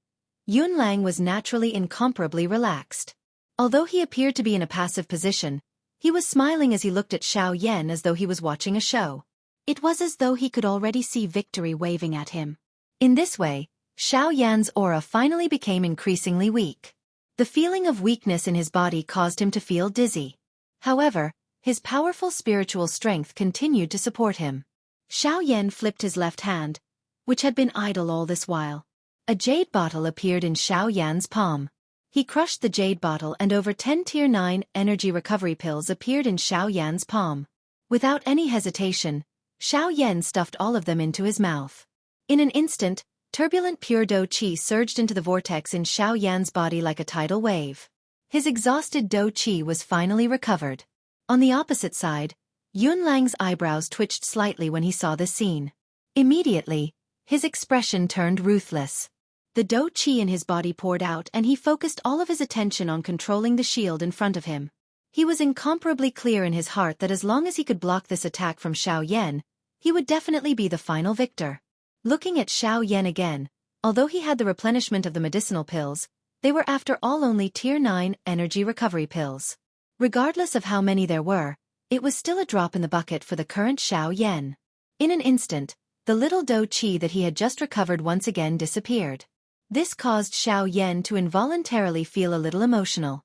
Yunlang was naturally incomparably relaxed. Although he appeared to be in a passive position, he was smiling as he looked at Xiao Yan as though he was watching a show. It was as though he could already see victory waving at him. In this way, Xiao Yan's aura finally became increasingly weak. The feeling of weakness in his body caused him to feel dizzy. However, his powerful spiritual strength continued to support him. Xiao Yan flipped his left hand, which had been idle all this while. A jade bottle appeared in Xiao Yan's palm. He crushed the jade bottle and over 10 Tier 9 energy recovery pills appeared in Xiao Yan's palm. Without any hesitation, Xiao Yan stuffed all of them into his mouth. In an instant, turbulent pure Dou Qi surged into the vortex in Xiao Yan's body like a tidal wave. His exhausted Dou Qi was finally recovered. On the opposite side, Yunlang's eyebrows twitched slightly when he saw this scene. Immediately, his expression turned ruthless. The Dou Qi in his body poured out and he focused all of his attention on controlling the shield in front of him. He was incomparably clear in his heart that as long as he could block this attack from Xiao Yan, he would definitely be the final victor. Looking at Xiao Yan again, although he had the replenishment of the medicinal pills, they were after all only Tier 9 energy recovery pills. Regardless of how many there were, it was still a drop in the bucket for the current Xiao Yan. In an instant, the little Dou Qi that he had just recovered once again disappeared. This caused Xiao Yan to involuntarily feel a little emotional.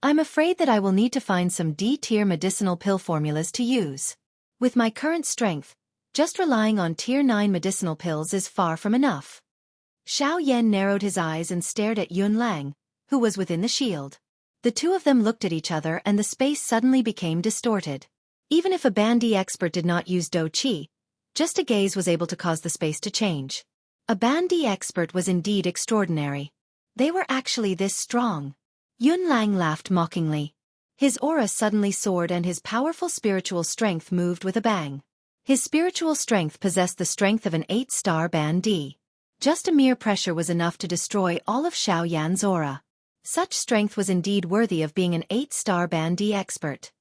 I'm afraid that I will need to find some D-tier medicinal pill formulas to use. With my current strength, just relying on Tier 9 medicinal pills is far from enough. Xiao Yan narrowed his eyes and stared at Yunlang, who was within the shield. The two of them looked at each other and the space suddenly became distorted. Even if a Bandi expert did not use Dou Qi, just a gaze was able to cause the space to change. A Bandi expert was indeed extraordinary. They were actually this strong. Yunlang laughed mockingly. His aura suddenly soared and his powerful spiritual strength moved with a bang. His spiritual strength possessed the strength of an 8-star Bandi. Just a mere pressure was enough to destroy all of Xiao Yan's aura. Such strength was indeed worthy of being an 8-star Bandi expert.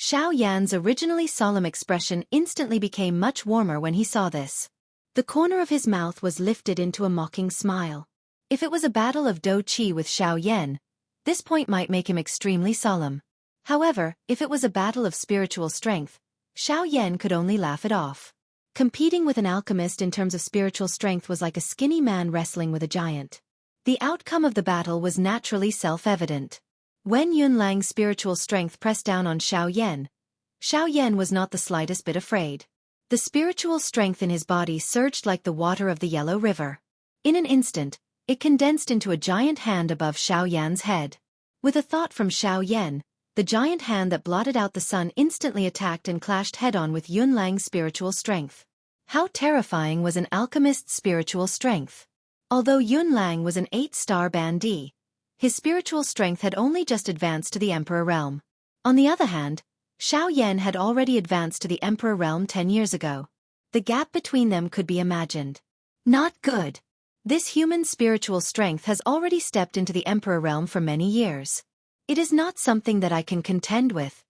Xiao Yan's originally solemn expression instantly became much warmer when he saw this. The corner of his mouth was lifted into a mocking smile. If it was a battle of Do Qi with Xiao Yan, this point might make him extremely solemn. However, if it was a battle of spiritual strength, Xiao Yan could only laugh it off. Competing with an alchemist in terms of spiritual strength was like a skinny man wrestling with a giant. The outcome of the battle was naturally self-evident. When Yunlang's spiritual strength pressed down on Xiao Yan was not the slightest bit afraid. The spiritual strength in his body surged like the water of the Yellow River. In an instant, it condensed into a giant hand above Xiao Yan's head. With a thought from Xiao Yan, the giant hand that blotted out the sun instantly attacked and clashed head-on with Yunlang's spiritual strength. How terrifying was an alchemist's spiritual strength! Although Yunlang was an 8-star bandit, his spiritual strength had only just advanced to the Emperor Realm. On the other hand, Xiao Yan had already advanced to the Emperor Realm 10 years ago. The gap between them could be imagined. Not good. This human spiritual strength has already stepped into the Emperor Realm for many years. It is not something that I can contend with.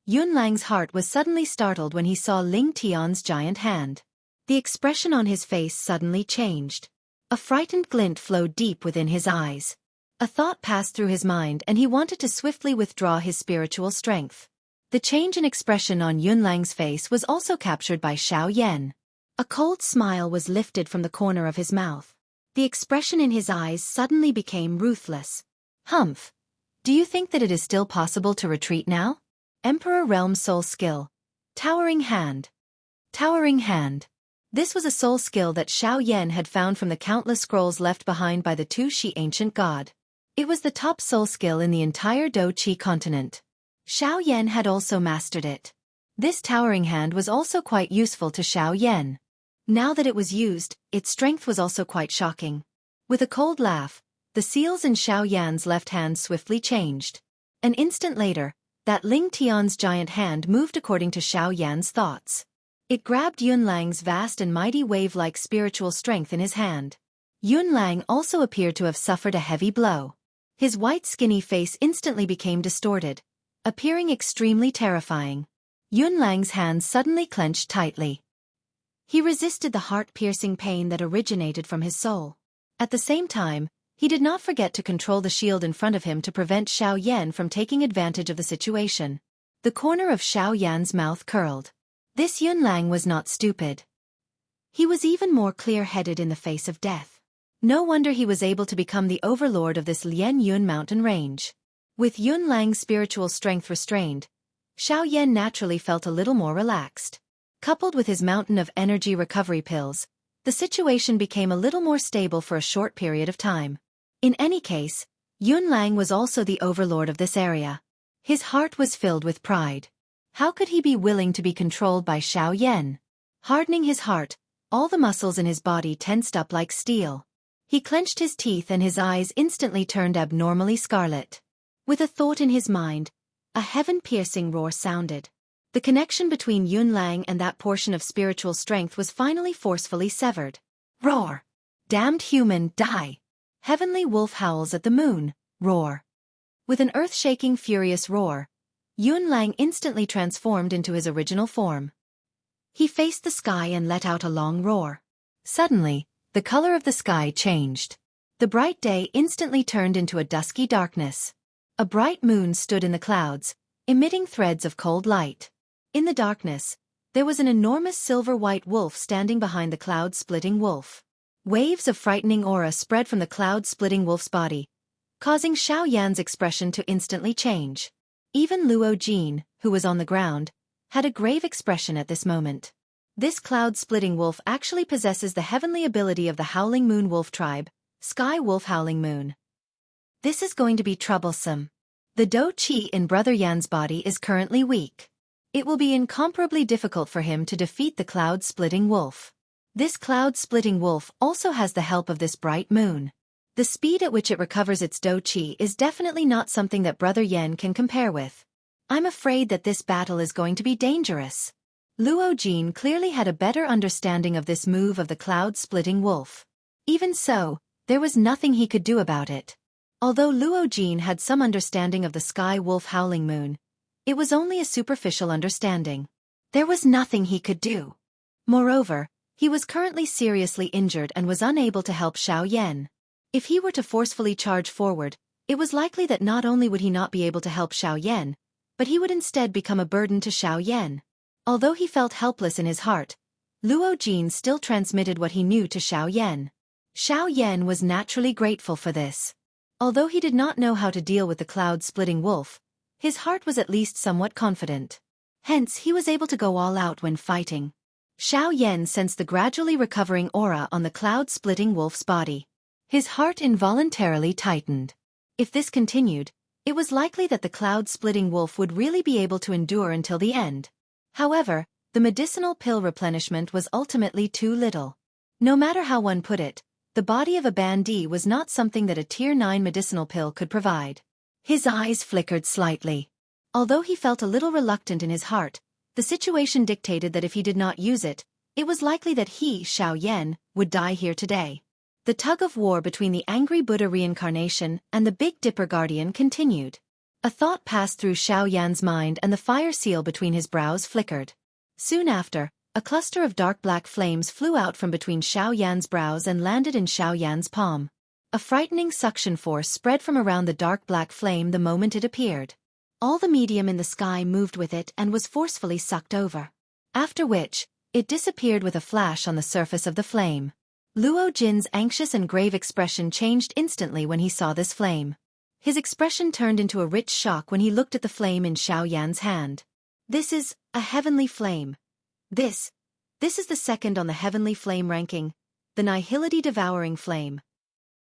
Yunlang's heart was suddenly startled when he saw Ling Tian's giant hand. The expression on his face suddenly changed. A frightened glint flowed deep within his eyes. A thought passed through his mind and he wanted to swiftly withdraw his spiritual strength. The change in expression on Yunlang's face was also captured by Xiao Yan. A cold smile was lifted from the corner of his mouth. The expression in his eyes suddenly became ruthless. Humph. Do you think that it is still possible to retreat now? Emperor Realm Soul Skill. Towering Hand. Towering Hand. This was a soul skill that Xiao Yan had found from the countless scrolls left behind by the Tu Shi ancient god. It was the top soul skill in the entire Do Qi continent. Xiao Yan had also mastered it. This towering hand was also quite useful to Xiao Yan. Now that it was used, its strength was also quite shocking. With a cold laugh, the seals in Xiao Yan's left hand swiftly changed. An instant later, that Ling Tian's giant hand moved according to Xiao Yan's thoughts. It grabbed Yunlang's vast and mighty wave-like spiritual strength in his hand. Yunlang also appeared to have suffered a heavy blow. His white skinny face instantly became distorted, appearing extremely terrifying. Yunlang's hands suddenly clenched tightly. He resisted the heart-piercing pain that originated from his soul. At the same time, he did not forget to control the shield in front of him to prevent Xiao Yan from taking advantage of the situation. The corner of Xiao Yan's mouth curled. This Yunlang was not stupid. He was even more clear-headed in the face of death. No wonder he was able to become the overlord of this Lian Yun mountain range. With Yunlang's spiritual strength restrained, Xiao Yan naturally felt a little more relaxed. Coupled with his mountain of energy recovery pills, the situation became a little more stable for a short period of time. In any case, Yunlang was also the overlord of this area. His heart was filled with pride. How could he be willing to be controlled by Xiao Yan? Hardening his heart, all the muscles in his body tensed up like steel. He clenched his teeth and his eyes instantly turned abnormally scarlet. With a thought in his mind, a heaven-piercing roar sounded. The connection between Yunlang and that portion of spiritual strength was finally forcefully severed. Roar! Damned human, die! Heavenly wolf howls at the moon, roar. With an earth-shaking furious roar, Yunlang instantly transformed into his original form. He faced the sky and let out a long roar. Suddenly, the color of the sky changed. The bright day instantly turned into a dusky darkness. A bright moon stood in the clouds, emitting threads of cold light. In the darkness, there was an enormous silver-white wolf standing behind the cloud-splitting wolf. Waves of frightening aura spread from the cloud-splitting wolf's body, causing Xiao Yan's expression to instantly change. Even Luo Jin, who was on the ground, had a grave expression at this moment. This cloud-splitting wolf actually possesses the heavenly ability of the Howling Moon Wolf tribe, Sky Wolf Howling Moon. This is going to be troublesome. The Do Qi in Brother Yan's body is currently weak. It will be incomparably difficult for him to defeat the cloud-splitting wolf. This cloud-splitting wolf also has the help of this bright moon. The speed at which it recovers its Do Qi is definitely not something that Brother Yan can compare with. I'm afraid that this battle is going to be dangerous. Luo Jin clearly had a better understanding of this move of the cloud-splitting wolf. Even so, there was nothing he could do about it. Although Luo Jin had some understanding of the Sky Wolf Howling Moon, It was only a superficial understanding. There was nothing he could do. Moreover, he was currently seriously injured and was unable to help Xiao Yan. If he were to forcefully charge forward, it was likely that not only would he not be able to help Xiao Yan, but he would instead become a burden to Xiao Yan. Although he felt helpless in his heart, Luo Jin still transmitted what he knew to Xiao Yan. Xiao Yan was naturally grateful for this. Although he did not know how to deal with the cloud-splitting wolf, his heart was at least somewhat confident. Hence, he was able to go all out when fighting. Xiao Yan sensed the gradually recovering aura on the cloud-splitting wolf's body. His heart involuntarily tightened. If this continued, it was likely that the cloud-splitting wolf would really be able to endure until the end. However, the medicinal pill replenishment was ultimately too little. No matter how one put it, the body of a bandit was not something that a Tier 9 medicinal pill could provide. His eyes flickered slightly. Although he felt a little reluctant in his heart, the situation dictated that if he did not use it, it was likely that he, Xiao Yan, would die here today. The tug-of-war between the angry Buddha reincarnation and the Big Dipper Guardian continued. A thought passed through Xiao Yan's mind and the fire seal between his brows flickered. Soon after, a cluster of dark black flames flew out from between Xiao Yan's brows and landed in Xiao Yan's palm. A frightening suction force spread from around the dark black flame the moment it appeared. All the medium in the sky moved with it and was forcefully sucked over. After which, it disappeared with a flash on the surface of the flame. Luo Jin's anxious and grave expression changed instantly when he saw this flame. His expression turned into a rich shock when he looked at the flame in Xiao Yan's hand. This is a heavenly flame. This is the second on the heavenly flame ranking, the Nihility Devouring Flame.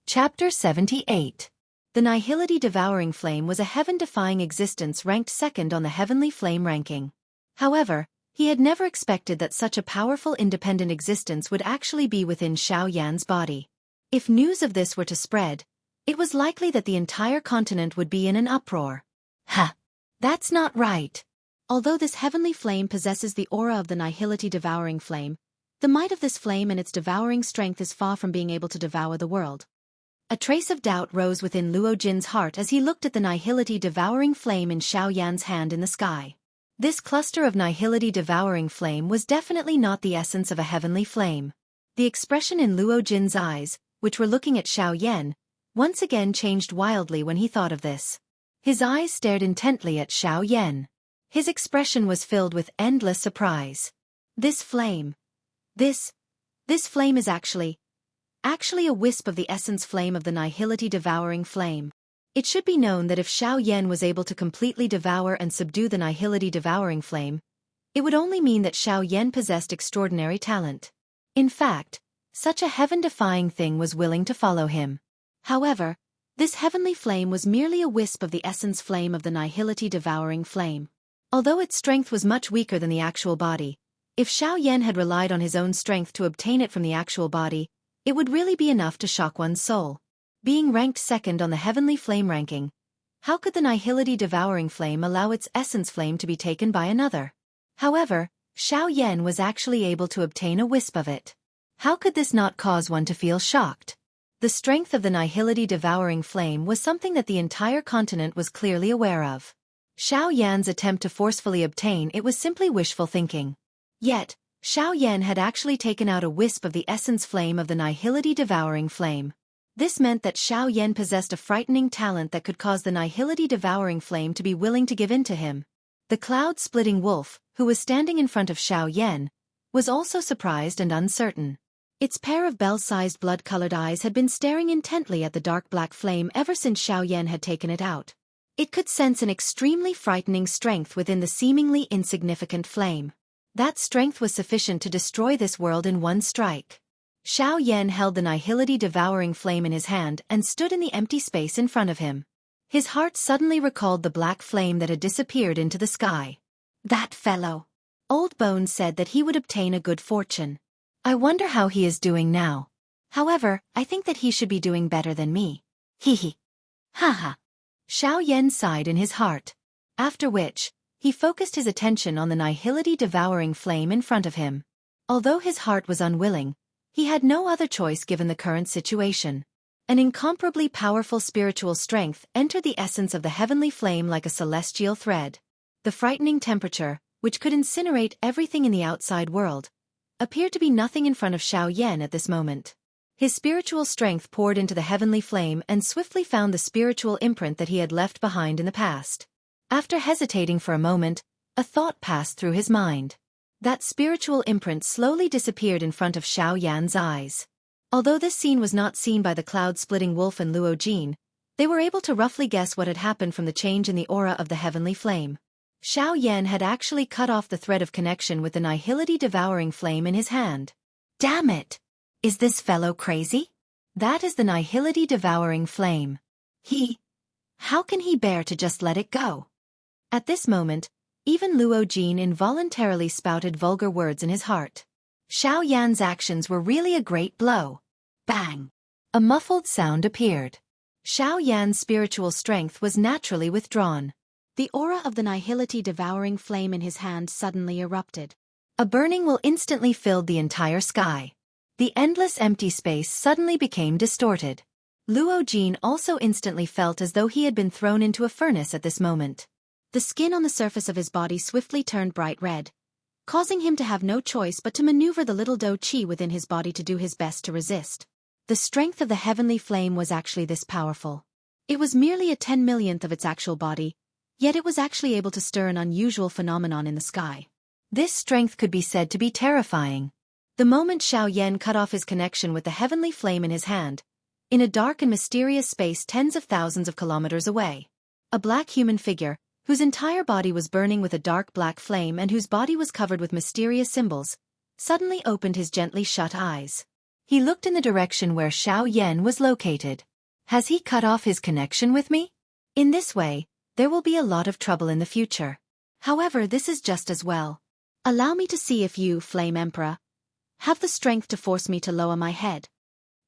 Chapter 78. The Nihility Devouring Flame was a heaven-defying existence ranked second on the heavenly flame ranking. However, he had never expected that such a powerful independent existence would actually be within Xiao Yan's body. If news of this were to spread, it was likely that the entire continent would be in an uproar. Ha! That's not right. Although this heavenly flame possesses the aura of the Nihility Devouring Flame, the might of this flame and its devouring strength is far from being able to devour the world. A trace of doubt rose within Luo Jin's heart as he looked at the Nihility Devouring Flame in Xiao Yan's hand in the sky. This cluster of Nihility Devouring Flame was definitely not the essence of a heavenly flame. The expression in Luo Jin's eyes, which were looking at Xiao Yan, once again changed wildly when he thought of this. His eyes stared intently at Xiao Yan. His expression was filled with endless surprise. This flame. This flame is actually a wisp of the essence flame of the Nihility Devouring Flame. It should be known that if Xiao Yan was able to completely devour and subdue the Nihility Devouring Flame, it would only mean that Xiao Yan possessed extraordinary talent. In fact, such a heaven-defying thing was willing to follow him. However, this heavenly flame was merely a wisp of the essence flame of the Nihility Devouring Flame. Although its strength was much weaker than the actual body, if Xiao Yan had relied on his own strength to obtain it from the actual body, it would really be enough to shock one's soul. Being ranked second on the heavenly flame ranking, how could the Nihility Devouring Flame allow its essence flame to be taken by another? However, Xiao Yan was actually able to obtain a wisp of it. How could this not cause one to feel shocked? The strength of the Nihility Devouring Flame was something that the entire continent was clearly aware of. Xiao Yan's attempt to forcefully obtain it was simply wishful thinking. Yet, Xiao Yan had actually taken out a wisp of the essence flame of the Nihility Devouring Flame. This meant that Xiao Yan possessed a frightening talent that could cause the Nihility Devouring Flame to be willing to give in to him. The cloud-splitting wolf, who was standing in front of Xiao Yan, was also surprised and uncertain. Its pair of bell-sized blood-colored eyes had been staring intently at the dark black flame ever since Xiao Yan had taken it out. It could sense an extremely frightening strength within the seemingly insignificant flame. That strength was sufficient to destroy this world in one strike. Xiao Yan held the Nihility Devouring Flame in his hand and stood in the empty space in front of him. His heart suddenly recalled the black flame that had disappeared into the sky. That fellow! Old Bones said that he would obtain a good fortune. I wonder how he is doing now. However, I think that he should be doing better than me. Hee. Ha. Xiao Yan sighed in his heart. After which, he focused his attention on the Nihility Devouring Flame in front of him. Although his heart was unwilling, he had no other choice given the current situation. An incomparably powerful spiritual strength entered the essence of the heavenly flame like a celestial thread. The frightening temperature, which could incinerate everything in the outside world, appeared to be nothing in front of Xiao Yan at this moment. His spiritual strength poured into the heavenly flame and swiftly found the spiritual imprint that he had left behind in the past. After hesitating for a moment, a thought passed through his mind. That spiritual imprint slowly disappeared in front of Xiao Yan's eyes. Although this scene was not seen by the cloud-splitting wolf and Luo Jin, they were able to roughly guess what had happened from the change in the aura of the heavenly flame. Xiao Yan had actually cut off the thread of connection with the nihility-devouring flame in his hand. Damn it! Is this fellow crazy? That is the nihility-devouring flame. How can he bear to just let it go? At this moment, even Luo Jin involuntarily spouted vulgar words in his heart. Xiao Yan's actions were really a great blow. Bang! A muffled sound appeared. Xiao Yan's spiritual strength was naturally withdrawn. The aura of the nihility-devouring flame in his hand suddenly erupted. A burning will instantly filled the entire sky. The endless empty space suddenly became distorted. Luo Jin also instantly felt as though he had been thrown into a furnace at this moment. The skin on the surface of his body swiftly turned bright red, causing him to have no choice but to maneuver the little dou qi within his body to do his best to resist. The strength of the heavenly flame was actually this powerful. It was merely a 10 millionth of its actual body, yet it was actually able to stir an unusual phenomenon in the sky. This strength could be said to be terrifying. The moment Xiao Yan cut off his connection with the heavenly flame in his hand, in a dark and mysterious space tens of thousands of kilometers away, a black human figure, whose entire body was burning with a dark black flame and whose body was covered with mysterious symbols, suddenly opened his gently shut eyes. He looked in the direction where Xiao Yan was located. Has he cut off his connection with me? In this way, there will be a lot of trouble in the future. However, this is just as well. Allow me to see if you, Flame Emperor, have the strength to force me to lower my head.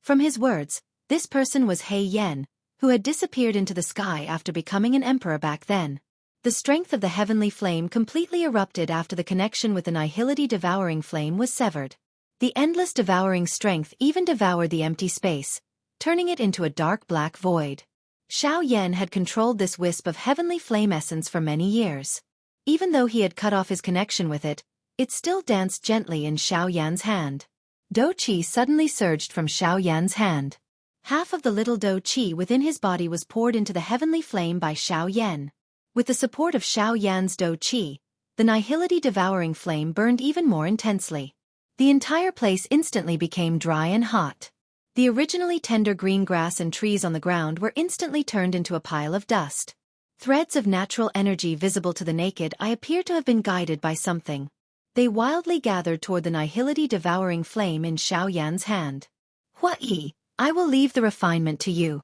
From his words, this person was He Yan, who had disappeared into the sky after becoming an emperor back then. The strength of the heavenly flame completely erupted after the connection with the nihility-devouring flame was severed. The endless devouring strength even devoured the empty space, turning it into a dark black void. Xiao Yan had controlled this wisp of heavenly flame essence for many years. Even though he had cut off his connection with it, it still danced gently in Xiao Yan's hand. Dou qi suddenly surged from Xiao Yan's hand. Half of the little dou qi within his body was poured into the heavenly flame by Xiao Yan. With the support of Xiao Yan's dou qi, the nihility-devouring flame burned even more intensely. The entire place instantly became dry and hot. The originally tender green grass and trees on the ground were instantly turned into a pile of dust. Threads of natural energy visible to the naked eye appeared to have been guided by something. They wildly gathered toward the nihility-devouring flame in Xiao Yan's hand. Hua Yi, I will leave the refinement to you.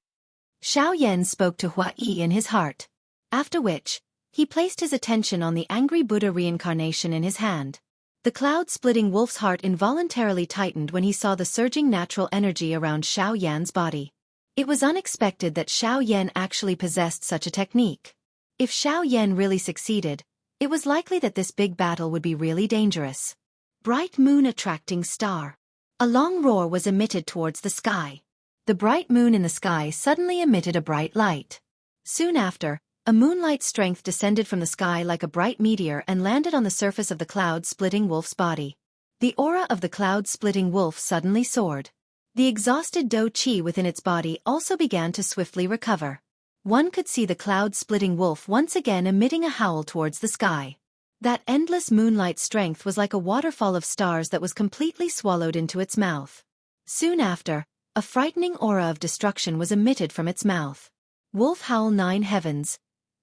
Xiao Yan spoke to Hua Yi in his heart. After which, he placed his attention on the angry Buddha reincarnation in his hand. The cloud-splitting wolf's heart involuntarily tightened when he saw the surging natural energy around Xiao Yan's body. It was unexpected that Xiao Yan actually possessed such a technique. If Xiao Yan really succeeded, it was likely that this big battle would be really dangerous. Bright moon attracting star. A long roar was emitted towards the sky. The bright moon in the sky suddenly emitted a bright light. Soon after, a moonlight strength descended from the sky like a bright meteor and landed on the surface of the cloud-splitting wolf's body. The aura of the cloud-splitting wolf suddenly soared. The exhausted dou qi within its body also began to swiftly recover. One could see the cloud-splitting wolf once again emitting a howl towards the sky. That endless moonlight strength was like a waterfall of stars that was completely swallowed into its mouth. Soon after, a frightening aura of destruction was emitted from its mouth. Wolf howl 9 heavens.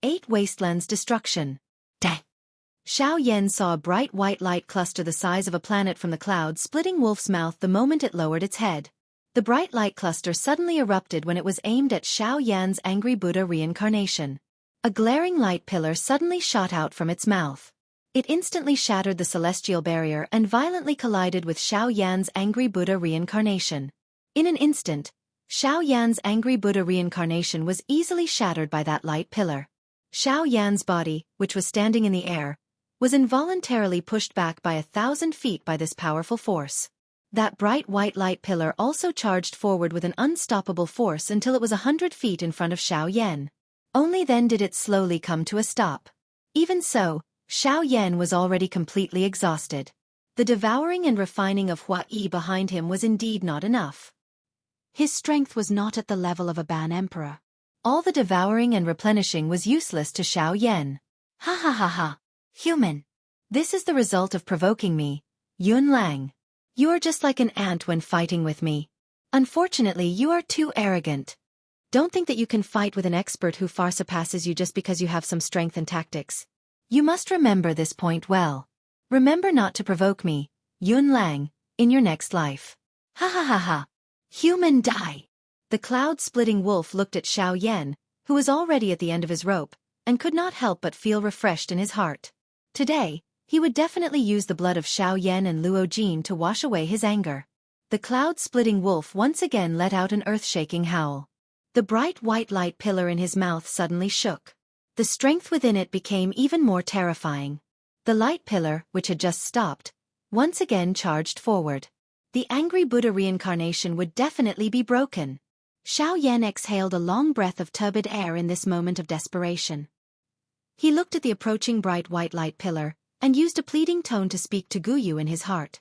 8 wastelands destruction. Dang! Xiao Yan saw a bright white light cluster the size of a planet from the cloud-splitting wolf's mouth the moment it lowered its head. The bright light cluster suddenly erupted when it was aimed at Xiao Yan's angry Buddha reincarnation. A glaring light pillar suddenly shot out from its mouth. It instantly shattered the celestial barrier and violently collided with Xiao Yan's angry Buddha reincarnation. In an instant, Xiao Yan's angry Buddha reincarnation was easily shattered by that light pillar. Xiao Yan's body, which was standing in the air, was involuntarily pushed back by 1,000 feet by this powerful force. That bright white light pillar also charged forward with an unstoppable force until it was 100 feet in front of Xiao Yan. Only then did it slowly come to a stop. Even so, Xiao Yan was already completely exhausted. The devouring and refining of Hua Yi behind him was indeed not enough. His strength was not at the level of a Ban Emperor. All the devouring and replenishing was useless to Xiao Yan. Ha ha ha ha. Human. This is the result of provoking me, Yun Lang. You are just like an ant when fighting with me. Unfortunately, you are too arrogant. Don't think that you can fight with an expert who far surpasses you just because you have some strength and tactics. You must remember this point well. Remember not to provoke me, Yun Lang, in your next life. Ha ha ha ha. Human die. The cloud-splitting wolf looked at Xiao Yan, who was already at the end of his rope, and could not help but feel refreshed in his heart. Today, he would definitely use the blood of Xiao Yan and Luo Jin to wash away his anger. The cloud-splitting wolf once again let out an earth-shaking howl. The bright white light pillar in his mouth suddenly shook. The strength within it became even more terrifying. The light pillar, which had just stopped, once again charged forward. The angry Buddha reincarnation would definitely be broken. Xiao Yan exhaled a long breath of turbid air in this moment of desperation. He looked at the approaching bright white light pillar, and used a pleading tone to speak to Guyu in his heart.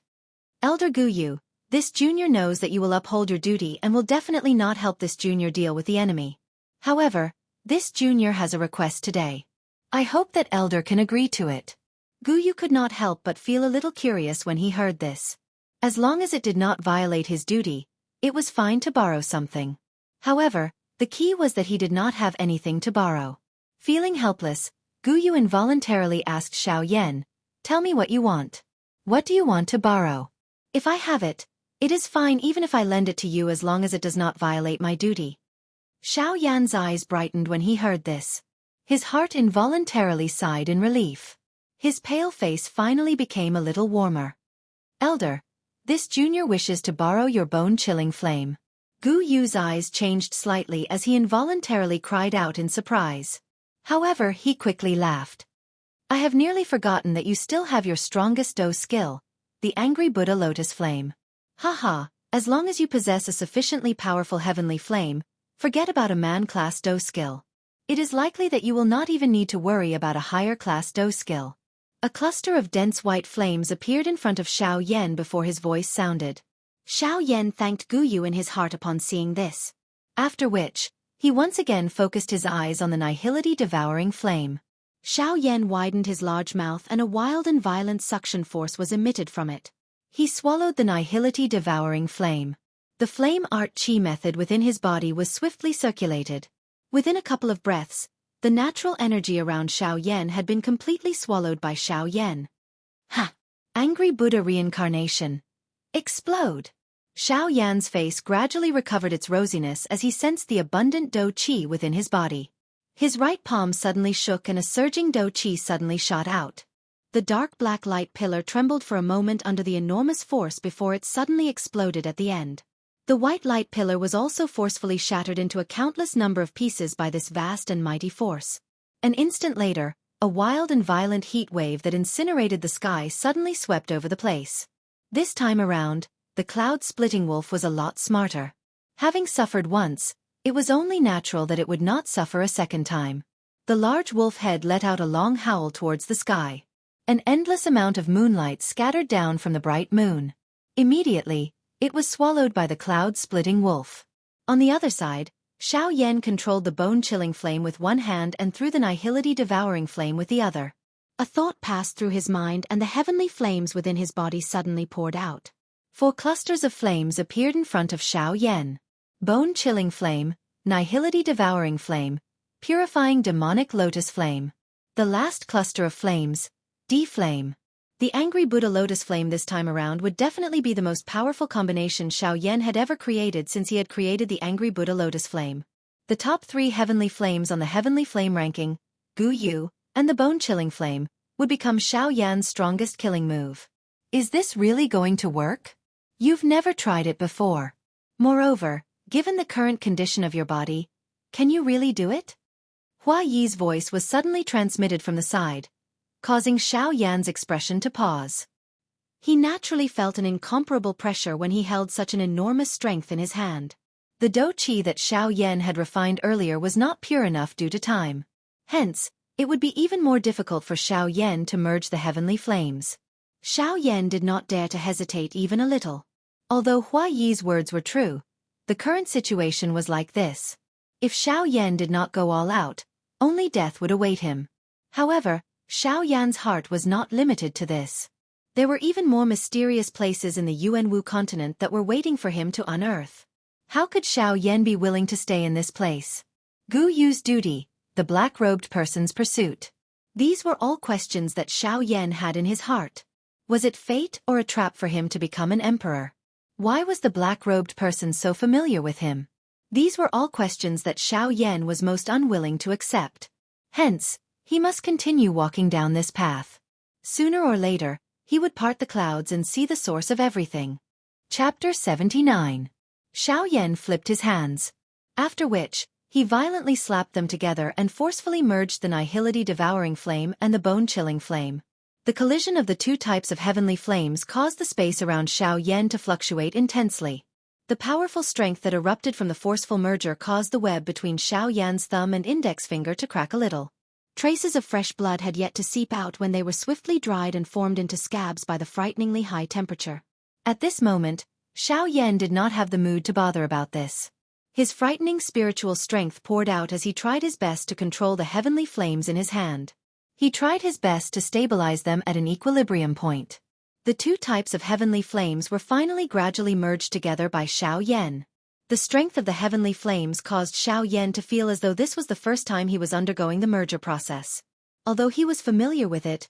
Elder Guyu, this junior knows that you will uphold your duty and will definitely not help this junior deal with the enemy. However, this junior has a request today. I hope that Elder can agree to it. Guyu could not help but feel a little curious when he heard this. As long as it did not violate his duty, it was fine to borrow something. However, the key was that he did not have anything to borrow. Feeling helpless, Guyu involuntarily asked Xiao Yan, "Tell me what you want. What do you want to borrow? If I have it, it is fine even if I lend it to you as long as it does not violate my duty." Xiao Yan's eyes brightened when he heard this. His heart involuntarily sighed in relief. His pale face finally became a little warmer. Elder, this junior wishes to borrow your bone-chilling flame. Gu Yu's eyes changed slightly as he involuntarily cried out in surprise. However, he quickly laughed. I have nearly forgotten that you still have your strongest Do skill, the angry Buddha lotus flame. Haha, as long as you possess a sufficiently powerful heavenly flame, forget about a man-class Do skill. It is likely that you will not even need to worry about a higher-class Do skill. A cluster of dense white flames appeared in front of Xiao Yan before his voice sounded. Xiao Yan thanked Guyu in his heart upon seeing this. After which, he once again focused his eyes on the nihility-devouring flame. Xiao Yan widened his large mouth and a wild and violent suction force was emitted from it. He swallowed the nihility-devouring flame. The flame art chi method within his body was swiftly circulated. Within a couple of breaths, the natural energy around Xiao Yan had been completely swallowed by Xiao Yan. Ha! Angry Buddha reincarnation. Explode! Xiao Yan's face gradually recovered its rosiness as he sensed the abundant Do Qi within his body. His right palm suddenly shook and a surging Do Qi suddenly shot out. The dark black light pillar trembled for a moment under the enormous force before it suddenly exploded at the end. The white light pillar was also forcefully shattered into a countless number of pieces by this vast and mighty force. An instant later, a wild and violent heat wave that incinerated the sky suddenly swept over the place. This time around, the cloud-splitting wolf was a lot smarter. Having suffered once, it was only natural that it would not suffer a second time. The large wolf head let out a long howl towards the sky. An endless amount of moonlight scattered down from the bright moon. Immediately, it was swallowed by the cloud-splitting wolf. On the other side, Xiao Yan controlled the bone-chilling flame with one hand and threw the nihility-devouring flame with the other. A thought passed through his mind and the heavenly flames within his body suddenly poured out. 4 clusters of flames appeared in front of Xiao Yan. Bone-chilling flame, nihility-devouring flame, purifying demonic lotus flame. The last cluster of flames, D-flame. The angry Buddha lotus flame this time around would definitely be the most powerful combination Xiao Yan had ever created since he had created the angry Buddha lotus flame. The top 3 heavenly flames on the heavenly flame ranking, Gu Yu, and the bone-chilling flame, would become Xiao Yan's strongest killing move. Is this really going to work? You've never tried it before. Moreover, given the current condition of your body, can you really do it? Hua Yi's voice was suddenly transmitted from the side, causing Xiao Yan's expression to pause. He naturally felt an incomparable pressure when he held such an enormous strength in his hand. The Do Qi that Xiao Yan had refined earlier was not pure enough due to time. Hence, it would be even more difficult for Xiao Yan to merge the heavenly flames. Xiao Yan did not dare to hesitate even a little. Although Hua Yi's words were true, the current situation was like this. If Xiao Yan did not go all out, only death would await him. However, Xiao Yan's heart was not limited to this. There were even more mysterious places in the Yuanwu continent that were waiting for him to unearth. How could Xiao Yan be willing to stay in this place? Gu Yu's duty, the black-robed person's pursuit. These were all questions that Xiao Yan had in his heart. Was it fate or a trap for him to become an emperor? Why was the black-robed person so familiar with him? These were all questions that Xiao Yan was most unwilling to accept. Hence, he must continue walking down this path. Sooner or later, he would part the clouds and see the source of everything. Chapter 79. Xiao Yan flipped his hands. After which, he violently slapped them together and forcefully merged the nihility-devouring flame and the bone-chilling flame. The collision of the two types of heavenly flames caused the space around Xiao Yan to fluctuate intensely. The powerful strength that erupted from the forceful merger caused the web between Xiao Yan's thumb and index finger to crack a little. Traces of fresh blood had yet to seep out when they were swiftly dried and formed into scabs by the frighteningly high temperature. At this moment, Xiao Yan did not have the mood to bother about this. His frightening spiritual strength poured out as he tried his best to control the heavenly flames in his hand. He tried his best to stabilize them at an equilibrium point. The two types of heavenly flames were finally gradually merged together by Xiao Yan. The strength of the heavenly flames caused Xiao Yan to feel as though this was the first time he was undergoing the merger process. Although he was familiar with it,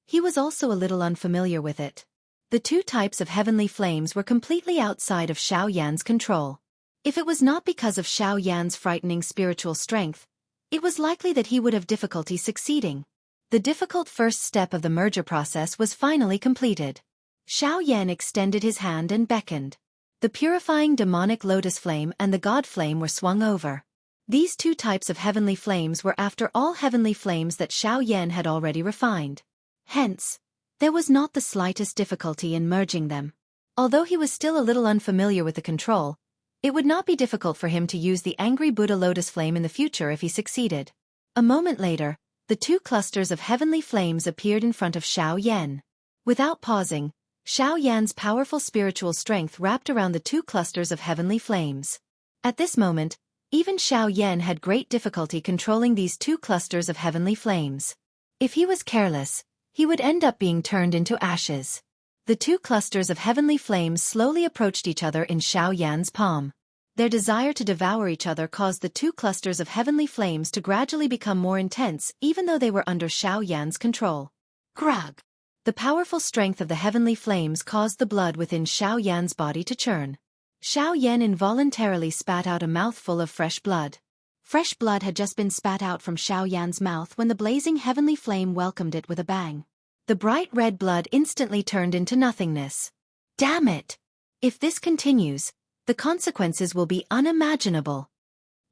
he was also a little unfamiliar with it. The two types of heavenly flames were completely outside of Xiao Yan's control. If it was not because of Xiao Yan's frightening spiritual strength, it was likely that he would have difficulty succeeding. The difficult first step of the merger process was finally completed. Xiao Yan extended his hand and beckoned. The purifying demonic lotus flame and the god flame were swung over. These two types of heavenly flames were after all heavenly flames that Xiao Yan had already refined. Hence, there was not the slightest difficulty in merging them. Although he was still a little unfamiliar with the control, it would not be difficult for him to use the angry Buddha lotus flame in the future if he succeeded. A moment later, the two clusters of heavenly flames appeared in front of Xiao Yan. Without pausing, Xiao Yan's powerful spiritual strength wrapped around the two clusters of heavenly flames. At this moment, even Xiao Yan had great difficulty controlling these two clusters of heavenly flames. If he was careless, he would end up being turned into ashes. The two clusters of heavenly flames slowly approached each other in Xiao Yan's palm. Their desire to devour each other caused the two clusters of heavenly flames to gradually become more intense even though they were under Xiao Yan's control. Grug! The powerful strength of the heavenly flames caused the blood within Xiao Yan's body to churn. Xiao Yan involuntarily spat out a mouthful of fresh blood. Fresh blood had just been spat out from Xiao Yan's mouth when the blazing heavenly flame welcomed it with a bang. The bright red blood instantly turned into nothingness. Damn it! If this continues, the consequences will be unimaginable.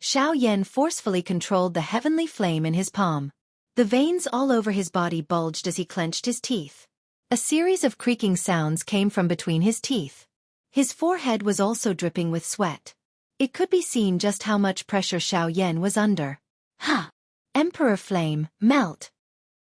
Xiao Yan forcefully controlled the heavenly flame in his palm. The veins all over his body bulged as he clenched his teeth. A series of creaking sounds came from between his teeth. His forehead was also dripping with sweat. It could be seen just how much pressure Xiao Yan was under. Ha! Emperor Flame, melt!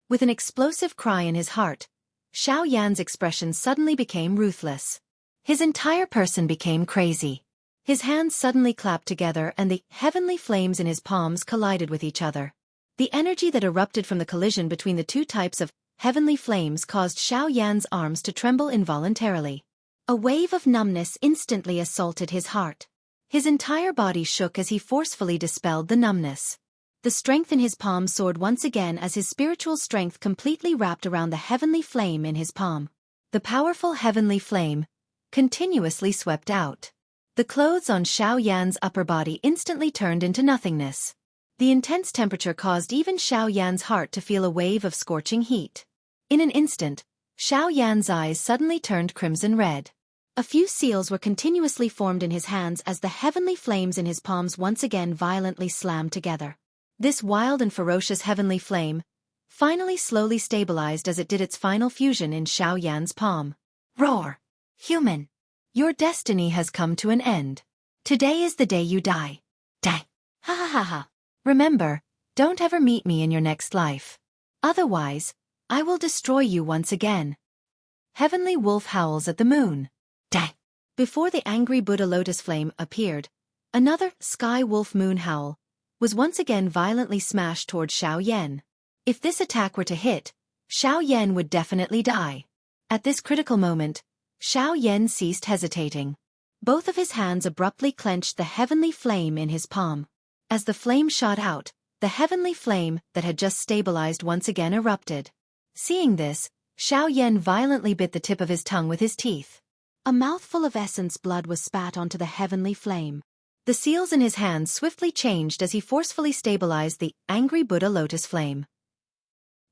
With an explosive cry in his heart, Xiao Yan's expression suddenly became ruthless. His entire person became crazy. His hands suddenly clapped together and the heavenly flames in his palms collided with each other. The energy that erupted from the collision between the two types of heavenly flames caused Xiao Yan's arms to tremble involuntarily. A wave of numbness instantly assaulted his heart. His entire body shook as he forcefully dispelled the numbness. The strength in his palm soared once again as his spiritual strength completely wrapped around the heavenly flame in his palm. The powerful heavenly flame continuously swept out. The clothes on Xiao Yan's upper body instantly turned into nothingness. The intense temperature caused even Xiao Yan's heart to feel a wave of scorching heat. In an instant, Xiao Yan's eyes suddenly turned crimson red. A few seals were continuously formed in his hands as the heavenly flames in his palms once again violently slammed together. This wild and ferocious heavenly flame finally slowly stabilized as it did its final fusion in Xiao Yan's palm. Roar! Human! Your destiny has come to an end. Today is the day you die. Die! Ha ha ha ha! Remember, Don't ever meet me in your next life. Otherwise, I will destroy you once again. Heavenly wolf howls at the moon. Dang! Before the angry Buddha lotus flame appeared, another sky wolf moon howl was once again violently smashed toward Xiao Yan. If this attack were to hit, Xiao Yan would definitely die. At this critical moment, Xiao Yan ceased hesitating. Both of his hands abruptly clenched the heavenly flame in his palm. As the flame shot out, the heavenly flame that had just stabilized once again erupted. Seeing this, Xiao Yan violently bit the tip of his tongue with his teeth. A mouthful of essence blood was spat onto the heavenly flame. The seals in his hands swiftly changed as he forcefully stabilized the angry Buddha lotus flame.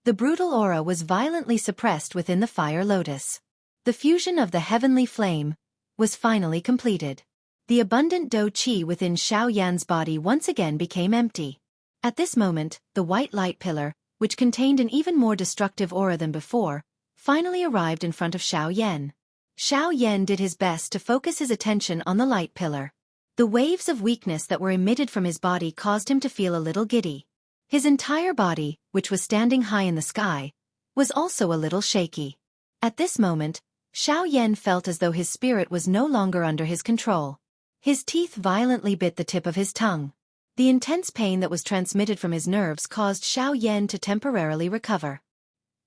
The brutal aura was violently suppressed within the fire lotus. The fusion of the heavenly flame was finally completed. The abundant Do Qi within Xiao Yan's body once again became empty. At this moment, the white light pillar, which contained an even more destructive aura than before, finally arrived in front of Xiao Yan. Xiao Yan did his best to focus his attention on the light pillar. The waves of weakness that were emitted from his body caused him to feel a little giddy. His entire body, which was standing high in the sky, was also a little shaky. At this moment, Xiao Yan felt as though his spirit was no longer under his control. His teeth violently bit the tip of his tongue. The intense pain that was transmitted from his nerves caused Xiao Yan to temporarily recover.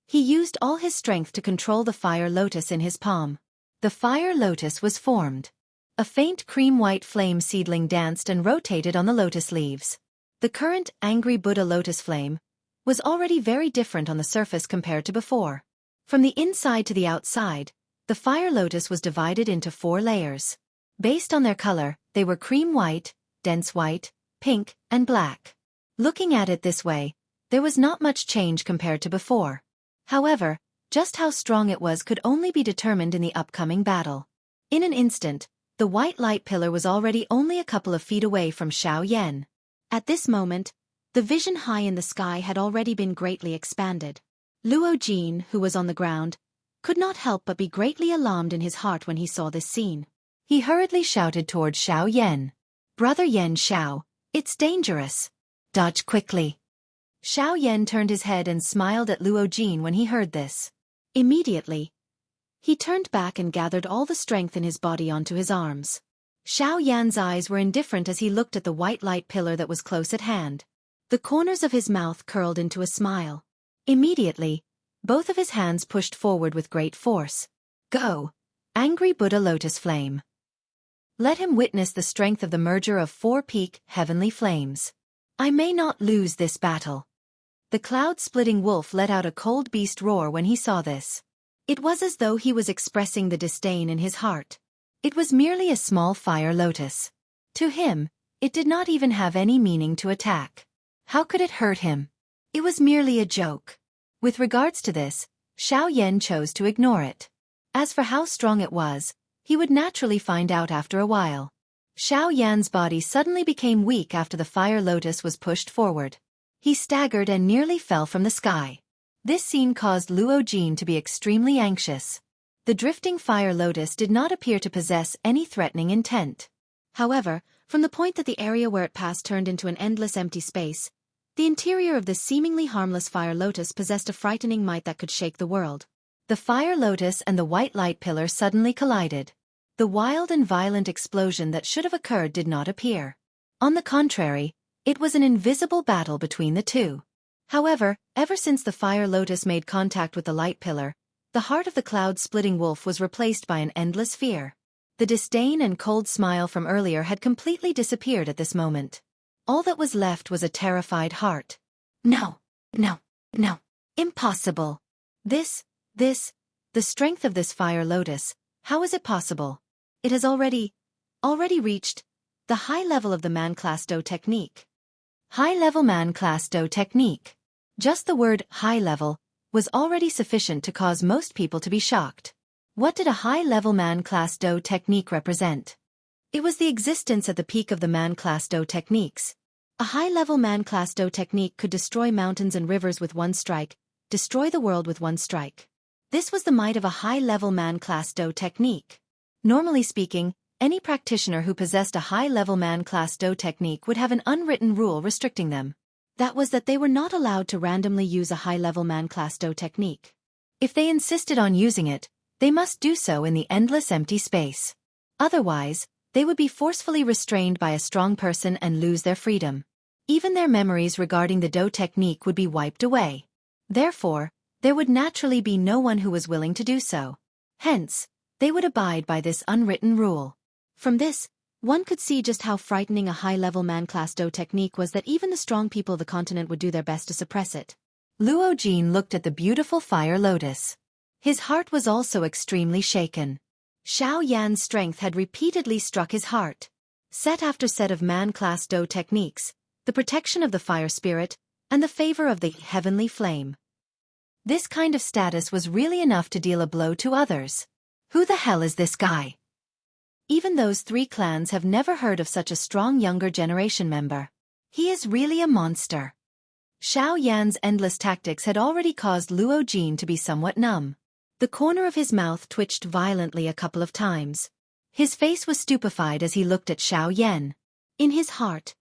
He used all his strength to control the fire lotus in his palm. The fire lotus was formed. A faint cream-white flame seedling danced and rotated on the lotus leaves. The current angry Buddha lotus flame was already very different on the surface compared to before. From the inside to the outside, the fire lotus was divided into 4 layers. Based on their color, they were cream white, dense white, pink, and black. Looking at it this way, there was not much change compared to before. However, just how strong it was could only be determined in the upcoming battle. In an instant, the white light pillar was already only a couple of feet away from Xiao Yan. At this moment, the vision high in the sky had already been greatly expanded. Luo Jin, who was on the ground, could not help but be greatly alarmed in his heart when he saw this scene. He hurriedly shouted toward Xiao Yan. "Brother Yan Xiao, it's dangerous. Dodge quickly." Xiao Yan turned his head and smiled at Luo Jin when he heard this. Immediately, he turned back and gathered all the strength in his body onto his arms. Xiao Yan's eyes were indifferent as he looked at the white light pillar that was close at hand. The corners of his mouth curled into a smile. Immediately, both of his hands pushed forward with great force. "Go, angry Buddha lotus flame. Let him witness the strength of the merger of 4 peak heavenly flames. I may not lose this battle." The cloud-splitting wolf let out a cold beast roar when he saw this. It was as though he was expressing the disdain in his heart. It was merely a small fire lotus. To him, it did not even have any meaning to attack. How could it hurt him? It was merely a joke. With regards to this, Xiao Yan chose to ignore it. As for how strong it was, he would naturally find out after a while. Xiao Yan's body suddenly became weak after the fire lotus was pushed forward. He staggered and nearly fell from the sky. This scene caused Luo Jin to be extremely anxious. The drifting fire lotus did not appear to possess any threatening intent. However, from the point that the area where it passed turned into an endless empty space, the interior of this seemingly harmless fire lotus possessed a frightening might that could shake the world. The fire lotus and the white light pillar suddenly collided. The wild and violent explosion that should have occurred did not appear. On the contrary, it was an invisible battle between the two. However, ever since the fire lotus made contact with the light pillar, the heart of the cloud-splitting wolf was replaced by an endless fear. The disdain and cold smile from earlier had completely disappeared at this moment. All that was left was a terrified heart. No, no, no, impossible. The strength of this fire lotus, how is it possible? It has already reached the high level of the man-class Do technique. High-level man-class Do technique. Just the word high level was already sufficient to cause most people to be shocked. What did a high-level man-class Do technique represent? It was the existence at the peak of the man-class Do techniques. A high-level man-class Do technique could destroy mountains and rivers with one strike, destroy the world with one strike. This was the might of a high-level man-class Do technique. Normally speaking, any practitioner who possessed a high-level man-class Do technique would have an unwritten rule restricting them. That was that they were not allowed to randomly use a high-level man-class Do technique. If they insisted on using it, they must do so in the endless empty space. Otherwise, they would be forcefully restrained by a strong person and lose their freedom. Even their memories regarding the Do technique would be wiped away. Therefore, there would naturally be no one who was willing to do so. Hence, they would abide by this unwritten rule. From this, one could see just how frightening a high-level man-class Do technique was, that even the strong people of the continent would do their best to suppress it. Luo Jin looked at the beautiful fire lotus. His heart was also extremely shaken. Xiao Yan's strength had repeatedly struck his heart. Set after set of man-class Do techniques, the protection of the fire spirit, and the favor of the heavenly flame. This kind of status was really enough to deal a blow to others. Who the hell is this guy? Even those 3 clans have never heard of such a strong younger generation member. He is really a monster. Xiao Yan's endless tactics had already caused Luo Jin to be somewhat numb. The corner of his mouth twitched violently a couple of times. His face was stupefied as he looked at Xiao Yan. In his heart,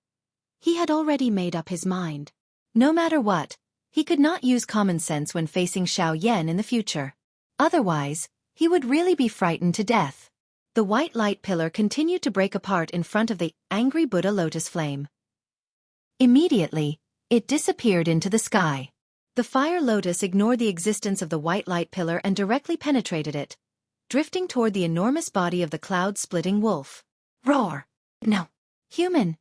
he had already made up his mind. No matter what, he could not use common sense when facing Xiao Yan in the future. Otherwise, he would really be frightened to death. The white light pillar continued to break apart in front of the angry Buddha lotus flame. Immediately, it disappeared into the sky. The fire lotus ignored the existence of the white light pillar and directly penetrated it, drifting toward the enormous body of the cloud-splitting wolf. Roar! No. Human.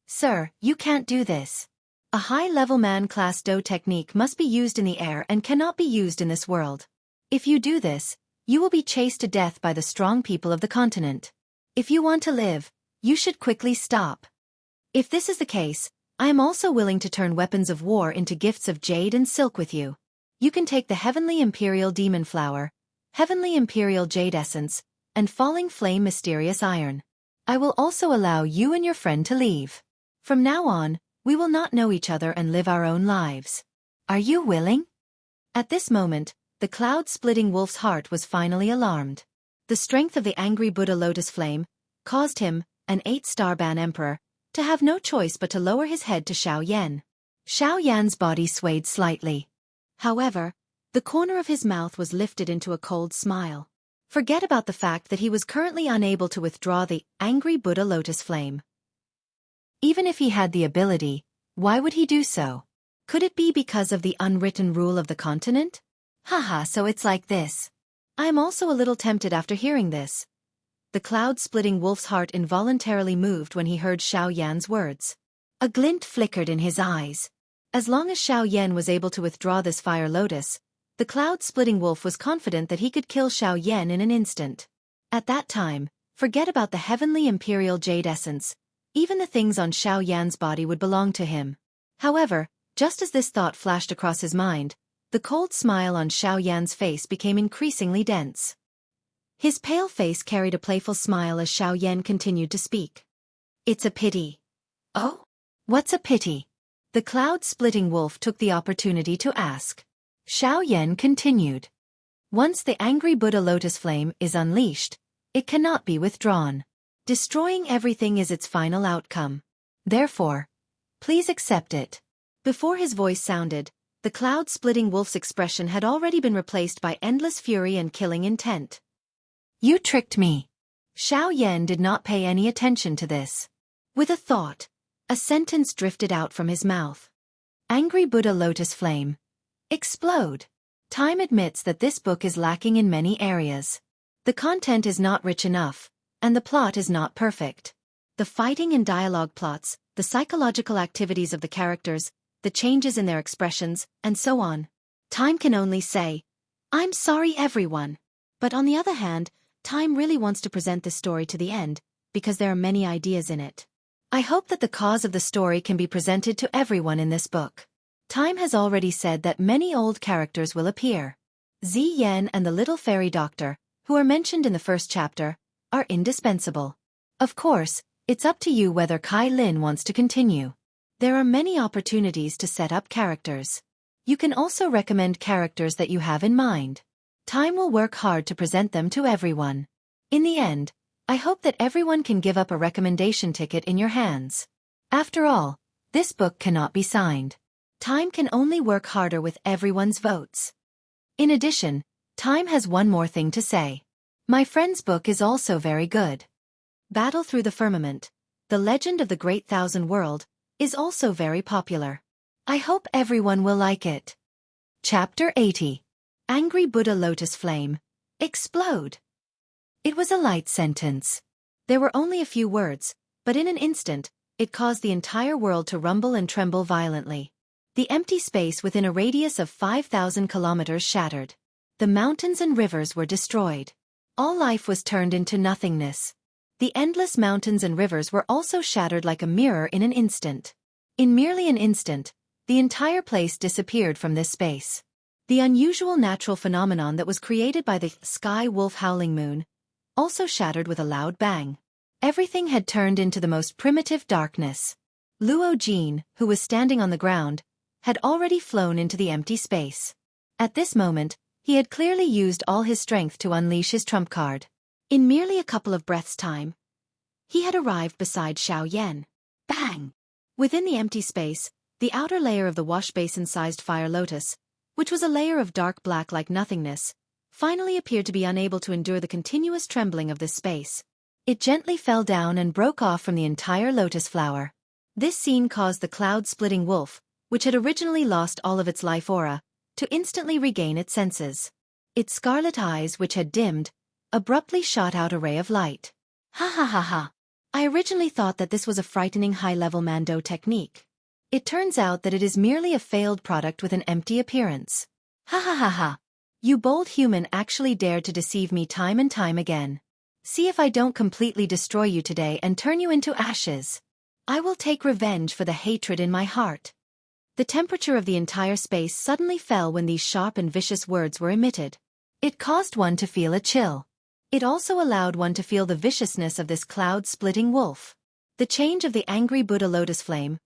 Sir, you can't do this. A high-level man-class Do technique must be used in the air and cannot be used in this world. If you do this, you will be chased to death by the strong people of the continent. If you want to live, you should quickly stop. If this is the case, I am also willing to turn weapons of war into gifts of jade and silk with you. You can take the Heavenly Imperial Demon Flower, Heavenly Imperial Jade Essence, and Falling Flame Mysterious Iron. I will also allow you and your friend to leave. From now on, we will not know each other and live our own lives. Are you willing? At this moment, the cloud-splitting wolf's heart was finally alarmed. The strength of the angry Buddha lotus flame caused him, an 8-star Ban Emperor, to have no choice but to lower his head to Xiao Yan. Xiao Yan's body swayed slightly. However, the corner of his mouth was lifted into a cold smile. Forget about the fact that he was currently unable to withdraw the angry Buddha lotus flame. Even if he had the ability, why would he do so? Could it be because of the unwritten rule of the continent? Haha, so it's like this. I am also a little tempted after hearing this. The cloud-splitting wolf's heart involuntarily moved when he heard Xiao Yan's words. A glint flickered in his eyes. As long as Xiao Yan was able to withdraw this fire lotus, the cloud-splitting wolf was confident that he could kill Xiao Yan in an instant. At that time, forget about the Heavenly Imperial Jade Essence. Even the things on Xiao Yan's body would belong to him. However, just as this thought flashed across his mind, the cold smile on Xiao Yan's face became increasingly dense. His pale face carried a playful smile as Xiao Yan continued to speak. It's a pity. Oh? What's a pity? The cloud-splitting wolf took the opportunity to ask. Xiao Yan continued. Once the angry Buddha lotus flame is unleashed, it cannot be withdrawn. Destroying everything is its final outcome. Therefore, please accept it. Before his voice sounded, the cloud-splitting wolf's expression had already been replaced by endless fury and killing intent. You tricked me. Xiao Yan did not pay any attention to this. With a thought, a sentence drifted out from his mouth. Angry Buddha lotus flame. Explode. Time admits that this book is lacking in many areas. The content is not rich enough, and the plot is not perfect. The fighting and dialogue plots, the psychological activities of the characters, the changes in their expressions, and so on. Time can only say, I'm sorry everyone. But on the other hand, Time really wants to present this story to the end, because there are many ideas in it. I hope that the cause of the story can be presented to everyone in this book. Time has already said that many old characters will appear. Zi Yan and the little fairy doctor, who are mentioned in the first chapter, are indispensable. Of course, it's up to you whether Kai Lin wants to continue. There are many opportunities to set up characters. You can also recommend characters that you have in mind. Time will work hard to present them to everyone. In the end, I hope that everyone can give up a recommendation ticket in your hands. After all, this book cannot be signed. Time can only work harder with everyone's votes. In addition, time has one more thing to say. My friend's book is also very good. Battle Through the Firmament, The Legend of the Great Thousand World, is also very popular. I hope everyone will like it. Chapter 80. Angry Buddha Lotus Flame. Explode. It was a light sentence. There were only a few words, but in an instant, it caused the entire world to rumble and tremble violently. The empty space within a radius of 5,000 kilometers shattered. The mountains and rivers were destroyed. All life was turned into nothingness. The endless mountains and rivers were also shattered like a mirror in an instant. In merely an instant, the entire place disappeared from this space. The unusual natural phenomenon that was created by the sky wolf howling moon also shattered with a loud bang. Everything had turned into the most primitive darkness. Luo Jin, who was standing on the ground, had already flown into the empty space. At this moment, he had clearly used all his strength to unleash his trump card. In merely a couple of breaths' time, he had arrived beside Xiao Yan. Bang! Within the empty space, the outer layer of the wash basin-sized fire lotus, which was a layer of dark black like nothingness, finally appeared to be unable to endure the continuous trembling of this space. It gently fell down and broke off from the entire lotus flower. This scene caused the cloud-splitting wolf, which had originally lost all of its life aura, to instantly regain its senses. Its scarlet eyes, which had dimmed, abruptly shot out a ray of light. Ha ha ha ha! I originally thought that this was a frightening high-level Mando technique. It turns out that it is merely a failed product with an empty appearance. Ha ha ha ha! You bold human actually dared to deceive me time and time again. See if I don't completely destroy you today and turn you into ashes. I will take revenge for the hatred in my heart. The temperature of the entire space suddenly fell when these sharp and vicious words were emitted. It caused one to feel a chill. It also allowed one to feel the viciousness of this cloud-splitting wolf. The change of the angry Buddha lotus flame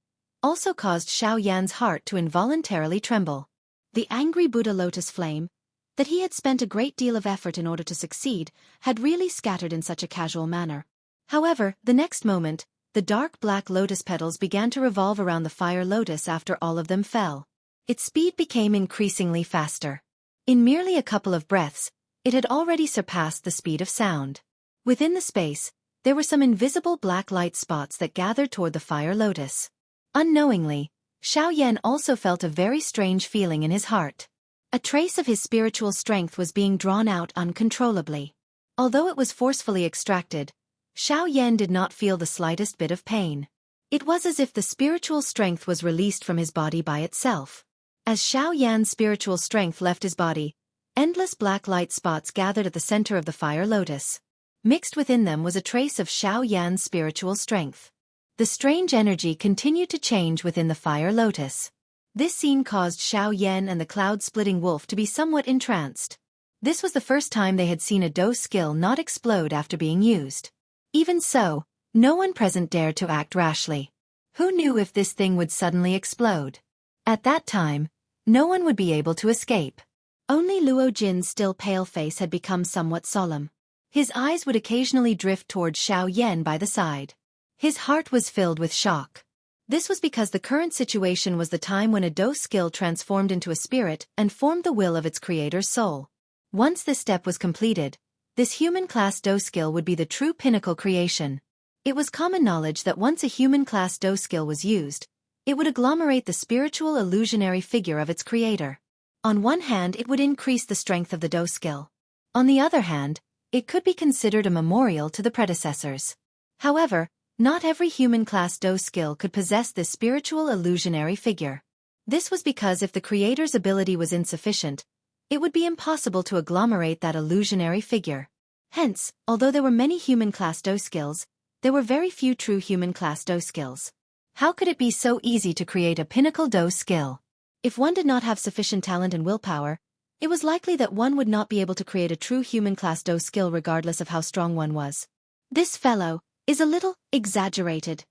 also caused Xiao Yan's heart to involuntarily tremble. The angry Buddha lotus flame, that he had spent a great deal of effort in order to succeed, had really scattered in such a casual manner. However, the next moment, the dark black lotus petals began to revolve around the fire lotus after all of them fell. Its speed became increasingly faster. In merely a couple of breaths, it had already surpassed the speed of sound. Within the space, there were some invisible black light spots that gathered toward the fire lotus. Unknowingly, Xiao Yan also felt a very strange feeling in his heart. A trace of his spiritual strength was being drawn out uncontrollably. Although it was forcefully extracted, Xiao Yan did not feel the slightest bit of pain. It was as if the spiritual strength was released from his body by itself. As Xiao Yan's spiritual strength left his body, endless black light spots gathered at the center of the fire lotus. Mixed within them was a trace of Xiao Yan's spiritual strength. The strange energy continued to change within the fire lotus. This scene caused Xiao Yan and the cloud-splitting wolf to be somewhat entranced. This was the first time they had seen a Do skill not explode after being used. Even so, no one present dared to act rashly. Who knew if this thing would suddenly explode? At that time, no one would be able to escape. Only Luo Jin's still pale face had become somewhat solemn. His eyes would occasionally drift towards Xiao Yan by the side. His heart was filled with shock. This was because the current situation was the time when a Do skill transformed into a spirit and formed the will of its creator's soul. Once this step was completed, this human-class Do skill would be the true pinnacle creation. It was common knowledge that once a human-class Do skill was used, it would agglomerate the spiritual illusionary figure of its creator. On one hand, it would increase the strength of the Do skill. On the other hand, it could be considered a memorial to the predecessors. However, not every human-class Do skill could possess this spiritual illusionary figure. This was because if the creator's ability was insufficient, it would be impossible to agglomerate that illusionary figure. Hence, although there were many human-class Do skills, there were very few true human-class Do skills. How could it be so easy to create a pinnacle Do skill? If one did not have sufficient talent and willpower, it was likely that one would not be able to create a true human-class Do skill regardless of how strong one was. This fellow is a little exaggerated.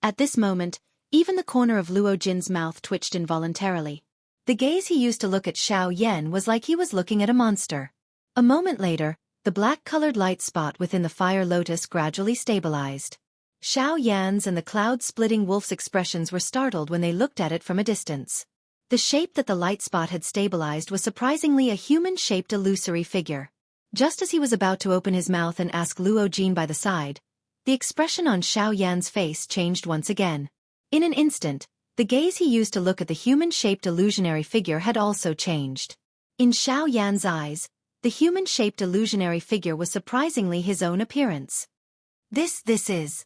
At this moment, even the corner of Luo Jin's mouth twitched involuntarily. The gaze he used to look at Xiao Yan was like he was looking at a monster. A moment later, the black-colored light spot within the fire lotus gradually stabilized. Xiao Yan's and the cloud-splitting wolf's expressions were startled when they looked at it from a distance. The shape that the light spot had stabilized was surprisingly a human-shaped illusory figure. Just as he was about to open his mouth and ask Luo Jin by the side, the expression on Xiao Yan's face changed once again. In an instant, the gaze he used to look at the human-shaped illusionary figure had also changed. In Xiao Yan's eyes, the human-shaped illusionary figure was surprisingly his own appearance. This is...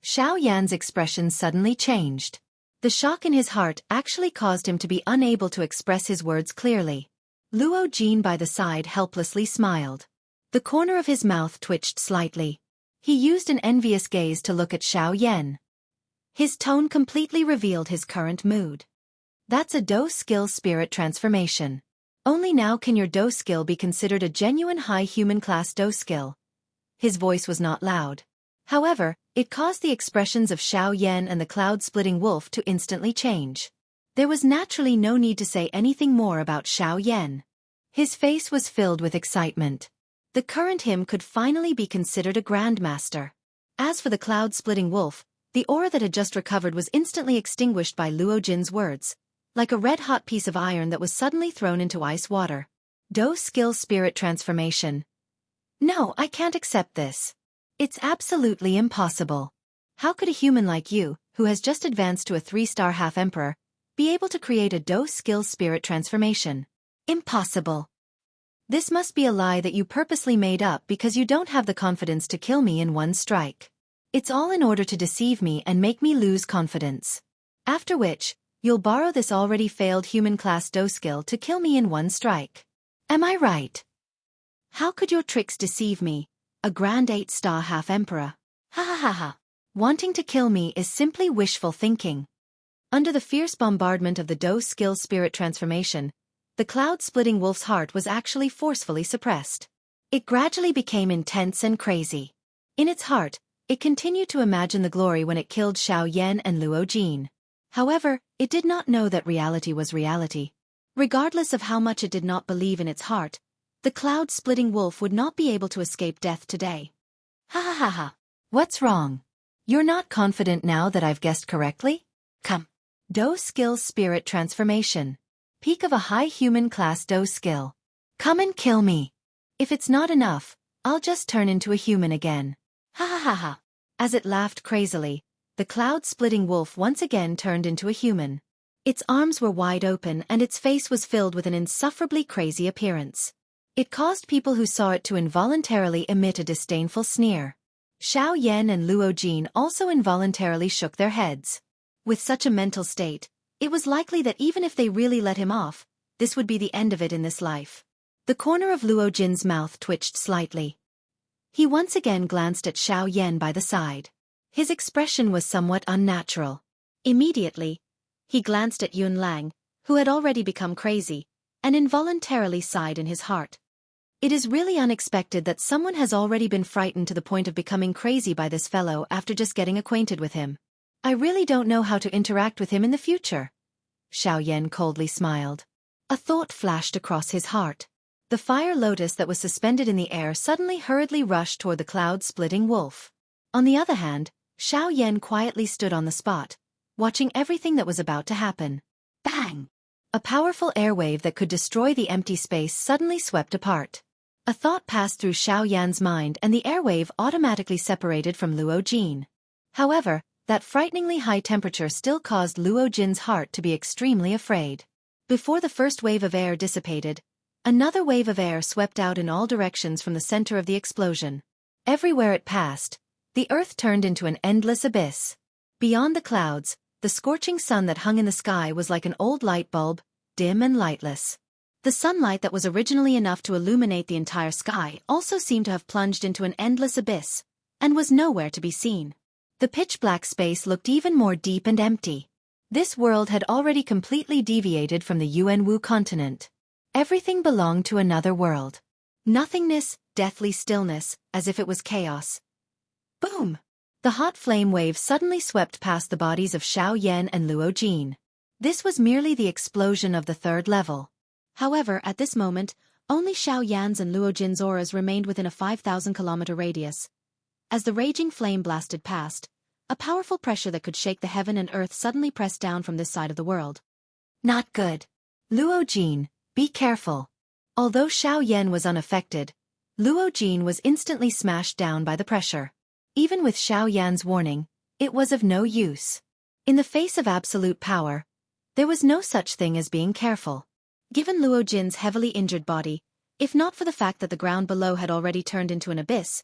Xiao Yan's expression suddenly changed. The shock in his heart actually caused him to be unable to express his words clearly. Luo Jin by the side helplessly smiled. The corner of his mouth twitched slightly. He used an envious gaze to look at Xiao Yan. His tone completely revealed his current mood. That's a Do skill spirit transformation. Only now can your Do skill be considered a genuine high human class Do skill. His voice was not loud. However, it caused the expressions of Xiao Yan and the cloud-splitting wolf to instantly change. There was naturally no need to say anything more about Xiao Yan. His face was filled with excitement. The current him could finally be considered a grandmaster. As for the cloud-splitting wolf, the aura that had just recovered was instantly extinguished by Luo Jin's words, like a red-hot piece of iron that was suddenly thrown into ice water. Do skill spirit transformation. No, I can't accept this. It's absolutely impossible. How could a human like you, who has just advanced to a 3-star half-emperor, be able to create a Do skill spirit transformation? Impossible. This must be a lie that you purposely made up because you don't have the confidence to kill me in one strike. It's all in order to deceive me and make me lose confidence. After which, you'll borrow this already failed human class Do skill to kill me in one strike. Am I right? How could your tricks deceive me, a grand 8-star half-emperor? Ha ha ha ha. Wanting to kill me is simply wishful thinking. Under the fierce bombardment of the Do skill spirit transformation, the cloud-splitting wolf's heart was actually forcefully suppressed. It gradually became intense and crazy. In its heart, it continued to imagine the glory when it killed Xiao Yan and Luo Jin. However, it did not know that reality was reality. Regardless of how much it did not believe in its heart, the cloud-splitting wolf would not be able to escape death today. Ha ha ha ha. What's wrong? You're not confident now that I've guessed correctly? Come. Do skill spirit transformation. Peak of a high human class Do skill. Come and kill me. If it's not enough, I'll just turn into a human again. Ha ha ha ha. As it laughed crazily, the cloud-splitting wolf once again turned into a human. Its arms were wide open and its face was filled with an insufferably crazy appearance. It caused people who saw it to involuntarily emit a disdainful sneer. Xiao Yan and Luo Jin also involuntarily shook their heads. With such a mental state, it was likely that even if they really let him off, this would be the end of it in this life. The corner of Luo Jin's mouth twitched slightly. He once again glanced at Xiao Yan by the side. His expression was somewhat unnatural. Immediately, he glanced at Yun Lang, who had already become crazy, and involuntarily sighed in his heart. It is really unexpected that someone has already been frightened to the point of becoming crazy by this fellow after just getting acquainted with him. I really don't know how to interact with him in the future. Xiao Yan coldly smiled. A thought flashed across his heart. The fire lotus that was suspended in the air suddenly hurriedly rushed toward the cloud-splitting wolf. On the other hand, Xiao Yan quietly stood on the spot, watching everything that was about to happen. Bang! A powerful airwave that could destroy the empty space suddenly swept apart. A thought passed through Xiao Yan's mind and the airwave automatically separated from Luo Jin. However, that frighteningly high temperature still caused Luo Jin's heart to be extremely afraid. Before the first wave of air dissipated, another wave of air swept out in all directions from the center of the explosion. Everywhere it passed, the earth turned into an endless abyss. Beyond the clouds, the scorching sun that hung in the sky was like an old light bulb, dim and lightless. The sunlight that was originally enough to illuminate the entire sky also seemed to have plunged into an endless abyss, and was nowhere to be seen. The pitch-black space looked even more deep and empty. This world had already completely deviated from the Yuanwu continent. Everything belonged to another world. Nothingness, deathly stillness, as if it was chaos. Boom! The hot flame wave suddenly swept past the bodies of Xiao Yan and Luo Jin. This was merely the explosion of the third level. However, at this moment, only Xiao Yan's and Luo Jin's auras remained within a 5,000-kilometer radius. As the raging flame blasted past, a powerful pressure that could shake the heaven and earth suddenly pressed down from this side of the world. Not good. Luo Jin, be careful. Although Xiao Yan was unaffected, Luo Jin was instantly smashed down by the pressure. Even with Xiao Yan's warning, it was of no use. In the face of absolute power, there was no such thing as being careful. Given Luo Jin's heavily injured body, if not for the fact that the ground below had already turned into an abyss,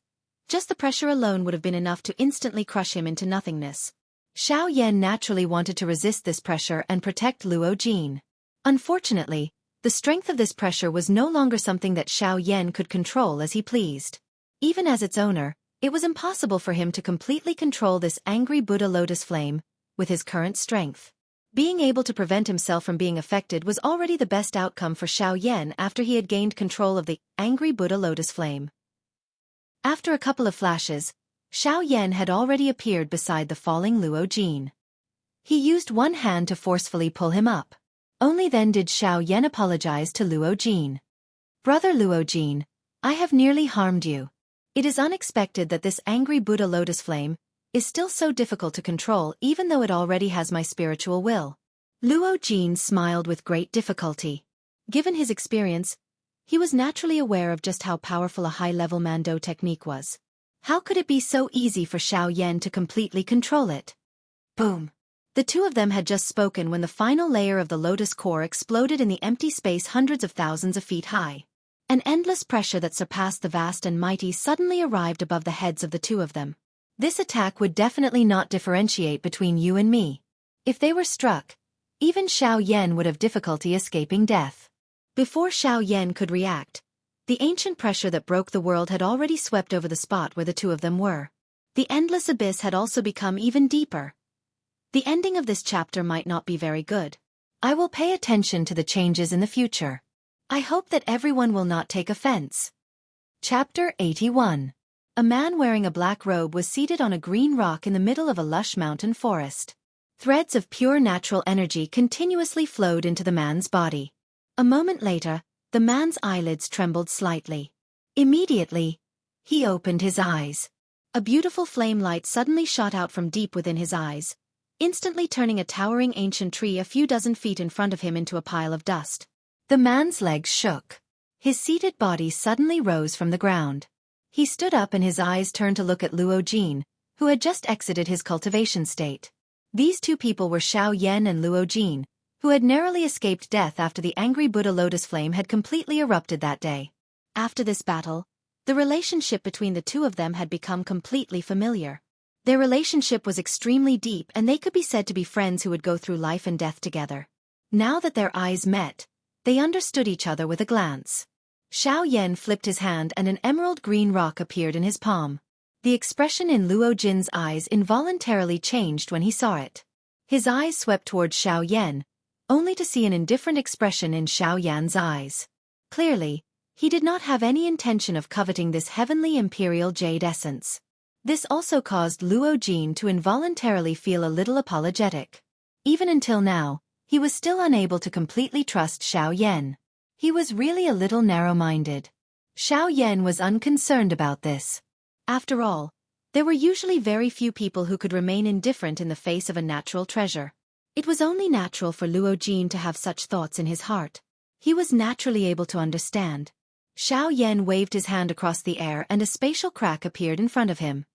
just the pressure alone would have been enough to instantly crush him into nothingness. Xiao Yan naturally wanted to resist this pressure and protect Luo Jin. Unfortunately, the strength of this pressure was no longer something that Xiao Yan could control as he pleased. Even as its owner, it was impossible for him to completely control this angry Buddha lotus flame with his current strength. Being able to prevent himself from being affected was already the best outcome for Xiao Yan after he had gained control of the angry Buddha lotus flame. After a couple of flashes, Xiao Yan had already appeared beside the falling Luo Jin. He used one hand to forcefully pull him up. Only then did Xiao Yan apologize to Luo Jin. Brother Luo Jin, I have nearly harmed you. It is unexpected that this angry Buddha lotus flame is still so difficult to control even though it already has my spiritual will. Luo Jin smiled with great difficulty. Given his experience, he was naturally aware of just how powerful a high-level Mando technique was. How could it be so easy for Xiao Yan to completely control it? Boom! The two of them had just spoken when the final layer of the lotus core exploded in the empty space hundreds of thousands of feet high. An endless pressure that surpassed the vast and mighty suddenly arrived above the heads of the two of them. This attack would definitely not differentiate between you and me. If they were struck, even Xiao Yan would have difficulty escaping death. Before Xiao Yan could react, the ancient pressure that broke the world had already swept over the spot where the two of them were. The endless abyss had also become even deeper. The ending of this chapter might not be very good. I will pay attention to the changes in the future. I hope that everyone will not take offense. Chapter 81. A man wearing a black robe was seated on a green rock in the middle of a lush mountain forest. Threads of pure natural energy continuously flowed into the man's body. A moment later, the man's eyelids trembled slightly. Immediately, he opened his eyes. A beautiful flame light suddenly shot out from deep within his eyes, instantly turning a towering ancient tree a few dozen feet in front of him into a pile of dust. The man's legs shook. His seated body suddenly rose from the ground. He stood up and his eyes turned to look at Luo Jin, who had just exited his cultivation state. These two people were Xiao Yan and Luo Jin, who had narrowly escaped death after the angry Buddha lotus flame had completely erupted that day. After this battle, the relationship between the two of them had become completely familiar. Their relationship was extremely deep and they could be said to be friends who would go through life and death together. Now that their eyes met, they understood each other with a glance. Xiao Yan flipped his hand and an emerald green rock appeared in his palm. The expression in Luo Jin's eyes involuntarily changed when he saw it. His eyes swept towards Xiao Yan, only to see an indifferent expression in Xiao Yan's eyes. Clearly, he did not have any intention of coveting this heavenly imperial jade essence. This also caused Luo Jin to involuntarily feel a little apologetic. Even until now, he was still unable to completely trust Xiao Yan. He was really a little narrow-minded. Xiao Yan was unconcerned about this. After all, there were usually very few people who could remain indifferent in the face of a natural treasure. It was only natural for Luo Jin to have such thoughts in his heart. He was naturally able to understand. Xiao Yan waved his hand across the air and a spatial crack appeared in front of him.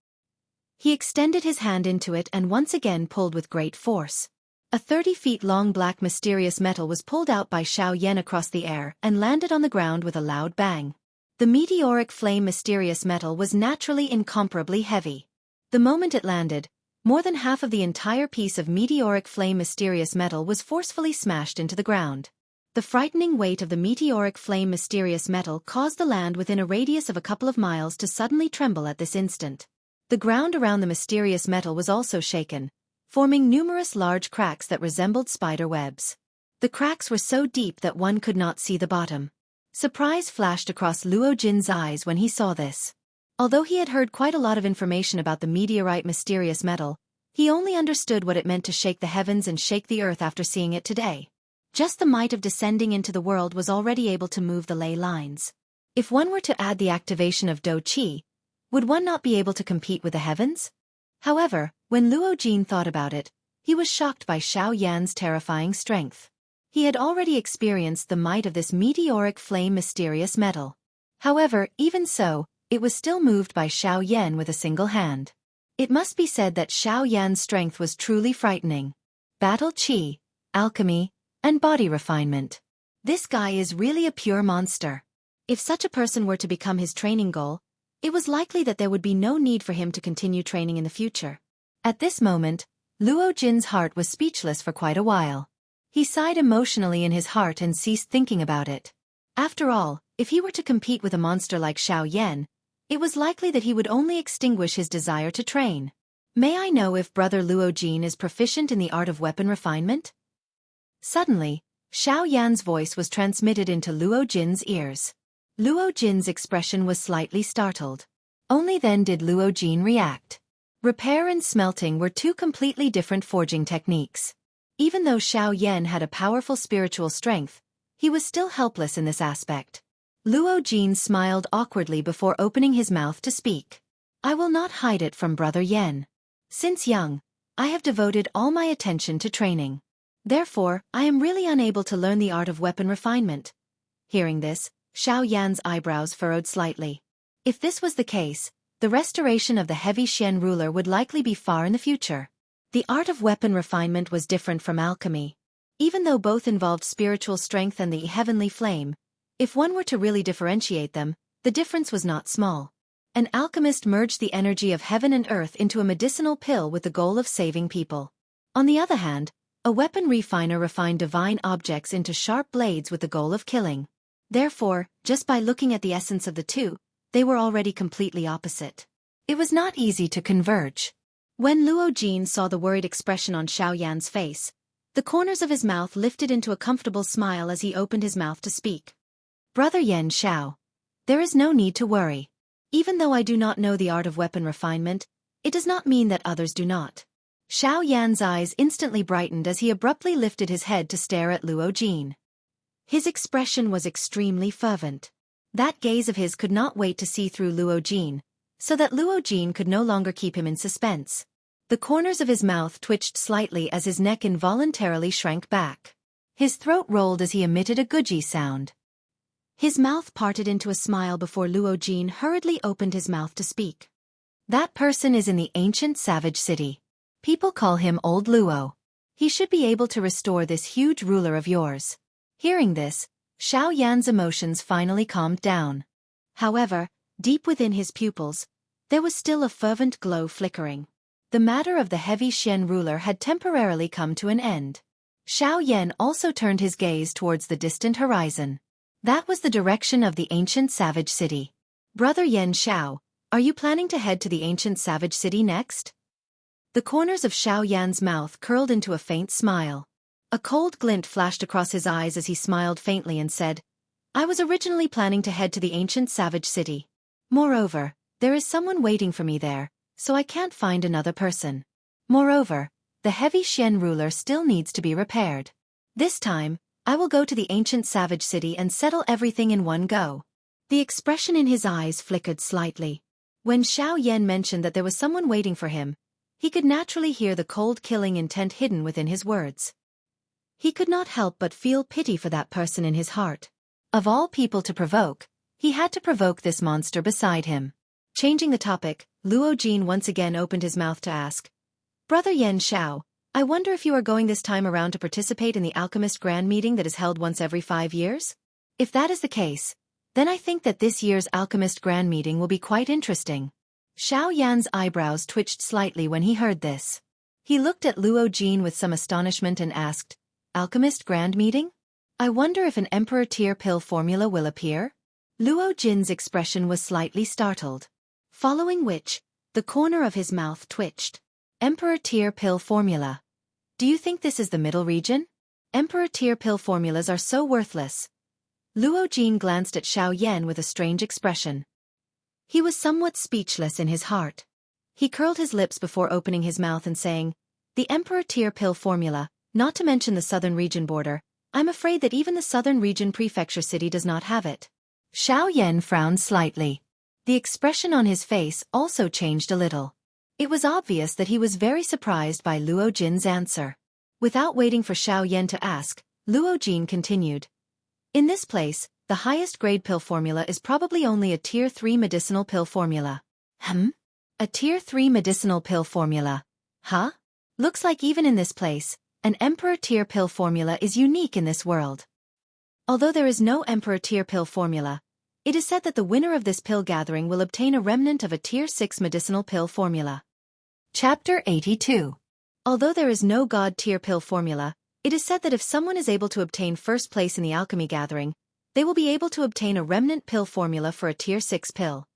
He extended his hand into it and once again pulled with great force. A 30-feet-long black mysterious metal was pulled out by Xiao Yan across the air and landed on the ground with a loud bang. The meteoric flame mysterious metal was naturally incomparably heavy. The moment it landed, more than half of the entire piece of meteoric flame mysterious metal was forcefully smashed into the ground. The frightening weight of the meteoric flame mysterious metal caused the land within a radius of a couple of miles to suddenly tremble at this instant. The ground around the mysterious metal was also shaken, forming numerous large cracks that resembled spider webs. The cracks were so deep that one could not see the bottom. Surprise flashed across Luo Jin's eyes when he saw this. Although he had heard quite a lot of information about the meteorite mysterious metal, he only understood what it meant to shake the heavens and shake the earth after seeing it today. Just the might of descending into the world was already able to move the ley lines. If one were to add the activation of Do Qi, would one not be able to compete with the heavens? However, when Luo Jin thought about it, he was shocked by Xiao Yan's terrifying strength. He had already experienced the might of this meteoric flame mysterious metal. However, even so, it was still moved by Xiao Yan with a single hand. It must be said that Xiao Yan's strength was truly frightening. Battle chi, alchemy, and body refinement. This guy is really a pure monster. If such a person were to become his training goal, it was likely that there would be no need for him to continue training in the future. At this moment, Luo Jin's heart was speechless for quite a while. He sighed emotionally in his heart and ceased thinking about it. After all, if he were to compete with a monster like Xiao Yan, it was likely that he would only extinguish his desire to train. May I know if Brother Luo Jin is proficient in the art of weapon refinement? Suddenly, Xiao Yan's voice was transmitted into Luo Jin's ears. Luo Jin's expression was slightly startled. Only then did Luo Jin react. Repair and smelting were two completely different forging techniques. Even though Xiao Yan had a powerful spiritual strength, he was still helpless in this aspect. Luo Jin smiled awkwardly before opening his mouth to speak. I will not hide it from Brother Yan. Since young, I have devoted all my attention to training. Therefore, I am really unable to learn the art of weapon refinement. Hearing this, Xiao Yan's eyebrows furrowed slightly. If this was the case, the restoration of the heavy Xian ruler would likely be far in the future. The art of weapon refinement was different from alchemy. Even though both involved spiritual strength and the heavenly flame, if one were to really differentiate them, the difference was not small. An alchemist merged the energy of heaven and earth into a medicinal pill with the goal of saving people. On the other hand, a weapon refiner refined divine objects into sharp blades with the goal of killing. Therefore, just by looking at the essence of the two, they were already completely opposite. It was not easy to converge. When Luo Jin saw the worried expression on Xiao Yan's face, the corners of his mouth lifted into a comfortable smile as he opened his mouth to speak. Brother Yan Xiao, there is no need to worry. Even though I do not know the art of weapon refinement, it does not mean that others do not. Xiao Yan's eyes instantly brightened as he abruptly lifted his head to stare at Luo Jin. His expression was extremely fervent. That gaze of his could not wait to see through Luo Jin, so that Luo Jin could no longer keep him in suspense. The corners of his mouth twitched slightly as his neck involuntarily shrank back. His throat rolled as he emitted a guji sound. His mouth parted into a smile before Luo Jin hurriedly opened his mouth to speak. That person is in the ancient savage city. People call him Old Luo. He should be able to restore this huge ruler of yours. Hearing this, Xiao Yan's emotions finally calmed down. However, deep within his pupils, there was still a fervent glow flickering. The matter of the heavy Xian ruler had temporarily come to an end. Xiao Yan also turned his gaze towards the distant horizon. That was the direction of the ancient savage city. Brother Yan Xiao, are you planning to head to the ancient savage city next? The corners of Xiao Yan's mouth curled into a faint smile. A cold glint flashed across his eyes as he smiled faintly and said, I was originally planning to head to the ancient savage city. Moreover, there is someone waiting for me there, so I can't find another person. Moreover, the heavy Xian ruler still needs to be repaired. This time, I will go to the ancient savage city and settle everything in one go. The expression in his eyes flickered slightly. When Xiao Yan mentioned that there was someone waiting for him, he could naturally hear the cold killing intent hidden within his words. He could not help but feel pity for that person in his heart. Of all people to provoke, he had to provoke this monster beside him. Changing the topic, Luo Jin once again opened his mouth to ask, Brother Yan Xiao, I wonder if you are going this time around to participate in the Alchemist Grand Meeting that is held once every 5 years? If that is the case, then I think that this year's Alchemist Grand Meeting will be quite interesting. Xiao Yan's eyebrows twitched slightly when he heard this. He looked at Luo Jin with some astonishment and asked, Alchemist Grand Meeting? I wonder if an Emperor Tier pill formula will appear? Luo Jin's expression was slightly startled. Following which, the corner of his mouth twitched. Emperor Tier pill formula. Do you think this is the middle region? Emperor Tier pill formulas are so worthless. Luo Jin glanced at Xiao Yan with a strange expression. He was somewhat speechless in his heart. He curled his lips before opening his mouth and saying, The Emperor Tier pill formula, not to mention the southern region border, I'm afraid that even the southern region prefecture city does not have it. Xiao Yan frowned slightly. The expression on his face also changed a little. It was obvious that he was very surprised by Luo Jin's answer. Without waiting for Xiao Yan to ask, Luo Jin continued. In this place, the highest grade pill formula is probably only a Tier 3 medicinal pill formula. A Tier 3 medicinal pill formula? Huh? Looks like even in this place, an Emperor Tier pill formula is unique in this world. Although there is no Emperor Tier pill formula, it is said that the winner of this pill gathering will obtain a remnant of a Tier 6 medicinal pill formula. Chapter 82. Although there is no God Tier pill formula, it is said that if someone is able to obtain first place in the alchemy gathering, they will be able to obtain a remnant pill formula for a Tier 6 pill.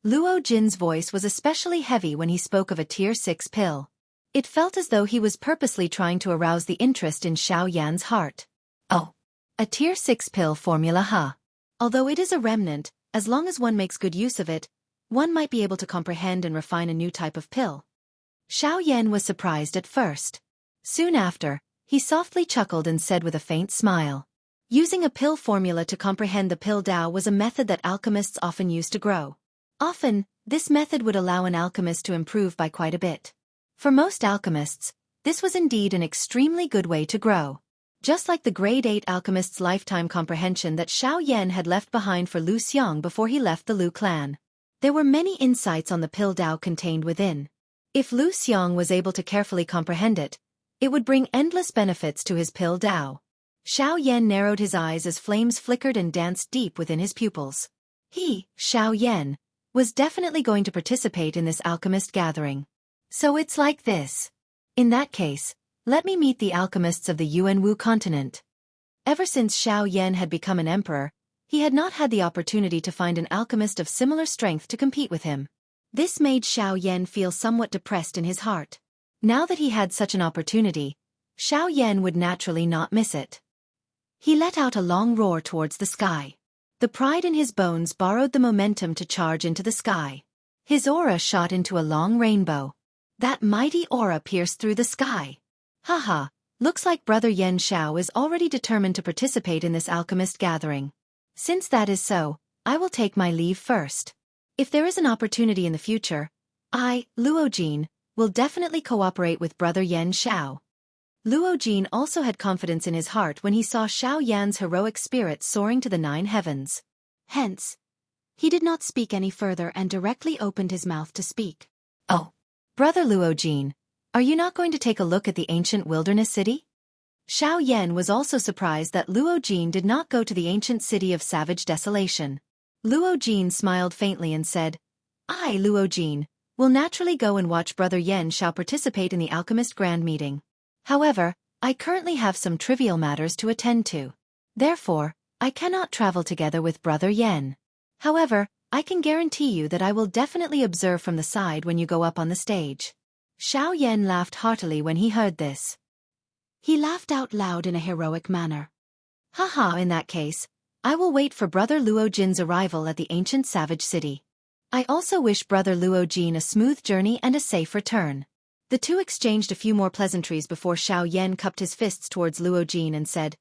Luo Jin's voice was especially heavy when he spoke of a Tier 6 pill. It felt as though he was purposely trying to arouse the interest in Xiao Yan's heart. Oh, a Tier 6 pill formula, huh? Although it is a remnant, as long as one makes good use of it, one might be able to comprehend and refine a new type of pill. Xiao Yan was surprised at first. Soon after, he softly chuckled and said with a faint smile. Using a pill formula to comprehend the pill Tao was a method that alchemists often used to grow. Often, this method would allow an alchemist to improve by quite a bit. For most alchemists, this was indeed an extremely good way to grow. Just like the grade 8 alchemist's lifetime comprehension that Xiao Yan had left behind for Lu Xiang before he left the Lu clan. There were many insights on the pill Tao contained within. If Lu Xiang was able to carefully comprehend it, it would bring endless benefits to his pill Tao. Xiao Yan narrowed his eyes as flames flickered and danced deep within his pupils. He, Xiao Yan, was definitely going to participate in this alchemist gathering. So it's like this. In that case, let me meet the alchemists of the Yuanwu continent. Ever since Xiao Yan had become an emperor, he had not had the opportunity to find an alchemist of similar strength to compete with him. This made Xiao Yan feel somewhat depressed in his heart. Now that he had such an opportunity, Xiao Yan would naturally not miss it. He let out a long roar towards the sky. The pride in his bones borrowed the momentum to charge into the sky. His aura shot into a long rainbow. That mighty aura pierced through the sky. Haha, looks like Brother Yan Xiao is already determined to participate in this alchemist gathering. Since that is so, I will take my leave first. If there is an opportunity in the future, I, Luo Jin, will definitely cooperate with Brother Yan Xiao. Luo Jin also had confidence in his heart when he saw Xiao Yan's heroic spirit soaring to the 9 heavens. Hence, he did not speak any further and directly opened his mouth to speak. Oh, Brother Luo Jin, are you not going to take a look at the ancient wilderness city? Xiao Yan was also surprised that Luo Jin did not go to the ancient city of savage desolation. Luo Jin smiled faintly and said, I, Luo Jin, will naturally go and watch Brother Yan Xiao participate in the alchemist grand meeting. However, I currently have some trivial matters to attend to. Therefore, I cannot travel together with Brother Yan. However, I can guarantee you that I will definitely observe from the side when you go up on the stage. Xiao Yan laughed heartily when he heard this. He laughed out loud in a heroic manner. Haha, in that case, I will wait for Brother Luo Jin's arrival at the ancient savage city. I also wish Brother Luo Jin a smooth journey and a safe return. The two exchanged a few more pleasantries before Xiao Yan cupped his fists towards Luo Jin and said,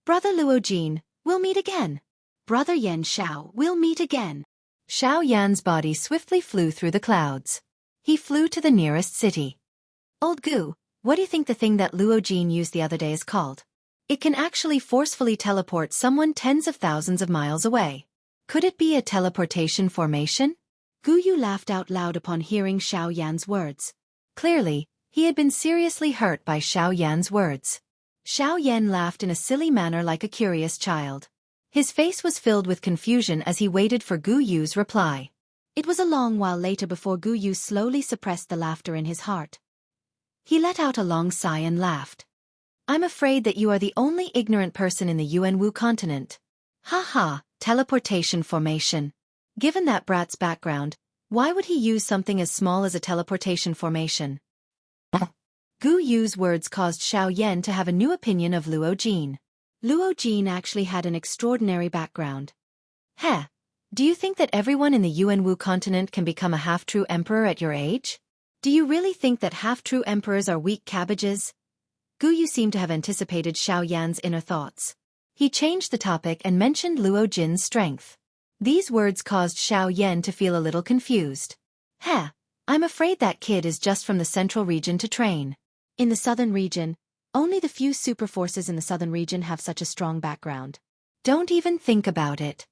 Brother Luo Jin, we'll meet again. Brother Yan Xiao, we'll meet again. Xiao Yan's body swiftly flew through the clouds. He flew to the nearest city. Old Gu, what do you think the thing that Luo Jin used the other day is called? It can actually forcefully teleport someone tens of thousands of miles away. Could it be a teleportation formation? Gu Yu laughed out loud upon hearing Xiao Yan's words. Clearly, he had been seriously hurt by Xiao Yan's words. Xiao Yan laughed in a silly manner like a curious child. His face was filled with confusion as he waited for Gu Yu's reply. It was a long while later before Gu Yu slowly suppressed the laughter in his heart. He let out a long sigh and laughed. I'm afraid that you are the only ignorant person in the Yuanwu continent. Ha ha, teleportation formation. Given that brat's background, why would he use something as small as a teleportation formation? Gu Yu's words caused Xiao Yan to have a new opinion of Luo Jin. Luo Jin actually had an extraordinary background. Heh, do you think that everyone in the Yuanwu continent can become a half-true emperor at your age? Do you really think that half-true emperors are weak cabbages? Gu Yu seemed to have anticipated Xiao Yan's inner thoughts. He changed the topic and mentioned Luo Jin's strength. These words caused Xiao Yan to feel a little confused. Heh, I'm afraid that kid is just from the central region to train. In the southern region, Only the few super forces in the southern region have such a strong background. Don't even think about it.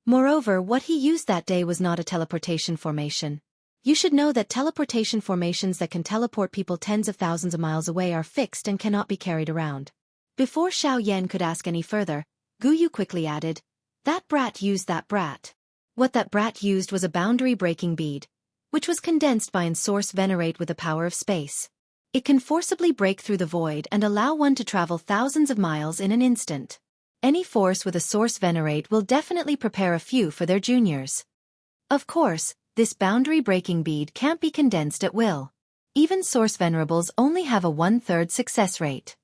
Moreover, what he used that day was not a teleportation formation. You should know that teleportation formations that can teleport people tens of thousands of miles away are fixed and cannot be carried around. Before Xiao Yan could ask any further, Gu Yu quickly added, "That brat used that brat." What that brat used was a boundary-breaking bead, which was condensed by Ensource Venerate with the power of space. It can forcibly break through the void and allow one to travel thousands of miles in an instant. Any force with a Source Venerate will definitely prepare a few for their juniors. Of course, this boundary-breaking bead can't be condensed at will. Even Source Venerables only have a 1/3 success rate.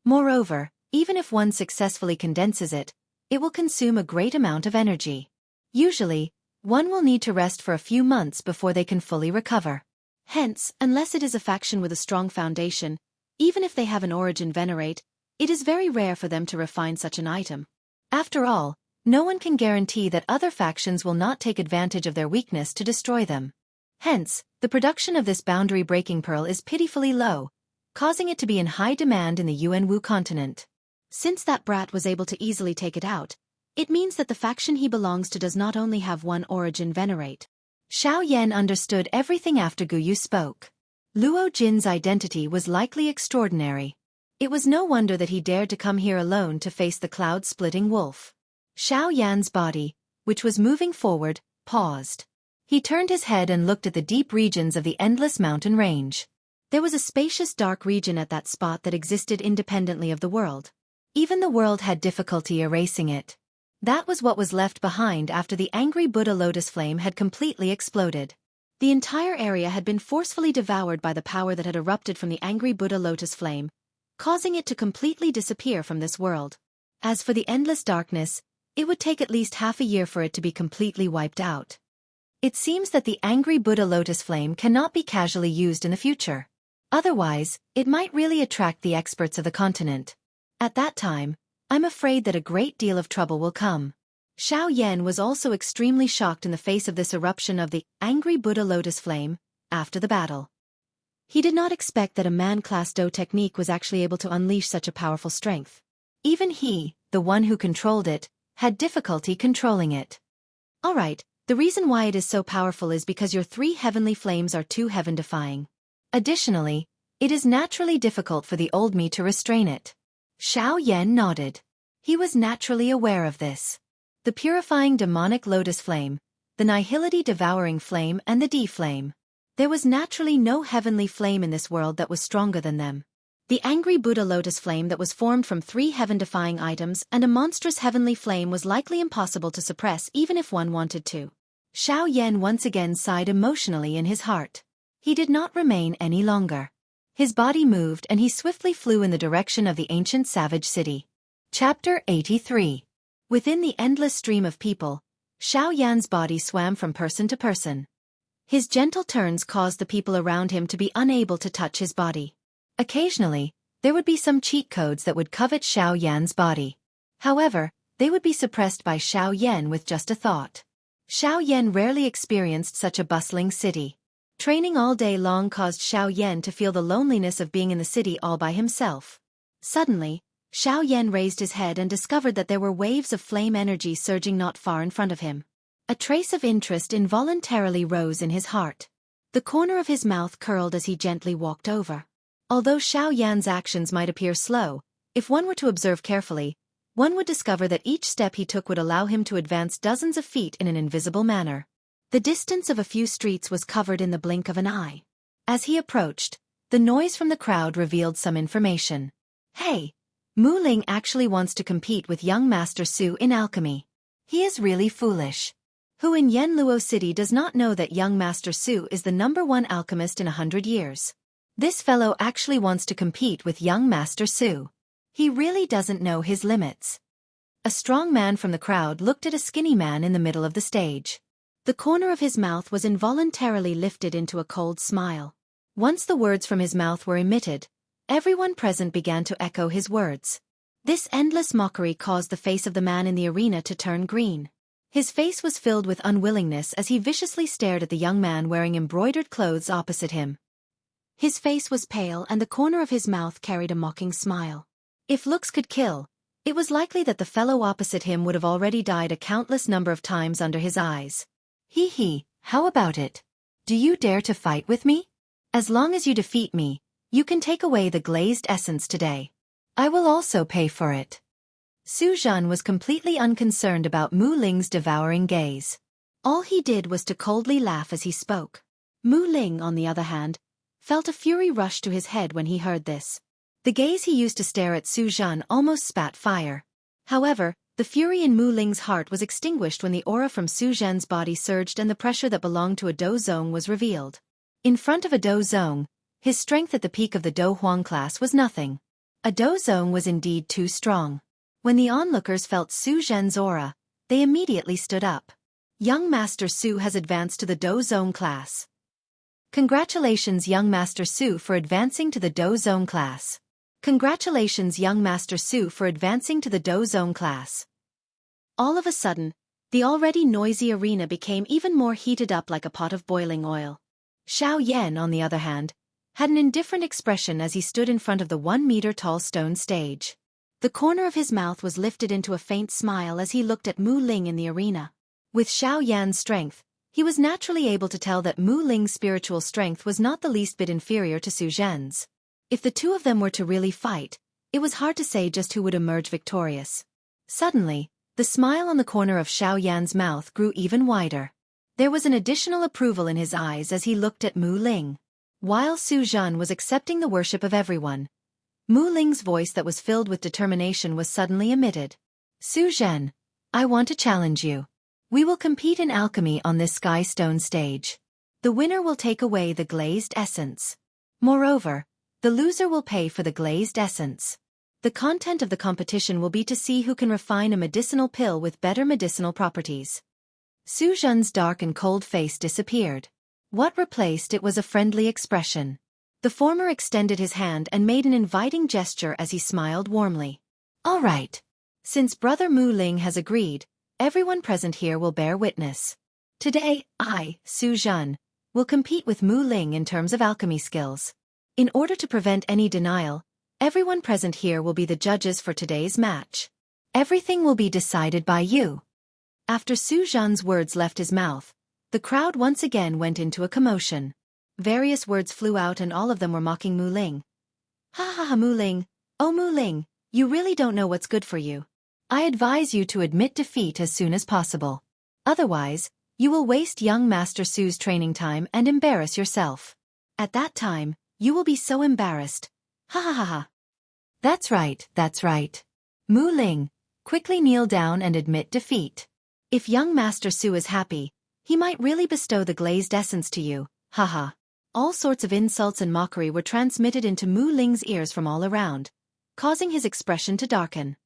Moreover, even if one successfully condenses it, it will consume a great amount of energy. Usually, one will need to rest for a few months before they can fully recover. Hence, unless it is a faction with a strong foundation, even if they have an origin venerate, it is very rare for them to refine such an item. After all, no one can guarantee that other factions will not take advantage of their weakness to destroy them. Hence, the production of this boundary-breaking pearl is pitifully low, causing it to be in high demand in the Yuanwu continent. Since that brat was able to easily take it out, it means that the faction he belongs to does not only have one origin venerate. Xiao Yan understood everything after Gu Yu spoke. Luo Jin's identity was likely extraordinary. It was no wonder that he dared to come here alone to face the cloud-splitting wolf. Xiao Yan's body, which was moving forward, paused. He turned his head and looked at the deep regions of the endless mountain range. There was a spacious dark region at that spot that existed independently of the world. Even the world had difficulty erasing it. That was what was left behind after the angry Buddha lotus flame had completely exploded. The entire area had been forcefully devoured by the power that had erupted from the angry Buddha lotus flame, causing it to completely disappear from this world. As for the endless darkness, it would take at least half a year for it to be completely wiped out. It seems that the angry Buddha lotus flame cannot be casually used in the future. Otherwise, it might really attract the experts of the continent. At that time, I'm afraid that a great deal of trouble will come. Xiao Yan was also extremely shocked in the face of this eruption of the angry Buddha lotus flame, after the battle. He did not expect that a man-class Do technique was actually able to unleash such a powerful strength. Even he, the one who controlled it, had difficulty controlling it. Alright, the reason why it is so powerful is because your 3 heavenly flames are too heaven-defying. Additionally, it is naturally difficult for the old me to restrain it. Xiao Yan nodded. He was naturally aware of this. The purifying demonic lotus flame, the nihility devouring flame and the D-flame. There was naturally no heavenly flame in this world that was stronger than them. The angry Buddha lotus flame that was formed from 3 heaven-defying items and a monstrous heavenly flame was likely impossible to suppress even if one wanted to. Xiao Yan once again sighed emotionally in his heart. He did not remain any longer. His body moved and he swiftly flew in the direction of the ancient savage city. Chapter 83. Within the endless stream of people, Xiao Yan's body swam from person to person. His gentle turns caused the people around him to be unable to touch his body. Occasionally, there would be some cheat codes that would covet Xiao Yan's body. However, they would be suppressed by Xiao Yan with just a thought. Xiao Yan rarely experienced such a bustling city. Training all day long caused Xiao Yan to feel the loneliness of being in the city all by himself. Suddenly, Xiao Yan raised his head and discovered that there were waves of flame energy surging not far in front of him. A trace of interest involuntarily rose in his heart. The corner of his mouth curled as he gently walked over. Although Xiao Yan's actions might appear slow, if one were to observe carefully, one would discover that each step he took would allow him to advance dozens of feet in an invisible manner. The distance of a few streets was covered in the blink of an eye. As he approached, the noise from the crowd revealed some information. Hey! Mu Ling actually wants to compete with young Master Su in alchemy. He is really foolish. Who in Yanluo City does not know that young Master Su is the #1 alchemist in 100 years? This fellow actually wants to compete with young Master Su. He really doesn't know his limits. A strong man from the crowd looked at a skinny man in the middle of the stage. The corner of his mouth was involuntarily lifted into a cold smile. Once the words from his mouth were emitted, everyone present began to echo his words. This endless mockery caused the face of the man in the arena to turn green. His face was filled with unwillingness as he viciously stared at the young man wearing embroidered clothes opposite him. His face was pale and the corner of his mouth carried a mocking smile. If looks could kill, it was likely that the fellow opposite him would have already died a countless number of times under his eyes. Hee hee, how about it? Do you dare to fight with me? As long as you defeat me, you can take away the glazed essence today. I will also pay for it. Su Zhan was completely unconcerned about Mu Ling's devouring gaze. All he did was to coldly laugh as he spoke. Mu Ling, on the other hand, felt a fury rush to his head when he heard this. The gaze he used to stare at Su Zhan almost spat fire. However, the fury in Mu Ling's heart was extinguished when the aura from Su Zhan's body surged and the pressure that belonged to a Do Zong was revealed. In front of a Do Zong, his strength at the peak of the Do Huang class was nothing. A Do Zong was indeed too strong. When the onlookers felt Su Zhan's aura, they immediately stood up. Young Master Su has advanced to the Do Zong class. Congratulations, young Master Su, for advancing to the Do Zong class. Congratulations, young Master Su, for advancing to the Do Zong class. All of a sudden, the already noisy arena became even more heated up like a pot of boiling oil. Xiao Yan, on the other hand, had an indifferent expression as he stood in front of the 1-meter-tall stone stage. The corner of his mouth was lifted into a faint smile as he looked at Mu Ling in the arena. With Xiao Yan's strength, he was naturally able to tell that Mu Ling's spiritual strength was not the least bit inferior to Su Zhan's. If the two of them were to really fight, it was hard to say just who would emerge victorious. Suddenly, the smile on the corner of Xiao Yan's mouth grew even wider. There was an additional approval in his eyes as he looked at Mu Ling. While Su Zhan was accepting the worship of everyone, Mu Ling's voice that was filled with determination was suddenly emitted. Su Zhan, I want to challenge you. We will compete in alchemy on this sky stone stage. The winner will take away the glazed essence. Moreover, the loser will pay for the glazed essence. The content of the competition will be to see who can refine a medicinal pill with better medicinal properties. Su Zhan's dark and cold face disappeared. What replaced it was a friendly expression. The former extended his hand and made an inviting gesture as he smiled warmly. All right. Since Brother Mu Ling has agreed, everyone present here will bear witness. Today, I, Su Zhan, will compete with Mu Ling in terms of alchemy skills. In order to prevent any denial, everyone present here will be the judges for today's match. Everything will be decided by you. After Su Zhan's words left his mouth, the crowd once again went into a commotion. Various words flew out and all of them were mocking Mu Ling. Ha ha ha, Mu Ling. Oh Mu Ling, you really don't know what's good for you. I advise you to admit defeat as soon as possible. Otherwise, you will waste young Master Su's training time and embarrass yourself. At that time, you will be so embarrassed. Ha ha ha ha. That's right, that's right. Mu Ling, quickly kneel down and admit defeat. If young Master Su is happy, he might really bestow the glazed essence to you, haha. All sorts of insults and mockery were transmitted into Mu Ling's ears from all around, causing his expression to darken.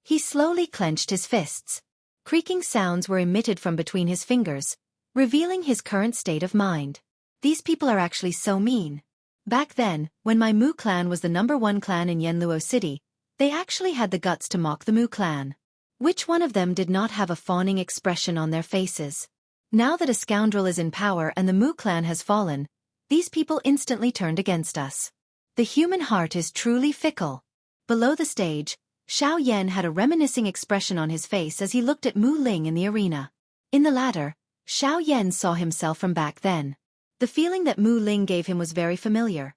He slowly clenched his fists. Creaking sounds were emitted from between his fingers, revealing his current state of mind. These people are actually so mean. Back then, when my Mu clan was the #1 clan in Yanluo City, they actually had the guts to mock the Mu clan. Which one of them did not have a fawning expression on their faces? Now that a scoundrel is in power and the Mu clan has fallen, these people instantly turned against us. The human heart is truly fickle. Below the stage, Xiao Yan had a reminiscing expression on his face as he looked at Mu Ling in the arena. In the latter, Xiao Yan saw himself from back then. The feeling that Mu Ling gave him was very familiar.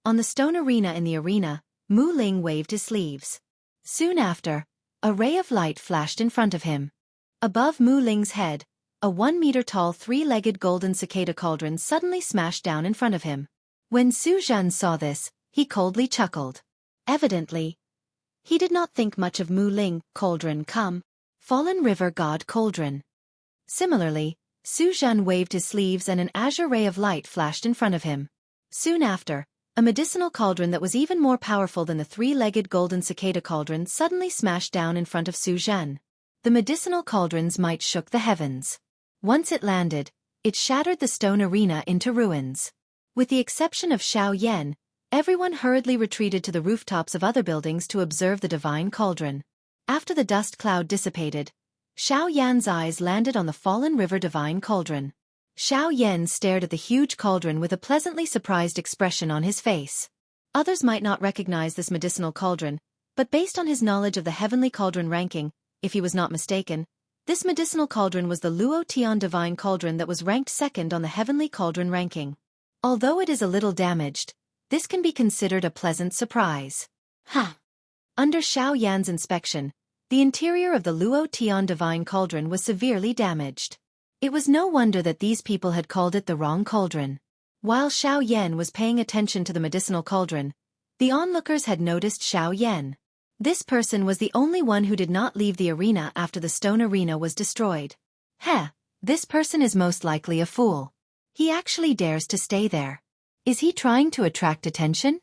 On the stone arena in the arena, Mu Ling waved his sleeves. Soon after, a ray of light flashed in front of him. Above Mu Ling's head, a 1-meter-tall 3-legged golden cicada cauldron suddenly smashed down in front of him. When Su Zhan saw this, he coldly chuckled. Evidently, he did not think much of Mu Ling. Cauldron, come. Fallen River God Cauldron. Similarly, Su Zhan waved his sleeves and an azure ray of light flashed in front of him. Soon after, a medicinal cauldron that was even more powerful than the 3-legged golden cicada cauldron suddenly smashed down in front of Su Zhan. The medicinal cauldron's might shook the heavens. Once it landed, it shattered the stone arena into ruins. With the exception of Xiao Yan, everyone hurriedly retreated to the rooftops of other buildings to observe the divine cauldron. After the dust cloud dissipated, Xiao Yan's eyes landed on the Fallen River divine cauldron. Xiao Yan stared at the huge cauldron with a pleasantly surprised expression on his face. Others might not recognize this medicinal cauldron, but based on his knowledge of the heavenly cauldron ranking, if he was not mistaken, this medicinal cauldron was the Luo Tian divine cauldron that was ranked second on the heavenly cauldron ranking. Although it is a little damaged, this can be considered a pleasant surprise. Under Xiao Yan's inspection, the interior of the Luo Tian divine cauldron was severely damaged. It was no wonder that these people had called it the wrong cauldron. While Xiao Yan was paying attention to the medicinal cauldron, the onlookers had noticed Xiao Yan. This person was the only one who did not leave the arena after the stone arena was destroyed. This person is most likely a fool. He actually dares to stay there. Is he trying to attract attention?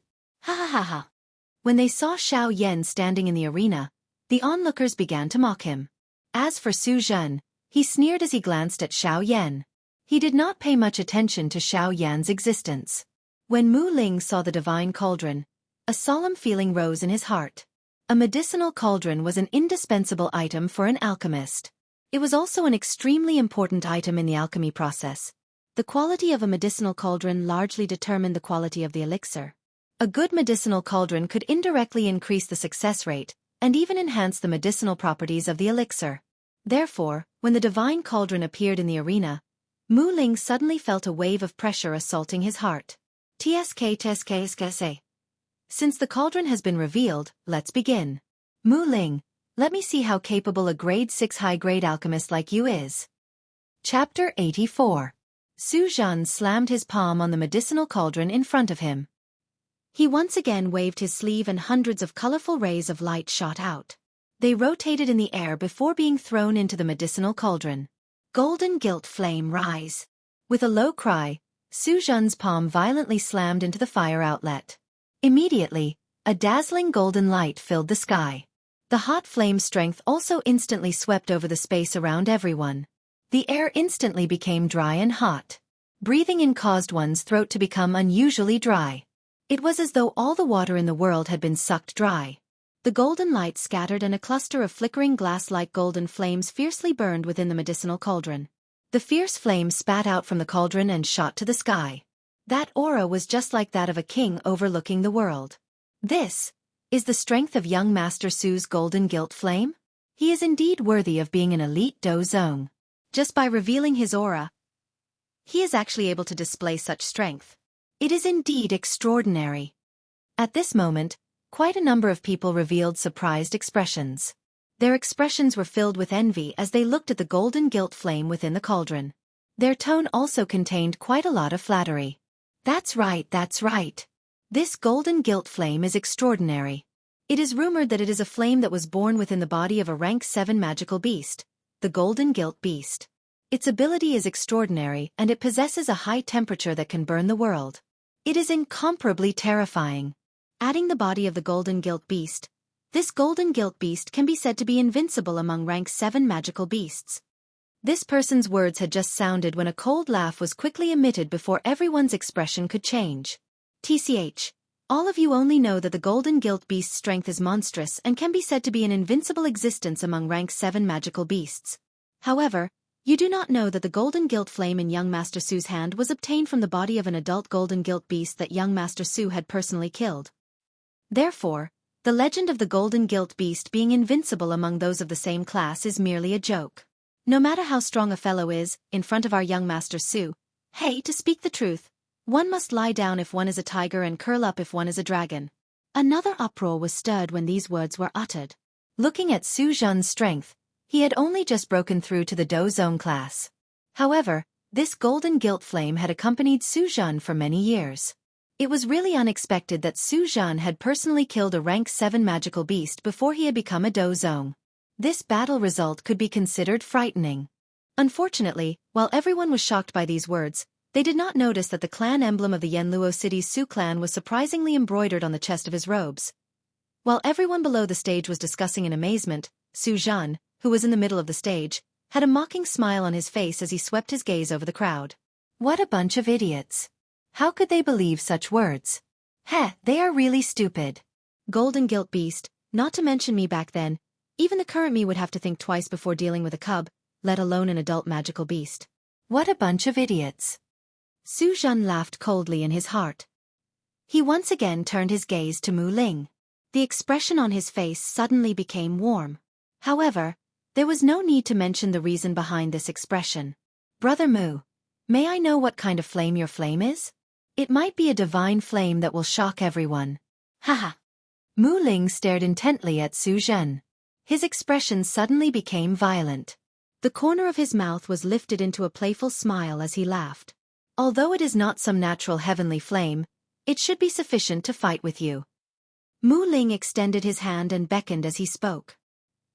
When they saw Xiao Yan standing in the arena, the onlookers began to mock him. As for Su Zhen, he sneered as he glanced at Xiao Yan. He did not pay much attention to Xiao Yan's existence. When Mu Ling saw the divine cauldron, a solemn feeling rose in his heart. A medicinal cauldron was an indispensable item for an alchemist. It was also an extremely important item in the alchemy process. The quality of a medicinal cauldron largely determined the quality of the elixir. A good medicinal cauldron could indirectly increase the success rate, and even enhance the medicinal properties of the elixir. Therefore, when the divine cauldron appeared in the arena, Mu Ling suddenly felt a wave of pressure assaulting his heart. Tsk. Since the cauldron has been revealed, let's begin. Mu Ling, let me see how capable a grade 6 high-grade alchemist like you is. Chapter 84. Su Zhen slammed his palm on the medicinal cauldron in front of him. He once again waved his sleeve and hundreds of colorful rays of light shot out. They rotated in the air before being thrown into the medicinal cauldron. Golden gilt flame rise. With a low cry, Su Zhen's palm violently slammed into the fire outlet. Immediately, a dazzling golden light filled the sky. The hot flame's strength also instantly swept over the space around everyone. The air instantly became dry and hot. Breathing in caused one's throat to become unusually dry. It was as though all the water in the world had been sucked dry. The golden light scattered and a cluster of flickering glass-like golden flames fiercely burned within the medicinal cauldron. The fierce flame spat out from the cauldron and shot to the sky. That aura was just like that of a king overlooking the world. This is the strength of young Master Su's golden gilt flame? He is indeed worthy of being an elite dozong. Just by revealing his aura, he is actually able to display such strength. It is indeed extraordinary. At this moment, quite a number of people revealed surprised expressions. Their expressions were filled with envy as they looked at the golden gilt flame within the cauldron. Their tone also contained quite a lot of flattery. That's right. This golden gilt flame is extraordinary. It is rumored that it is a flame that was born within the body of a rank 7 magical beast, the golden gilt beast. Its ability is extraordinary and it possesses a high temperature that can burn the world. It is incomparably terrifying. Adding the body of the golden gilt beast, this golden gilt beast can be said to be invincible among rank 7 magical beasts. This person's words had just sounded when a cold laugh was quickly emitted before everyone's expression could change. TCH. All of you only know that the golden gilt beast's strength is monstrous and can be said to be an invincible existence among rank 7 magical beasts. However, you do not know that the golden gilt flame in young Master Su's hand was obtained from the body of an adult golden gilt beast that young Master Su had personally killed. Therefore, the legend of the golden gilt beast being invincible among those of the same class is merely a joke. No matter how strong a fellow is, in front of our young Master Su, to speak the truth, one must lie down if one is a tiger and curl up if one is a dragon. Another uproar was stirred when these words were uttered. Looking at Su Zhen's strength, he had only just broken through to the dozong class. However, this golden gilt flame had accompanied Su Zhen for many years. It was really unexpected that Su Zhen had personally killed a rank 7 magical beast before he had become a dozong. This battle result could be considered frightening. Unfortunately, while everyone was shocked by these words, they did not notice that the clan emblem of the Yanluo city's Su clan was surprisingly embroidered on the chest of his robes. While everyone below the stage was discussing in amazement, Su Zhen, who was in the middle of the stage, had a mocking smile on his face as he swept his gaze over the crowd. What a bunch of idiots. How could they believe such words? They are really stupid. Golden gilt beast, not to mention me back then, even the current me would have to think twice before dealing with a cub, let alone an adult magical beast. What a bunch of idiots. Su Zhen laughed coldly in his heart. He once again turned his gaze to Mu Ling. The expression on his face suddenly became warm. However, there was no need to mention the reason behind this expression. Brother Mu, may I know what kind of flame your flame is? It might be a divine flame that will shock everyone. Haha. Mu Ling stared intently at Su Zhen. His expression suddenly became violent. The corner of his mouth was lifted into a playful smile as he laughed. Although it is not some natural heavenly flame, it should be sufficient to fight with you. Mu Ling extended his hand and beckoned as he spoke.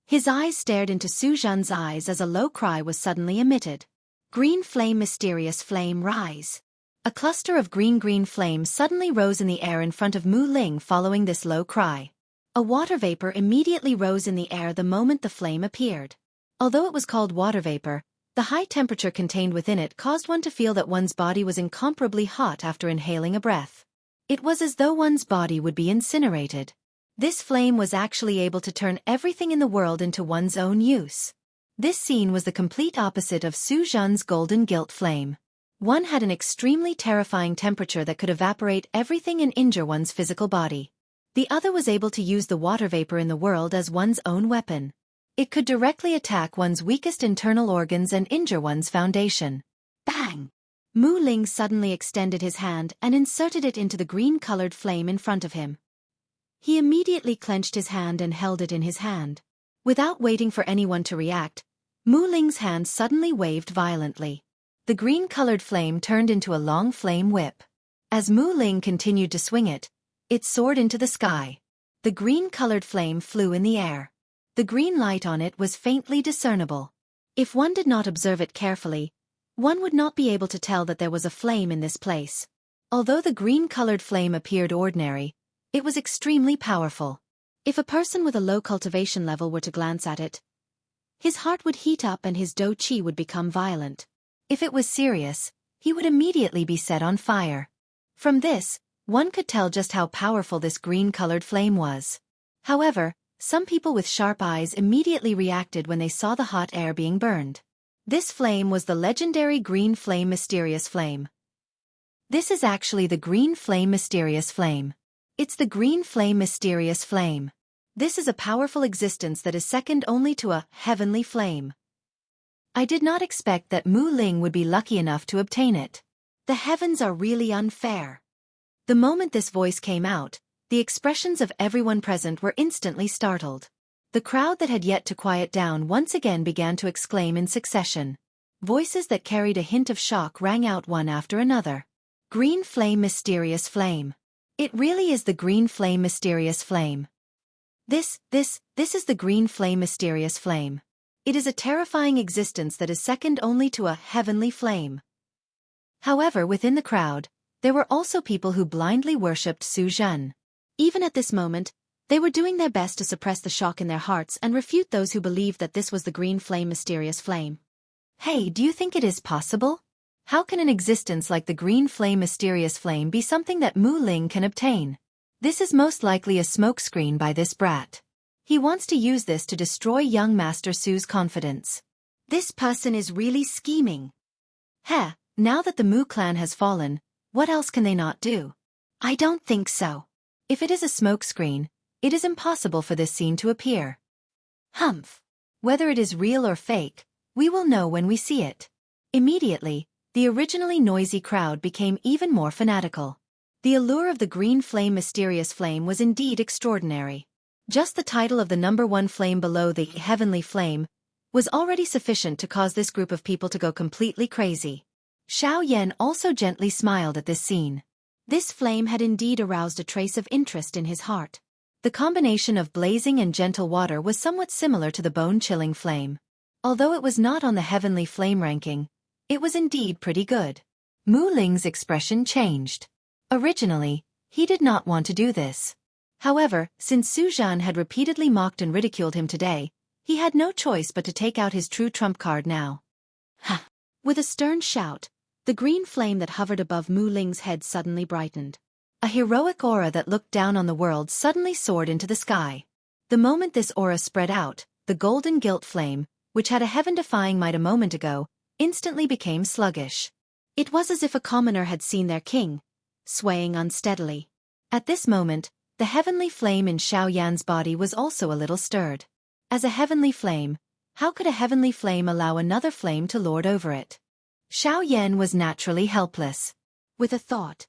His eyes stared into Su Zhen's eyes as a low cry was suddenly emitted. Green flame, mysterious flame, rise. A cluster of green flames suddenly rose in the air in front of Mu Ling following this low cry. A water vapor immediately rose in the air the moment the flame appeared. Although it was called water vapor, the high temperature contained within it caused one to feel that one's body was incomparably hot after inhaling a breath. It was as though one's body would be incinerated. This flame was actually able to turn everything in the world into one's own use. This scene was the complete opposite of Su Zhen's golden gilt flame. One had an extremely terrifying temperature that could evaporate everything and injure one's physical body. The other was able to use the water vapor in the world as one's own weapon. It could directly attack one's weakest internal organs and injure one's foundation. Bang! Mu Ling suddenly extended his hand and inserted it into the green-colored flame in front of him. He immediately clenched his hand and held it in his hand. Without waiting for anyone to react, Mu Ling's hand suddenly waved violently. The green-colored flame turned into a long flame whip. As Mu Ling continued to swing it, it soared into the sky. The green-colored flame flew in the air. The green light on it was faintly discernible. If one did not observe it carefully, one would not be able to tell that there was a flame in this place. Although the green-colored flame appeared ordinary, it was extremely powerful. If a person with a low cultivation level were to glance at it, his heart would heat up and his do qi would become violent. If it was serious, he would immediately be set on fire. From this, one could tell just how powerful this green-colored flame was. However, some people with sharp eyes immediately reacted when they saw the hot air being burned. This flame was the legendary green flame mysterious flame. This is actually the green flame mysterious flame. It's the green flame mysterious flame. This is a powerful existence that is second only to a heavenly flame. I did not expect that Mu Ling would be lucky enough to obtain it. The heavens are really unfair. The moment this voice came out, the expressions of everyone present were instantly startled. The crowd that had yet to quiet down once again began to exclaim in succession. Voices that carried a hint of shock rang out one after another. Green flame, mysterious flame. It really is the green flame, mysterious flame. This is the green flame, mysterious flame. It is a terrifying existence that is second only to a heavenly flame. However, within the crowd, there were also people who blindly worshipped Su Zhen. Even at this moment, they were doing their best to suppress the shock in their hearts and refute those who believed that this was the green flame, mysterious flame. Hey, do you think it is possible? How can an existence like the green flame, mysterious flame be something that Mu Ling can obtain? This is most likely a smokescreen by this brat. He wants to use this to destroy young Master Su's confidence. This person is really scheming. Heh, now that the Mu clan has fallen, what else can they not do? I don't think so. If it is a smokescreen, it is impossible for this scene to appear. Humph. Whether it is real or fake, we will know when we see it. Immediately, the originally noisy crowd became even more fanatical. The allure of the green flame, mysterious flame was indeed extraordinary. Just the title of the #1 flame below the heavenly flame was already sufficient to cause this group of people to go completely crazy. Xiao Yan also gently smiled at this scene. This flame had indeed aroused a trace of interest in his heart. The combination of blazing and gentle water was somewhat similar to the bone-chilling flame. Although it was not on the heavenly flame ranking, it was indeed pretty good. Mu Ling's expression changed. Originally, he did not want to do this. However, since Su Zhen had repeatedly mocked and ridiculed him today, he had no choice but to take out his true trump card now. Ha! With a stern shout, the green flame that hovered above Mu Ling's head suddenly brightened. A heroic aura that looked down on the world suddenly soared into the sky. The moment this aura spread out, the golden gilt flame, which had a heaven-defying might a moment ago, instantly became sluggish. It was as if a commoner had seen their king, swaying unsteadily. At this moment, the heavenly flame in Xiao Yan's body was also a little stirred. As a heavenly flame, how could a heavenly flame allow another flame to lord over it? Xiao Yan was naturally helpless. With a thought,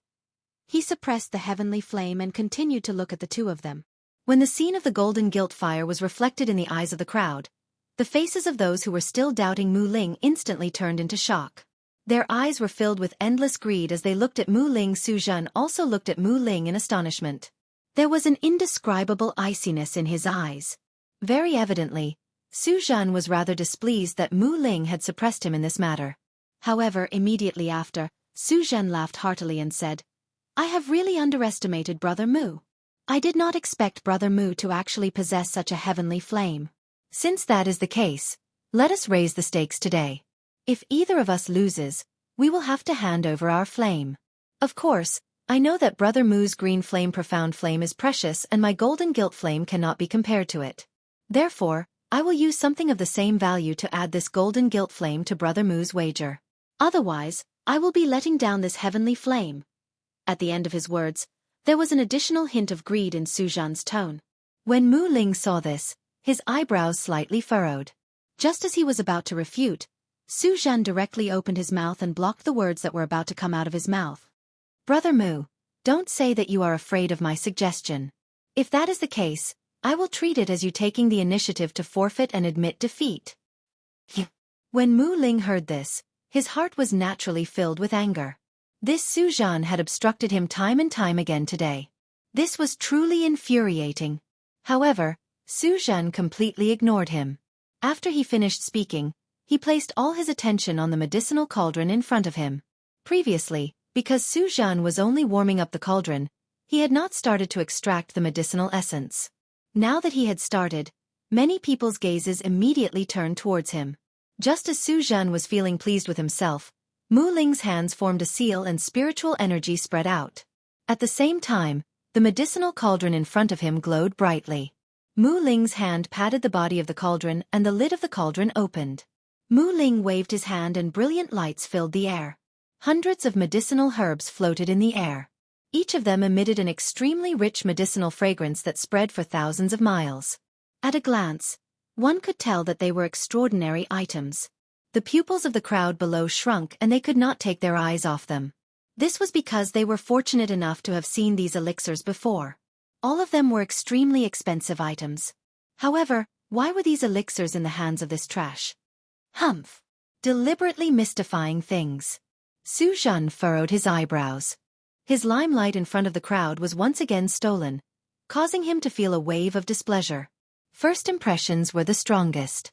he suppressed the heavenly flame and continued to look at the two of them. When the scene of the golden guilt fire was reflected in the eyes of the crowd, the faces of those who were still doubting Mu Ling instantly turned into shock. Their eyes were filled with endless greed as they looked at Mu Ling. Su Zhen also looked at Mu Ling in astonishment. There was an indescribable iciness in his eyes. Very evidently, Su Zhen was rather displeased that Mu Ling had suppressed him in this matter. However, immediately after, Su Zhen laughed heartily and said, "I have really underestimated Brother Mu. I did not expect Brother Mu to actually possess such a heavenly flame. Since that is the case, let us raise the stakes today. If either of us loses, we will have to hand over our flame. Of course, I know that Brother Mu's green flame profound flame is precious and my golden guilt flame cannot be compared to it. Therefore, I will use something of the same value to add this golden guilt flame to Brother Mu's wager. Otherwise, I will be letting down this heavenly flame." At the end of his words, there was an additional hint of greed in Su Zhen's tone. When Mu Ling saw this, his eyebrows slightly furrowed. Just as he was about to refute, Su Zhen directly opened his mouth and blocked the words that were about to come out of his mouth. "Brother Mu, don't say that you are afraid of my suggestion. If that is the case, I will treat it as you taking the initiative to forfeit and admit defeat." When Mu Ling heard this, his heart was naturally filled with anger. This Su Zhen had obstructed him time and time again today. This was truly infuriating. However, Su Zhen completely ignored him. After he finished speaking, he placed all his attention on the medicinal cauldron in front of him. Previously, because Su Zhen was only warming up the cauldron, he had not started to extract the medicinal essence. Now that he had started, many people's gazes immediately turned towards him. Just as Su Zhen was feeling pleased with himself, Mu Ling's hands formed a seal and spiritual energy spread out. At the same time, the medicinal cauldron in front of him glowed brightly. Mu Ling's hand patted the body of the cauldron and the lid of the cauldron opened. Mu Ling waved his hand and brilliant lights filled the air. Hundreds of medicinal herbs floated in the air. Each of them emitted an extremely rich medicinal fragrance that spread for thousands of miles. At a glance, one could tell that they were extraordinary items. The pupils of the crowd below shrunk and they could not take their eyes off them. This was because they were fortunate enough to have seen these elixirs before. All of them were extremely expensive items. However, why were these elixirs in the hands of this trash? Humph! Deliberately mystifying things. Su Zhen furrowed his eyebrows. His limelight in front of the crowd was once again stolen, causing him to feel a wave of displeasure. First impressions were the strongest.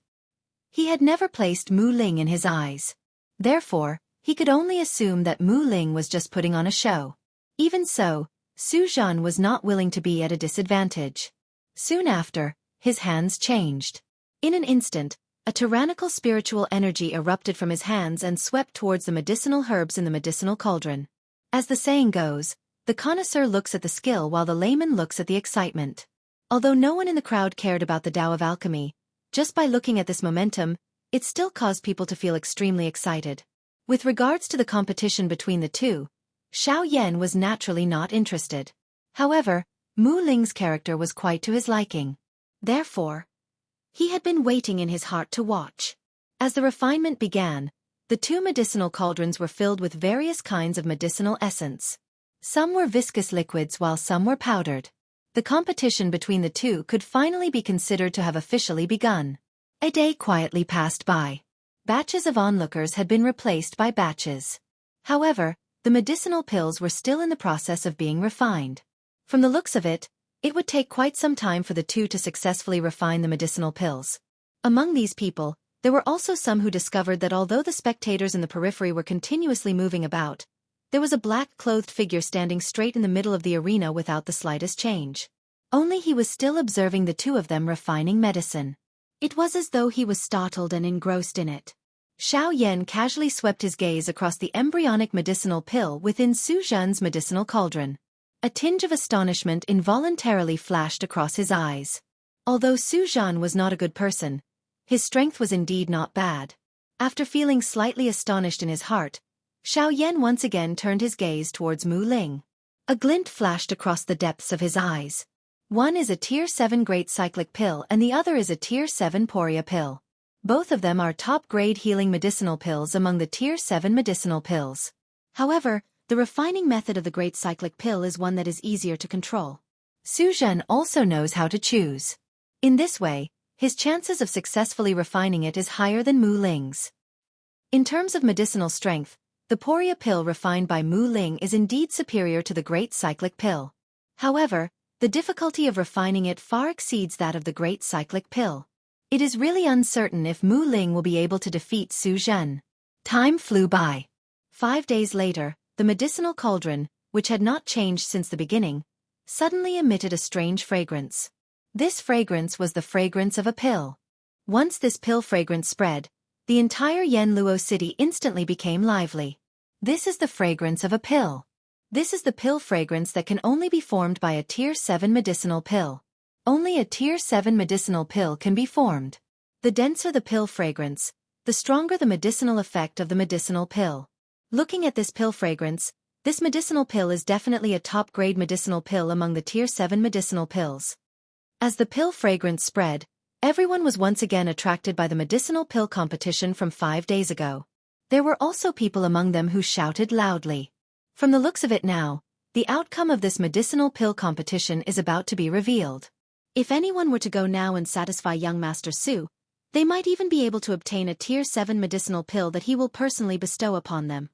He had never placed Mu Ling in his eyes. Therefore, he could only assume that Mu Ling was just putting on a show. Even so, Su Zhen was not willing to be at a disadvantage. Soon after, his hands changed. In an instant, a tyrannical spiritual energy erupted from his hands and swept towards the medicinal herbs in the medicinal cauldron. As the saying goes, the connoisseur looks at the skill while the layman looks at the excitement. Although no one in the crowd cared about the Tao of alchemy, just by looking at this momentum, it still caused people to feel extremely excited. With regards to the competition between the two, Xiao Yan was naturally not interested. However, Mu Ling's character was quite to his liking. Therefore, he had been waiting in his heart to watch. As the refinement began, the two medicinal cauldrons were filled with various kinds of medicinal essence. Some were viscous liquids while some were powdered. The competition between the two could finally be considered to have officially begun. A day quietly passed by. Batches of onlookers had been replaced by batches. However, the medicinal pills were still in the process of being refined. From the looks of it, it would take quite some time for the two to successfully refine the medicinal pills. Among these people, there were also some who discovered that although the spectators in the periphery were continuously moving about, there was a black-clothed figure standing straight in the middle of the arena without the slightest change. Only he was still observing the two of them refining medicine. It was as though he was startled and engrossed in it. Xiao Yan casually swept his gaze across the embryonic medicinal pill within Su Zhen's medicinal cauldron. A tinge of astonishment involuntarily flashed across his eyes. Although Su Zhen was not a good person, his strength was indeed not bad. After feeling slightly astonished in his heart, Xiao Yan once again turned his gaze towards Mu Ling. A glint flashed across the depths of his eyes. One is a Tier 7 Great Cyclic Pill and the other is a Tier 7 Poria Pill. Both of them are top-grade healing medicinal pills among the Tier 7 medicinal pills. However, the refining method of the Great Cyclic Pill is one that is easier to control. Su Zhen also knows how to choose. In this way, his chances of successfully refining it is higher than Mu Ling's. In terms of medicinal strength, the Poria Pill refined by Mu Ling is indeed superior to the Great Cyclic Pill. However, the difficulty of refining it far exceeds that of the Great Cyclic Pill. It is really uncertain if Mu Ling will be able to defeat Su Zhen. Time flew by. 5 days later, the medicinal cauldron, which had not changed since the beginning, suddenly emitted a strange fragrance. This fragrance was the fragrance of a pill. Once this pill fragrance spread, the entire Yanluo city instantly became lively. This is the fragrance of a pill. This is the pill fragrance that can only be formed by a Tier 7 medicinal pill. Only a Tier 7 medicinal pill can be formed. The denser the pill fragrance, the stronger the medicinal effect of the medicinal pill. Looking at this pill fragrance, this medicinal pill is definitely a top-grade medicinal pill among the Tier 7 medicinal pills. As the pill fragrance spread, everyone was once again attracted by the medicinal pill competition from 5 days ago. There were also people among them who shouted loudly. From the looks of it now, the outcome of this medicinal pill competition is about to be revealed. If anyone were to go now and satisfy young Master Su, they might even be able to obtain a Tier 7 medicinal pill that he will personally bestow upon them.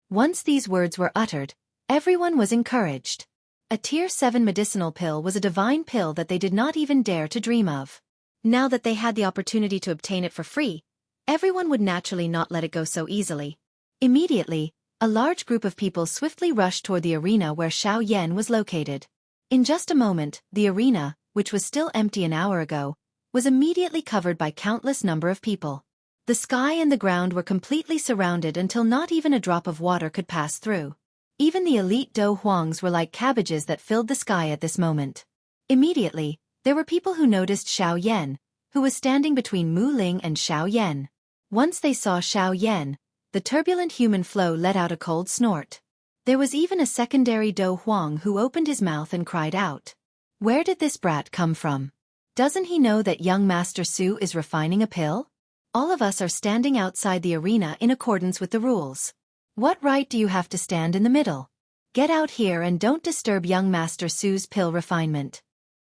Once these words were uttered, everyone was encouraged. A Tier 7 medicinal pill was a divine pill that they did not even dare to dream of. Now that they had the opportunity to obtain it for free, everyone would naturally not let it go so easily. Immediately, a large group of people swiftly rushed toward the arena where Xiao Yan was located. In just a moment, the arena, which was still empty an hour ago, was immediately covered by countless number of people. The sky and the ground were completely surrounded until not even a drop of water could pass through. Even the elite Do Huangs were like cabbages that filled the sky at this moment. Immediately, there were people who noticed Xiao Yan, who was standing between Mu Ling and Xiao Yan. Once they saw Xiao Yan, the turbulent human flow let out a cold snort. There was even a secondary Do Huang who opened his mouth and cried out. Where did this brat come from? Doesn't he know that young Master Su is refining a pill? All of us are standing outside the arena in accordance with the rules. What right do you have to stand in the middle? Get out here and don't disturb young Master Su's pill refinement.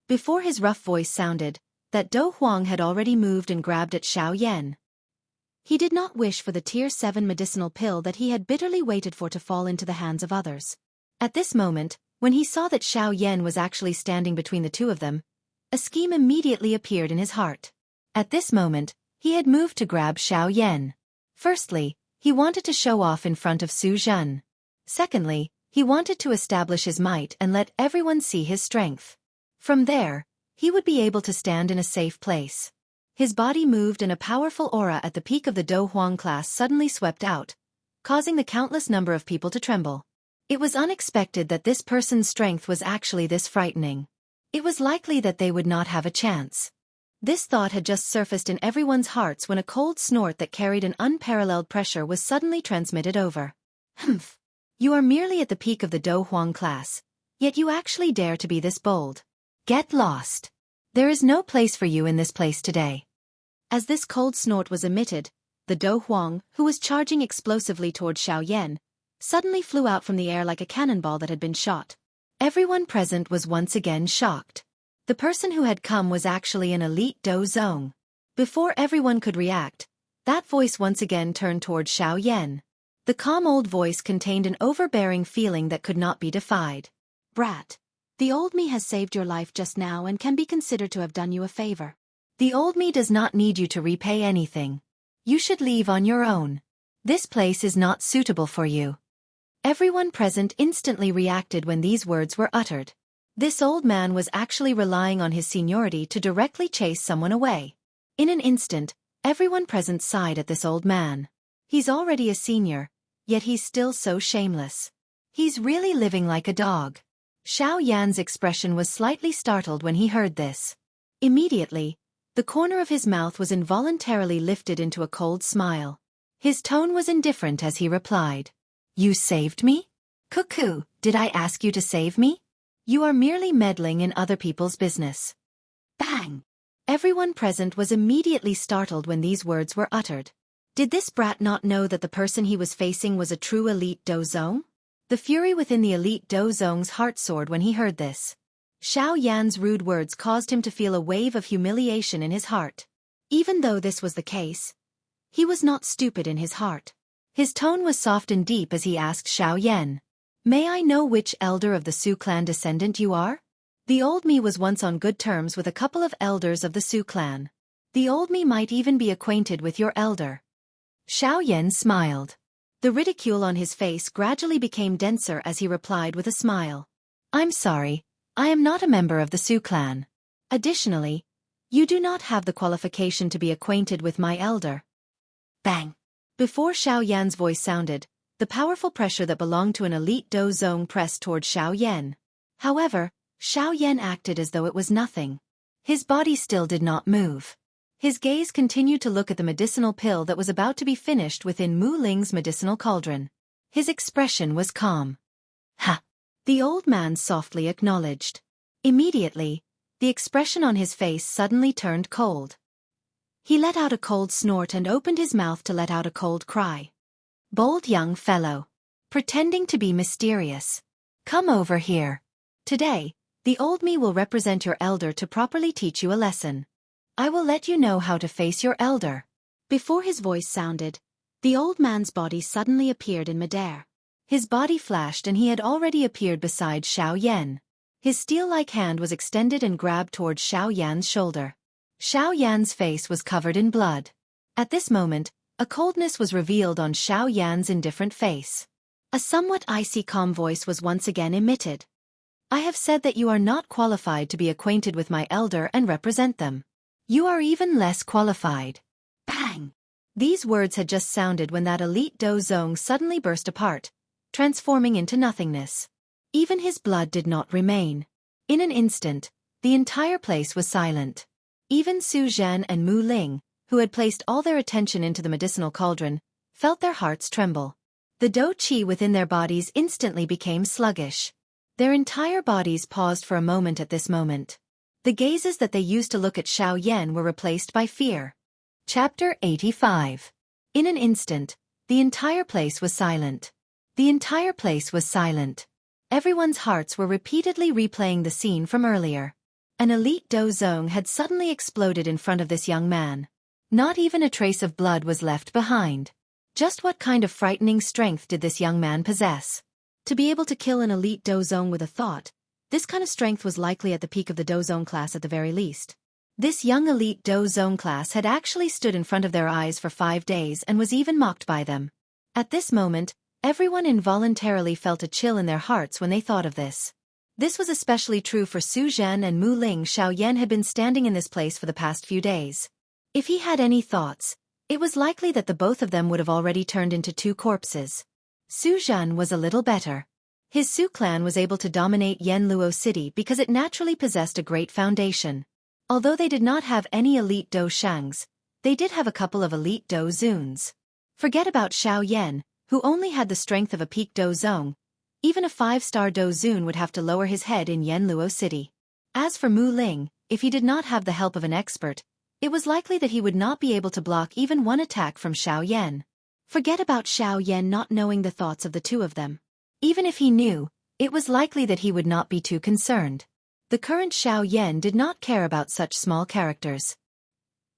Before his rough voice sounded, that Do Huang had already moved and grabbed at Xiao Yan. He did not wish for the Tier 7 medicinal pill that he had bitterly waited for to fall into the hands of others. At this moment, when he saw that Xiao Yan was actually standing between the two of them, a scheme immediately appeared in his heart. At this moment, he had moved to grab Xiao Yan. Firstly, he wanted to show off in front of Su Zhen. Secondly, he wanted to establish his might and let everyone see his strength. From there, he would be able to stand in a safe place. His body moved and a powerful aura at the peak of the Do Huang class suddenly swept out, causing the countless number of people to tremble. It was unexpected that this person's strength was actually this frightening. It was likely that they would not have a chance. This thought had just surfaced in everyone's hearts when a cold snort that carried an unparalleled pressure was suddenly transmitted over. Humph. You are merely at the peak of the Do Huang class, yet you actually dare to be this bold. Get lost. There is no place for you in this place today. As this cold snort was emitted, the Do Huang, who was charging explosively toward Xiao Yan, suddenly flew out from the air like a cannonball that had been shot. Everyone present was once again shocked. The person who had come was actually an elite Do Zong. Before everyone could react, that voice once again turned toward Xiao Yan. The calm old voice contained an overbearing feeling that could not be defied. Brat, the old me has saved your life just now and can be considered to have done you a favor. The old me does not need you to repay anything. You should leave on your own. This place is not suitable for you. Everyone present instantly reacted when these words were uttered. This old man was actually relying on his seniority to directly chase someone away. In an instant, everyone present sighed at this old man. He's already a senior, yet he's still so shameless. He's really living like a dog. Xiao Yan's expression was slightly startled when he heard this. Immediately, the corner of his mouth was involuntarily lifted into a cold smile. His tone was indifferent as he replied. You saved me? Cuckoo, did I ask you to save me? You are merely meddling in other people's business. Bang! Everyone present was immediately startled when these words were uttered. Did this brat not know that the person he was facing was a true elite dozong? The fury within the elite dozong's heart soared when he heard this. Xiao Yan's rude words caused him to feel a wave of humiliation in his heart. Even though this was the case, he was not stupid in his heart. His tone was soft and deep as he asked Xiao Yan. May I know which elder of the Su clan descendant you are? The old me was once on good terms with a couple of elders of the Su clan. The old me might even be acquainted with your elder. Xiao Yan smiled. The ridicule on his face gradually became denser as he replied with a smile. I'm sorry, I am not a member of the Su clan. Additionally, you do not have the qualification to be acquainted with my elder. Bang! Before Xiao Yan's voice sounded, the powerful pressure that belonged to an elite dozong pressed toward Xiao Yan. However, Xiao Yan acted as though it was nothing. His body still did not move. His gaze continued to look at the medicinal pill that was about to be finished within Mu Ling's medicinal cauldron. His expression was calm. Ha! The old man softly acknowledged. Immediately, the expression on his face suddenly turned cold. He let out a cold snort and opened his mouth to let out a cold cry. Bold young fellow. Pretending to be mysterious. Come over here. Today, the old me will represent your elder to properly teach you a lesson. I will let you know how to face your elder. Before his voice sounded, the old man's body suddenly appeared in midair. His body flashed and he had already appeared beside Xiao Yan. His steel-like hand was extended and grabbed towards Xiao Yan's shoulder. Xiao Yan's face was covered in blood. At this moment, a coldness was revealed on Xiao Yan's indifferent face. A somewhat icy calm voice was once again emitted. I have said that you are not qualified to be acquainted with my elder and represent them. You are even less qualified. Bang! These words had just sounded when that elite dozong suddenly burst apart, transforming into nothingness. Even his blood did not remain. In an instant, the entire place was silent. Even Su Zhan and Mu Ling, who had placed all their attention into the medicinal cauldron, felt their hearts tremble. The dou qi within their bodies instantly became sluggish. Their entire bodies paused for a moment at this moment. The gazes that they used to look at Xiao Yan were replaced by fear. Chapter 85. In an instant, the entire place was silent. The entire place was silent. Everyone's hearts were repeatedly replaying the scene from earlier. An elite dozong had suddenly exploded in front of this young man. Not even a trace of blood was left behind. Just what kind of frightening strength did this young man possess? To be able to kill an elite dozong with a thought, this kind of strength was likely at the peak of the dozong class at the very least. This young elite dozong class had actually stood in front of their eyes for 5 days and was even mocked by them. At this moment, everyone involuntarily felt a chill in their hearts when they thought of this. This was especially true for Su Zhan and Mu Ling. Xiao Yan had been standing in this place for the past few days. If he had any thoughts, it was likely that the both of them would have already turned into 2 corpses. Su Zhan was a little better. His Su clan was able to dominate Yanluo City because it naturally possessed a great foundation. Although they did not have any elite Do Shangs, they did have a couple of elite Do Zuns. Forget about Xiao Yan, who only had the strength of a peak Do Zong. Even a 5-star Do Zun would have to lower his head in Yanluo City. As for Mu Ling, if he did not have the help of an expert, it was likely that he would not be able to block even one attack from Xiao Yan. Forget about Xiao Yan not knowing the thoughts of the two of them. Even if he knew, it was likely that he would not be too concerned. The current Xiao Yan did not care about such small characters.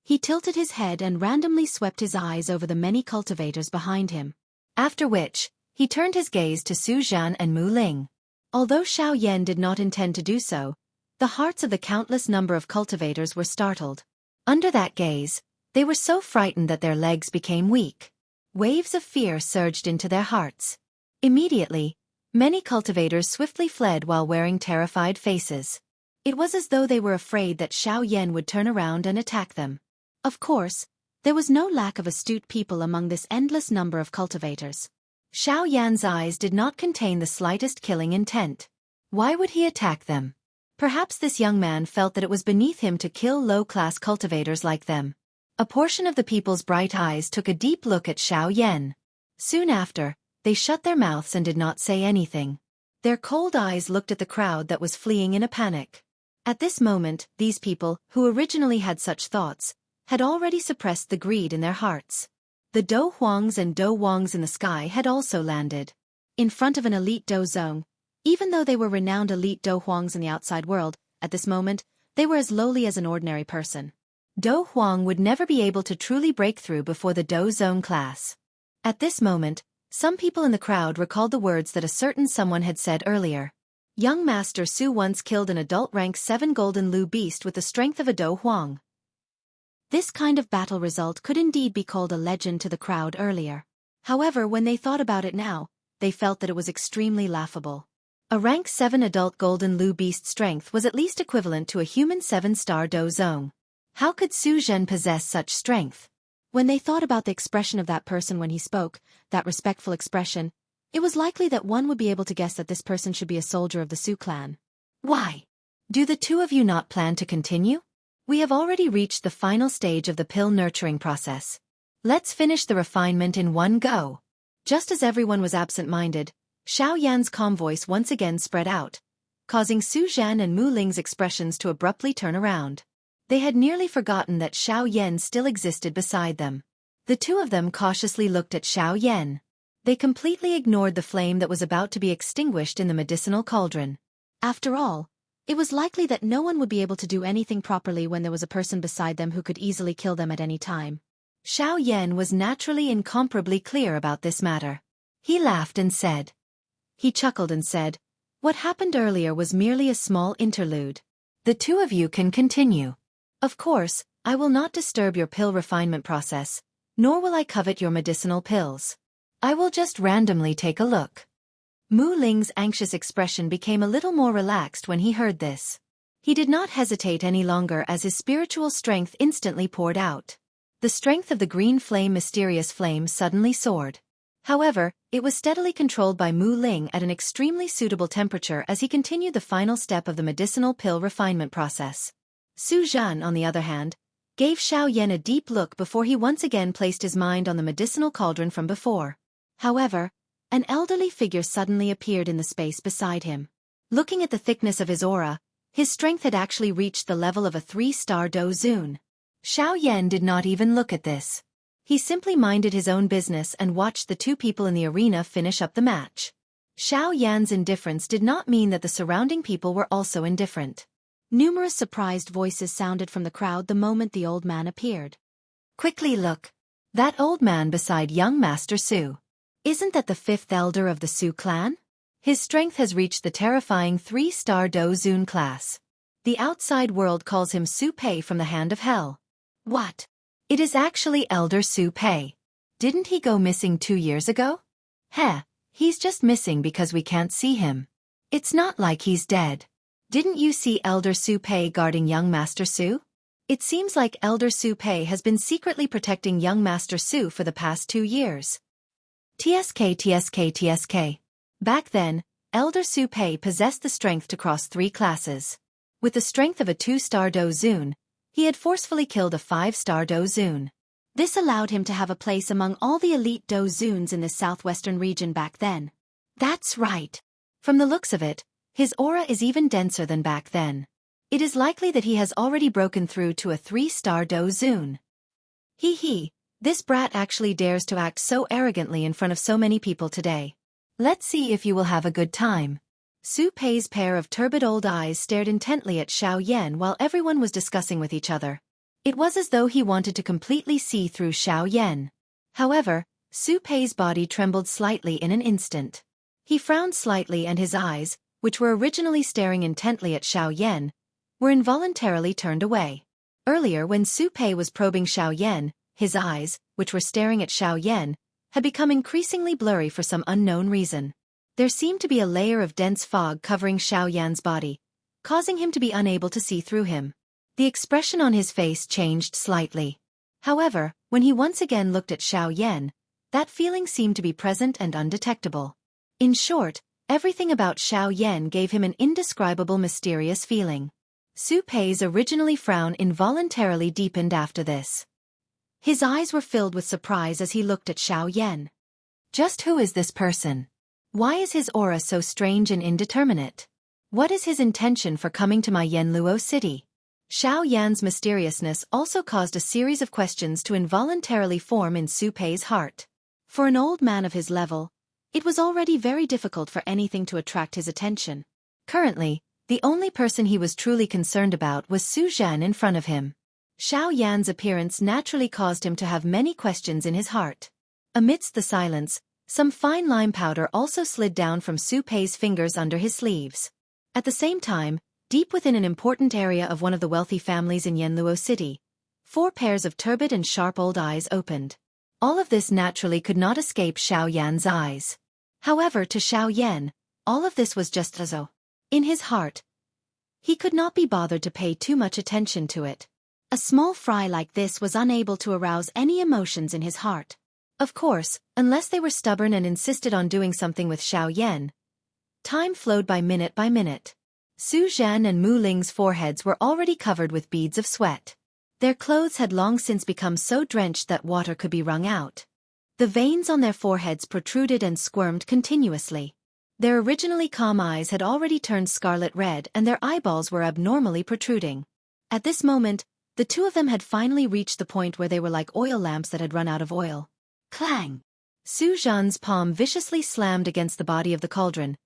He tilted his head and randomly swept his eyes over the many cultivators behind him. After which, he turned his gaze to Su Zhan and Mu Ling. Although Xiao Yan did not intend to do so, the hearts of the countless number of cultivators were startled. Under that gaze, they were so frightened that their legs became weak. Waves of fear surged into their hearts. Immediately, many cultivators swiftly fled while wearing terrified faces. It was as though they were afraid that Xiao Yan would turn around and attack them. Of course, there was no lack of astute people among this endless number of cultivators. Xiao Yan's eyes did not contain the slightest killing intent. Why would he attack them? Perhaps this young man felt that it was beneath him to kill low-class cultivators like them. A portion of the people's bright eyes took a deep look at Xiao Yan. Soon after, they shut their mouths and did not say anything. Their cold eyes looked at the crowd that was fleeing in a panic. At this moment, these people, who originally had such thoughts, had already suppressed the greed in their hearts. The Do Huangs and Do Wangs in the sky had also landed. In front of an elite Do Zong, even though they were renowned elite Do Huangs in the outside world, at this moment, they were as lowly as an ordinary person. Do Huang would never be able to truly break through before the Do Zong class. At this moment, some people in the crowd recalled the words that a certain someone had said earlier. Young Master Su once killed an adult rank 7 Golden Lu beast with the strength of a Do Huang. This kind of battle result could indeed be called a legend to the crowd earlier. However, when they thought about it now, they felt that it was extremely laughable. A rank 7 adult Golden Lu beast strength was at least equivalent to a human 7-star Do Zong. How could Su Zhen possess such strength? When they thought about the expression of that person when he spoke, that respectful expression, it was likely that one would be able to guess that this person should be a soldier of the Su clan. Why? Do the two of you not plan to continue? We have already reached the final stage of the pill nurturing process. Let's finish the refinement in one go. Just as everyone was absent-minded, Xiao Yan's calm voice once again spread out, causing Su Zhan and Mu Ling's expressions to abruptly turn around. They had nearly forgotten that Xiao Yan still existed beside them. The two of them cautiously looked at Xiao Yan. They completely ignored the flame that was about to be extinguished in the medicinal cauldron. After all, it was likely that no one would be able to do anything properly when there was a person beside them who could easily kill them at any time. Xiao Yan was naturally incomparably clear about this matter. He laughed and said. He chuckled and said, "What happened earlier was merely a small interlude. The two of you can continue. Of course, I will not disturb your pill refinement process, nor will I covet your medicinal pills. I will just randomly take a look." Mu Ling's anxious expression became a little more relaxed when he heard this. He did not hesitate any longer as his spiritual strength instantly poured out. The strength of the green flame mysterious flame suddenly soared. However, it was steadily controlled by Mu Ling at an extremely suitable temperature as he continued the final step of the medicinal pill refinement process. Su Zhan, on the other hand, gave Xiao Yan a deep look before he once again placed his mind on the medicinal cauldron from before. However, an elderly figure suddenly appeared in the space beside him. Looking at the thickness of his aura, his strength had actually reached the level of a 3-star Do Zun. Xiao Yan did not even look at this. He simply minded his own business and watched the two people in the arena finish up the match. Xiao Yan's indifference did not mean that the surrounding people were also indifferent. Numerous surprised voices sounded from the crowd the moment the old man appeared. "Quickly look. That old man beside young Master Su. Isn't that the 5th elder of the Su clan? His strength has reached the terrifying 3-star Do Zun class. The outside world calls him Su Pei from the hand of hell." What? It is actually Elder Su Pei. Didn't he go missing 2 years ago? Heh, he's just missing because we can't see him. It's not like he's dead. Didn't you see Elder Su Pei guarding young Master Su? It seems like Elder Su Pei has been secretly protecting young Master Su for the past 2 years. TSK. Back then, Elder Su Pei possessed the strength to cross 3 classes. With the strength of a 2-star Do Zun, he had forcefully killed a 5-star Do Zun. This allowed him to have a place among all the elite Do Zuns in the southwestern region back then. That's right. From the looks of it, his aura is even denser than back then. It is likely that he has already broken through to a 3-star Do Zun. Hee, this brat actually dares to act so arrogantly in front of so many people today. Let's see if you will have a good time. Su Pei's pair of turbid old eyes stared intently at Xiao Yan while everyone was discussing with each other. It was as though he wanted to completely see through Xiao Yan. However, Su Pei's body trembled slightly in an instant. He frowned slightly and his eyes, which were originally staring intently at Xiao Yan, were involuntarily turned away. Earlier when Su Pei was probing Xiao Yan, his eyes, which were staring at Xiao Yan, had become increasingly blurry for some unknown reason. There seemed to be a layer of dense fog covering Xiao Yan's body, causing him to be unable to see through him. The expression on his face changed slightly. However, when he once again looked at Xiao Yan, that feeling seemed to be present and undetectable. In short, everything about Xiao Yan gave him an indescribable mysterious feeling. Su Pei's originally frown involuntarily deepened after this. His eyes were filled with surprise as he looked at Xiao Yan. Just who is this person? Why is his aura so strange and indeterminate? What is his intention for coming to my Yanluo city? Xiao Yan's mysteriousness also caused a series of questions to involuntarily form in Su Pei's heart. For an old man of his level, it was already very difficult for anything to attract his attention. Currently, the only person he was truly concerned about was Su Zhen in front of him. Xiao Yan's appearance naturally caused him to have many questions in his heart. Amidst the silence, some fine lime powder also slid down from Su Pei's fingers under his sleeves. At the same time, deep within an important area of one of the wealthy families in Yanluo City, 4 pairs of turbid and sharp old eyes opened. All of this naturally could not escape Xiao Yan's eyes. However, to Xiao Yan, all of this was just as though. In his heart, he could not be bothered to pay too much attention to it. A small fry like this was unable to arouse any emotions in his heart. Of course, unless they were stubborn and insisted on doing something with Xiao Yan. Time flowed by minute. Su Zhen and Mu Ling's foreheads were already covered with beads of sweat. Their clothes had long since become so drenched that water could be wrung out. The veins on their foreheads protruded and squirmed continuously. Their originally calm eyes had already turned scarlet red and their eyeballs were abnormally protruding. At this moment, the two of them had finally reached the point where they were like oil lamps that had run out of oil. Clang! Su Zhen's palm viciously slammed against the body of the cauldron,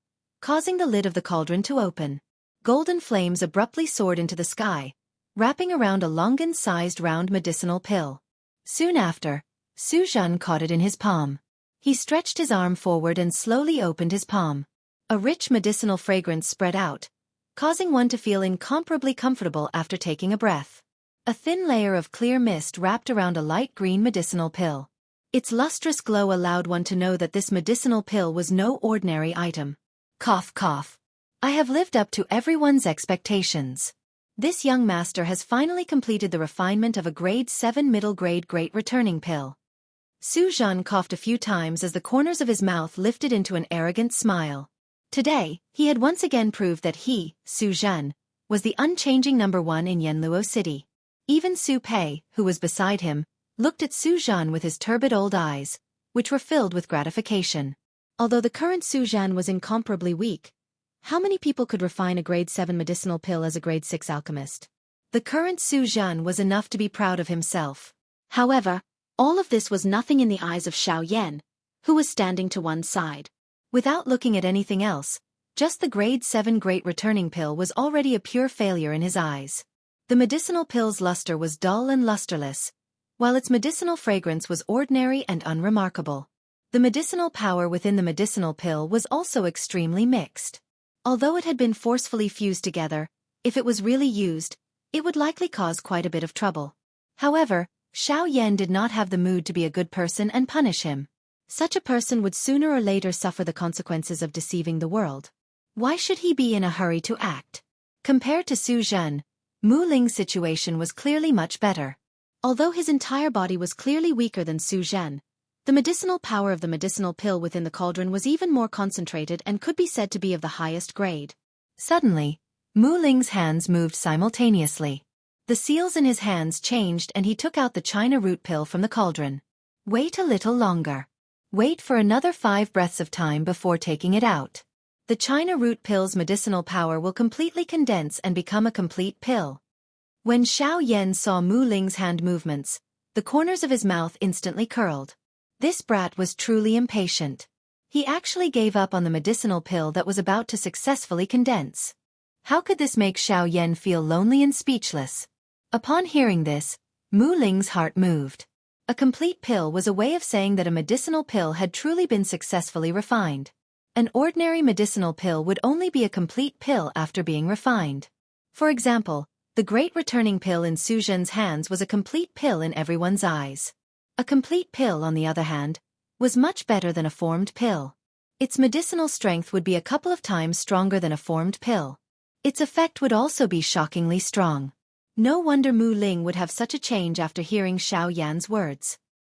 causing the lid of the cauldron to open. Golden flames abruptly soared into the sky, wrapping around a longan-sized round medicinal pill. Soon after, Su Zhen caught it in his palm. He stretched his arm forward and slowly opened his palm. A rich medicinal fragrance spread out, causing one to feel incomparably comfortable after taking a breath. A thin layer of clear mist wrapped around a light green medicinal pill. Its lustrous glow allowed one to know that this medicinal pill was no ordinary item. Cough cough. I have lived up to everyone's expectations. This young master has finally completed the refinement of a grade 7 middle grade great returning pill. Su Zhen coughed a few times as the corners of his mouth lifted into an arrogant smile. Today, he had once again proved that he, Su Zhen, was the unchanging number 1 in Yanluo City. Even Su Pei, who was beside him, looked at Su Zhen with his turbid old eyes, which were filled with gratification. Although the current Su Zhen was incomparably weak, how many people could refine a grade 7 medicinal pill as a grade 6 alchemist? The current Su Zhen was enough to be proud of himself. However, all of this was nothing in the eyes of Xiao Yan, who was standing to one side. Without looking at anything else, just the grade 7 great returning pill was already a pure failure in his eyes. The medicinal pill's luster was dull and lusterless, while its medicinal fragrance was ordinary and unremarkable. The medicinal power within the medicinal pill was also extremely mixed. Although it had been forcefully fused together, if it was really used, it would likely cause quite a bit of trouble. However, Xiao Yan did not have the mood to be a good person and punish him. Such a person would sooner or later suffer the consequences of deceiving the world. Why should he be in a hurry to act? Compared to Su Zhen, Mu Ling's situation was clearly much better. Although his entire body was clearly weaker than Su Zhen, the medicinal power of the medicinal pill within the cauldron was even more concentrated and could be said to be of the highest grade. Suddenly, Mu Ling's hands moved simultaneously. The seals in his hands changed and he took out the China root pill from the cauldron. Wait a little longer. Wait for another 5 breaths of time before taking it out. The China root pill's medicinal power will completely condense and become a complete pill. When Xiao Yan saw Mu Ling's hand movements, the corners of his mouth instantly curled. This brat was truly impatient. He actually gave up on the medicinal pill that was about to successfully condense. How could this make Xiao Yan feel lonely and speechless? Upon hearing this, Mu Ling's heart moved. A complete pill was a way of saying that a medicinal pill had truly been successfully refined. An ordinary medicinal pill would only be a complete pill after being refined. For example, the great returning pill in Su Zhen's hands was a complete pill in everyone's eyes. A complete pill, on the other hand, was much better than a formed pill. Its medicinal strength would be a couple of times stronger than a formed pill. Its effect would also be shockingly strong. No wonder Mu Ling would have such a change after hearing Xiao Yan's words.